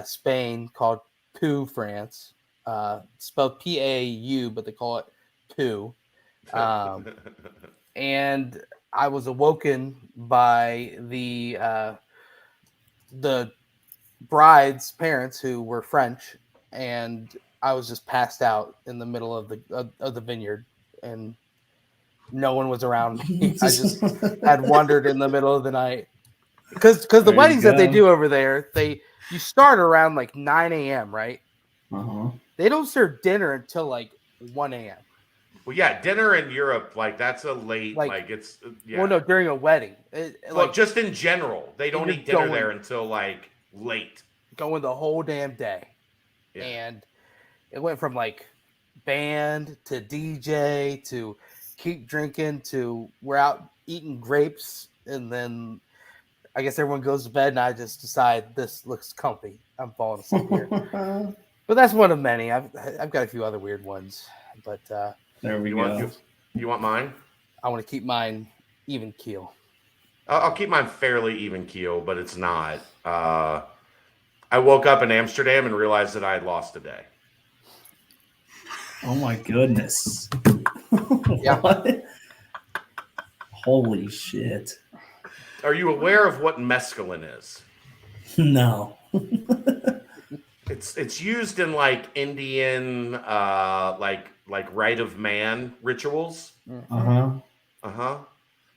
Spain, called Pau, France. Spelled P-A-U, but they call it Pau. And I was awoken by the bride's parents, who were French, and I was just passed out in the middle of the vineyard, and no one was around me. I just had wandered in the middle of the night, because the weddings that they do over there, you start around like 9 a.m. right? They don't serve dinner until like 1 a.m. Well, yeah, dinner in Europe, like that's a late, like it's yeah. Well, no, during a wedding. Just in general, they don't eat dinner there until like late. Going the whole damn day, and it went from like band to DJ to keep drinking to we're out eating grapes, and then I guess everyone goes to bed, and I just decide this looks comfy. I'm falling asleep here. But that's one of many. I've got a few other weird ones, but there we go. You want mine? I want to keep mine even keel. I'll keep mine fairly even keel, but it's not. I woke up in Amsterdam and realized that I had lost a day. Oh my goodness. Yeah. What? Holy shit. Are you aware of what mescaline is? No. It's used in like Indian like rite of man rituals. So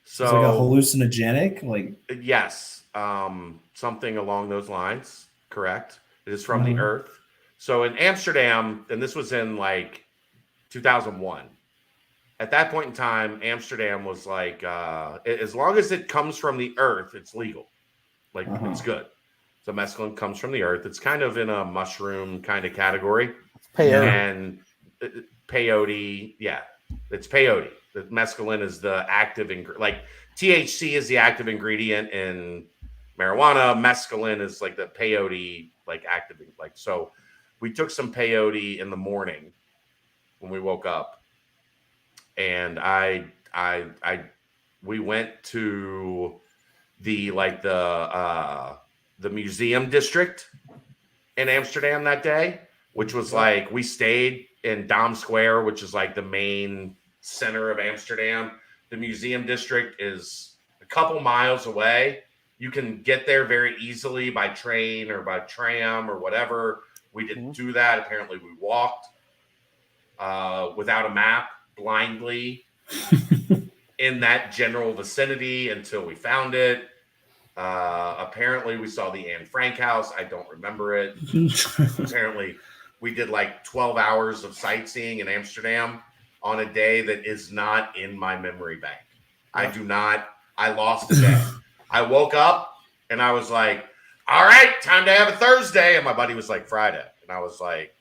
So it's like a hallucinogenic, like yes, something along those lines. Correct. It is from the earth. So in Amsterdam, and this was in like 2001. At that point in time, Amsterdam was like, as long as it comes from the earth, it's legal. Like it's good. So mescaline comes from the earth. It's kind of in a mushroom kind of category. Peyote. And peyote, yeah, it's peyote. The mescaline is the active ingredient. Like THC is the active ingredient in marijuana. Mescaline is like the peyote, like active. Like so, we took some peyote in the morning when we woke up, and we went to the museum district in Amsterdam that day, which was like we stayed in Dam Square, which is like the main center of Amsterdam. The museum district is a couple miles away. You can get there very easily by train or by tram or whatever. We didn't do that. Apparently we walked without a map, blindly in that general vicinity until we found it. Apparently we saw the Anne Frank house. I don't remember it. Apparently we did like 12 hours of sightseeing in Amsterdam on a day that is not in my memory bank. I lost a day. I woke up and I was like, all right, time to have a Thursday. And my buddy was like, Friday. And I was like,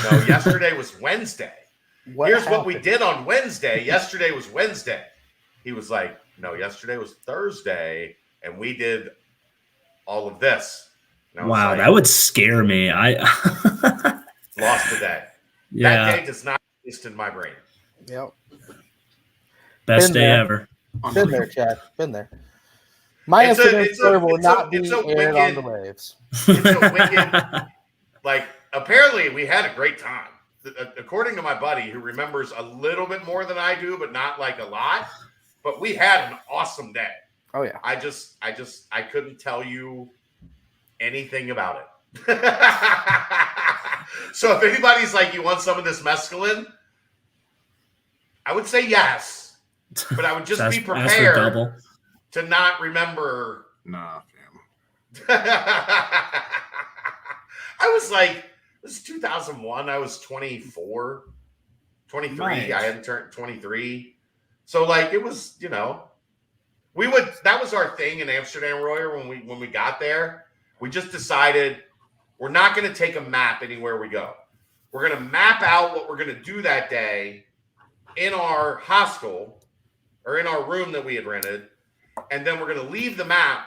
no, yesterday was Wednesday. Here's what we did on Wednesday. Yesterday was Wednesday. He was like, no, yesterday was Thursday. And we did all of this. Wow, like, that would scare me. I lost a day. Yeah. That day does not exist in my brain. Yep. Best Been day there. ever. Been there, Chad. Been there. My It's Instagram story will not be it's a aired on the wicked- waves. It's a wicked. Like, apparently, we had a great time. According to my buddy, who remembers a little bit more than I do, but not like a lot. But we had an awesome day. Oh yeah. I couldn't tell you anything about it. So if anybody's like, you want some of this mescaline, I would say yes, but I would just be Ask for prepared double. to not remember. Nah, fam. I was like, this is 2001. I was 24, 23. Right. I hadn't turned 23. So like, it was, that was our thing in Amsterdam, Royer, when we got there. We just decided we're not going to take a map anywhere we go. We're going to map out what we're going to do that day in our hostel or in our room that we had rented. And then we're going to leave the map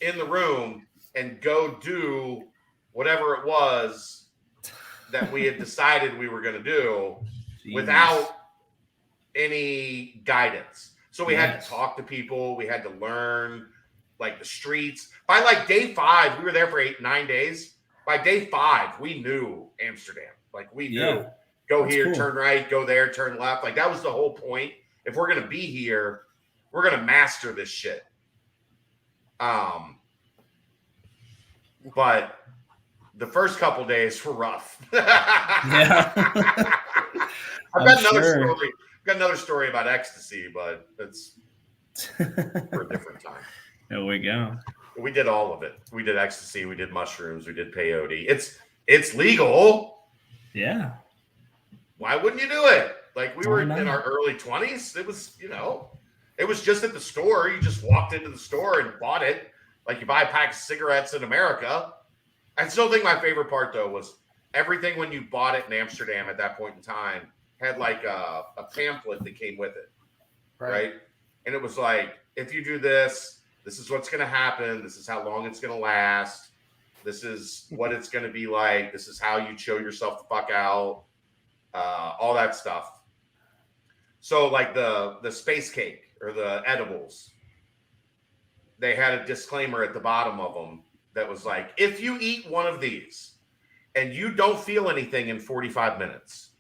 in the room and go do whatever it was that we had decided we were going to do without any guidance. So we had to talk to people. We had to learn like the streets. By like day 5, we were there for 9 days. By day 5, we knew Amsterdam. Like we knew, go That's here, cool. turn right, go there, turn left. Like that was the whole point. If we're going to be here, we're going to master this shit. But the first couple days were rough. Yeah. I've got another story. Got another story about ecstasy, but it's for a different time. There we go. We did all of it. We did ecstasy. We did mushrooms. We did peyote. It's legal. Yeah. Why wouldn't you do it? Like we were Why not? in our early 20s. It was, it was just at the store. You just walked into the store and bought it. Like you buy a pack of cigarettes in America. I still think my favorite part though was everything when you bought it in Amsterdam at that point in time had like a pamphlet that came with it. Right. And it was like, if you do this, this is what's going to happen. This is how long it's going to last. This is what it's going to be like. This is how you chill yourself the fuck out. All that stuff. So like the space cake or the edibles, they had a disclaimer at the bottom of them that was like, if you eat one of these and you don't feel anything in 45 minutes,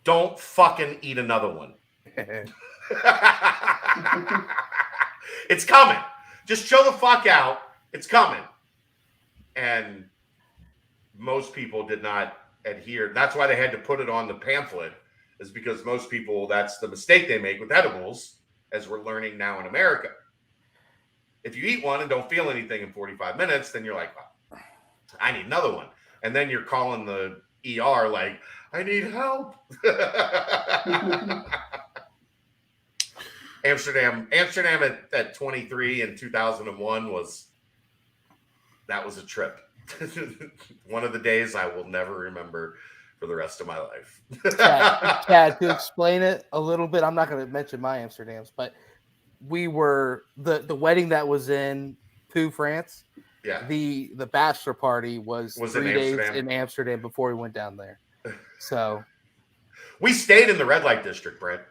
don't fucking eat another one. It's coming. Just chill the fuck out. It's coming. And most people did not adhere. That's why they had to put it on the pamphlet, is because most people, that's the mistake they make with edibles, as we're learning now in America. If you eat one and don't feel anything in 45 minutes, then you're like, oh, I need another one. And then you're calling the ER like, I need help. Amsterdam at 23 in 2001 was a trip. One of the days I will never remember for the rest of my life. Chad, to explain it a little bit, I'm not going to mention my Amsterdams, but we were the wedding that was in Pau, France. Yeah. The bachelor party was 3 in days Amsterdam. in Amsterdam before we went down there. So we stayed in the red light district, Brent.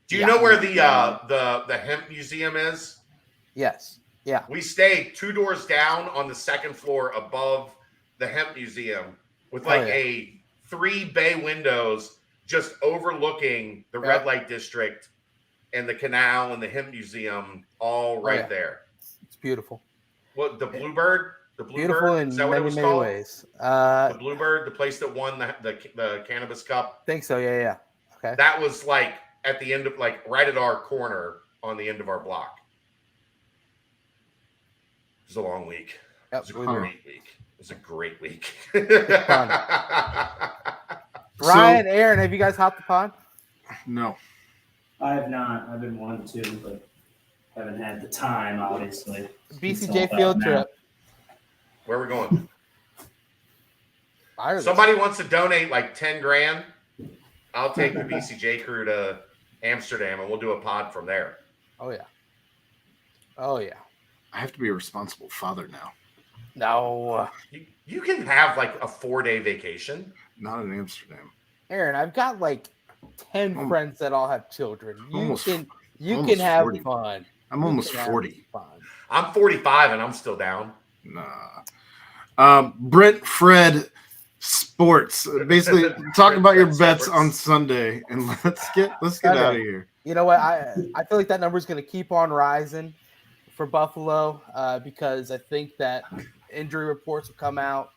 Do you know where the hemp museum is? Yes. Yeah. We stayed 2 doors down on the second floor above the hemp museum with like a 3 bay windows just overlooking the red light district and the canal and the hemp museum all right there. It's beautiful. What, the Bluebird? The Bluebird? Beautiful in Is that what it was many called? ways. The Bluebird, the place that won the Cannabis Cup. Think so. Yeah. Okay. That was like at the end of like right at our corner on the end of our block. It was a long week. Yep, it was a great week. It was a great week. Ryan, Aaron, have you guys hopped the pond? No. I have not. I've been wanting to, but haven't had the time, obviously. BCJ field trip. Where are we going? Ireland. Somebody wants to donate like 10 grand. I'll take the BCJ crew to Amsterdam and we'll do a pod from there. Oh yeah. I have to be a responsible father now. No. You can have like a 4-day vacation. Not in Amsterdam. Aaron, I've got like 10 I'm- friends that all have children. You almost- can almost have 40. fun. I'm You almost can have 40. fun. I'm 45 and I'm still down. Nah. Brent Fred Sports. Basically, talk about your bets on Sunday, and let's get out of here. You know what? I feel like that number is going to keep on rising for Buffalo because I think that injury reports will come out.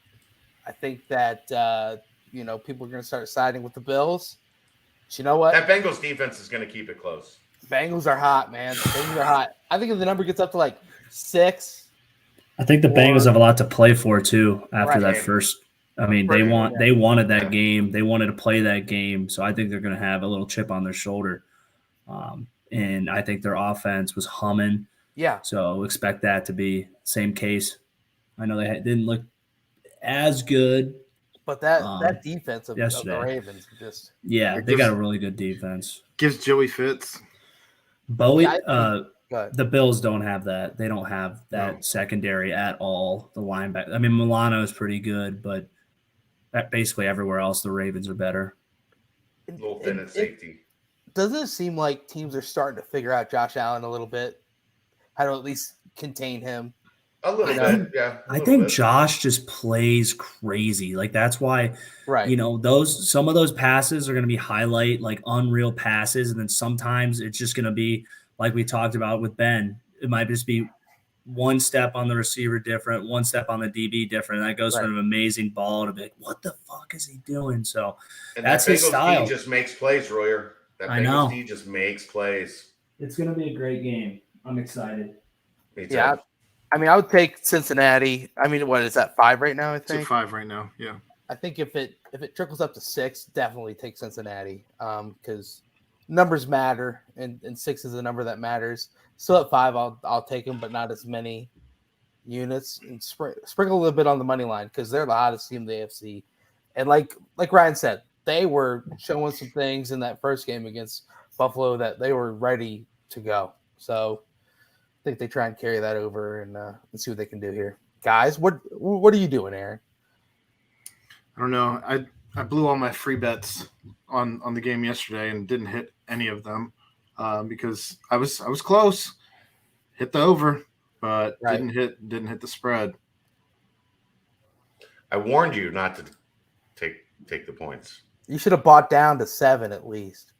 I think that people are going to start siding with the Bills. But you know what? That Bengals defense is going to keep it close. Bengals are hot, man. Bengals are hot. I think if the number gets up to like 6. I think the Bengals have a lot to play for too after that Right. first. I mean, they wanted that game. They wanted to play that game, so I think they're going to have a little chip on their shoulder. And I think their offense was humming. Yeah. So expect that to be same case. I know they didn't look as good, but that defense of the Ravens just they got a really good defense. Gives Joey fits. Bowie. The Bills don't have that. They don't have that secondary at all. The linebacker. I mean, Milano is pretty good, but basically everywhere else, the Ravens are better. A little thin at safety. Doesn't it seem like teams are starting to figure out Josh Allen a little bit? How to at least contain him? A little bit, yeah. I think Josh just plays crazy. Like that's why, right? Some of those passes are going to be highlight, like unreal passes, and then sometimes it's just going to be like we talked about with Ben. It might just be one step on the receiver different, one step on the DB different. And that goes from an amazing ball to be like, what the fuck is he doing? So that's his style. D just makes plays, Royer. That Bengals D just makes plays. It's going to be a great game. I'm excited. Me too. Yeah. I mean, I would take Cincinnati. I mean, what is that, 5 right now? I think it's 5 right now. Yeah. I think if it trickles up to 6, definitely take Cincinnati because numbers matter, and 6 is the number that matters. Still at 5, I'll take them, but not as many units. And sprinkle a little bit on the money line because they're the hottest team in the AFC. And like Ryan said, they were showing some things in that first game against Buffalo that they were ready to go. So I think they try and carry that over and see what they can do here. Guys, what are you doing, Aaron? I don't know. I blew all my free bets on the game yesterday and didn't hit any of them because I was close. Hit the over, but didn't hit the spread. I warned you not to take the points. You should have bought down to 7 at least.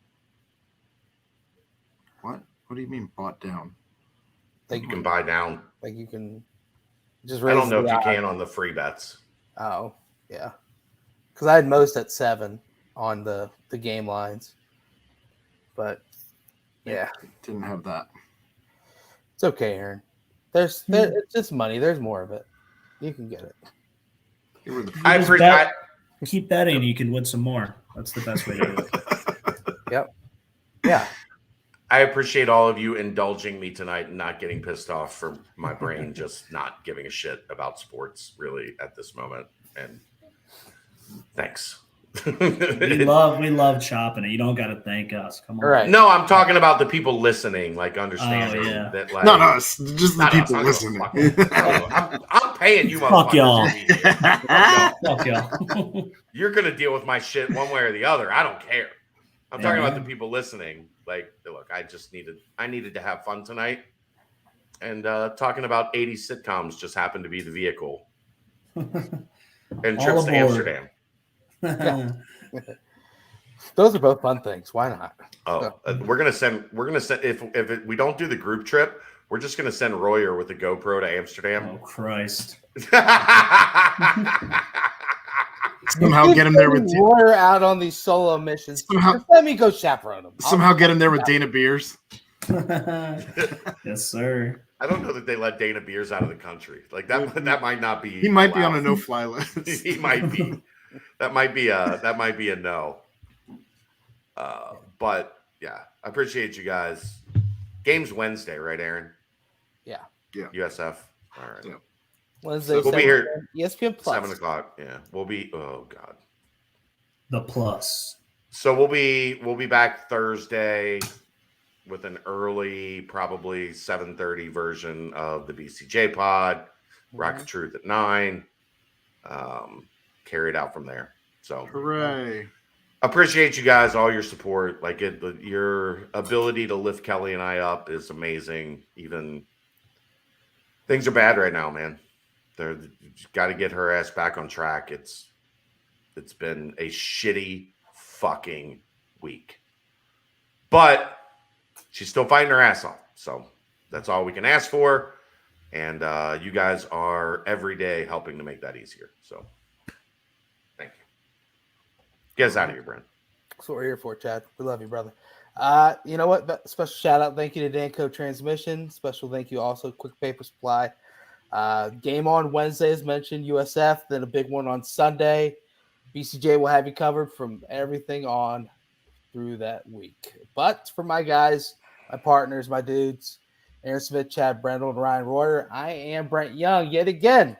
What? What do you mean bought down? Like you can buy down. Like you can just I don't know if you can on the free bets. Oh, yeah. Because I had most at 7 on the game lines. But, yeah. Didn't have that. It's okay, Aaron. It's just money. There's more of it. You can get it. Keep betting, you can win some more. That's the best way to do it. Yep. Yeah. I appreciate all of you indulging me tonight and not getting pissed off for my brain just not giving a shit about sports really at this moment. And thanks. we love chopping it. You don't got to thank us. Come on. Right. No, I'm talking about the people listening, like understanding that. Like, not us, just the people listening. I'm paying you, fuck y'all. Fuck y'all. You're gonna deal with my shit one way or the other. I don't care. I'm talking about the people listening. Like, look, I needed to have fun tonight, and talking about 80s sitcoms just happened to be the vehicle. And trips to Amsterdam. Yeah. Those are both fun things. Why not? We're gonna send if we don't do the group trip, we're just gonna send Royer with a GoPro to Amsterdam. Oh Christ! Somehow get him there with Royer out on these solo missions. Just let me go chaperone him. Somehow get him there with Dana Beers. Yes, sir. I don't know that they let Dana Beers out of the country. Like that might not be. He might be on a no-fly list. He might be. That might be a no. But yeah, I appreciate you guys. Game's Wednesday, right, Aaron? Yeah. USF. All right. Yeah. Wednesday. So we'll be here. ESPN Plus. 7:00. Yeah, we'll be. Oh God. The plus. So we'll be back Thursday with an early, probably 7:30 version of the BCJ pod. Rock of Truth at 9. Carry it out from there. So Hooray. appreciate you guys, all your support. Like your ability to lift Kelly and I up is amazing. Even things are bad right now, man. They're got to get her ass back on track. It's been a shitty fucking week, but she's still fighting her ass off. So that's all we can ask for. And you guys are every day helping to make that easier. So thank you. Get us out of here, Brent. That's what we're here for, Chad. We love you, brother. You know what? Special shout out. Thank you to Danco Transmission. Special thank you also Quick Paper Supply. Game on Wednesday, as mentioned, USF. Then a big one on Sunday. BCJ will have you covered from everything on through that week. But for my guys, my partners, my dudes, Aaron Smith, Chad Brendel, and Ryan Royer, I am Brent Young. Yet again,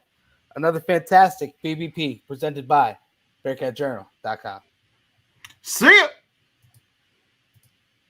another fantastic BBP presented by BearcatJournal.com. See ya.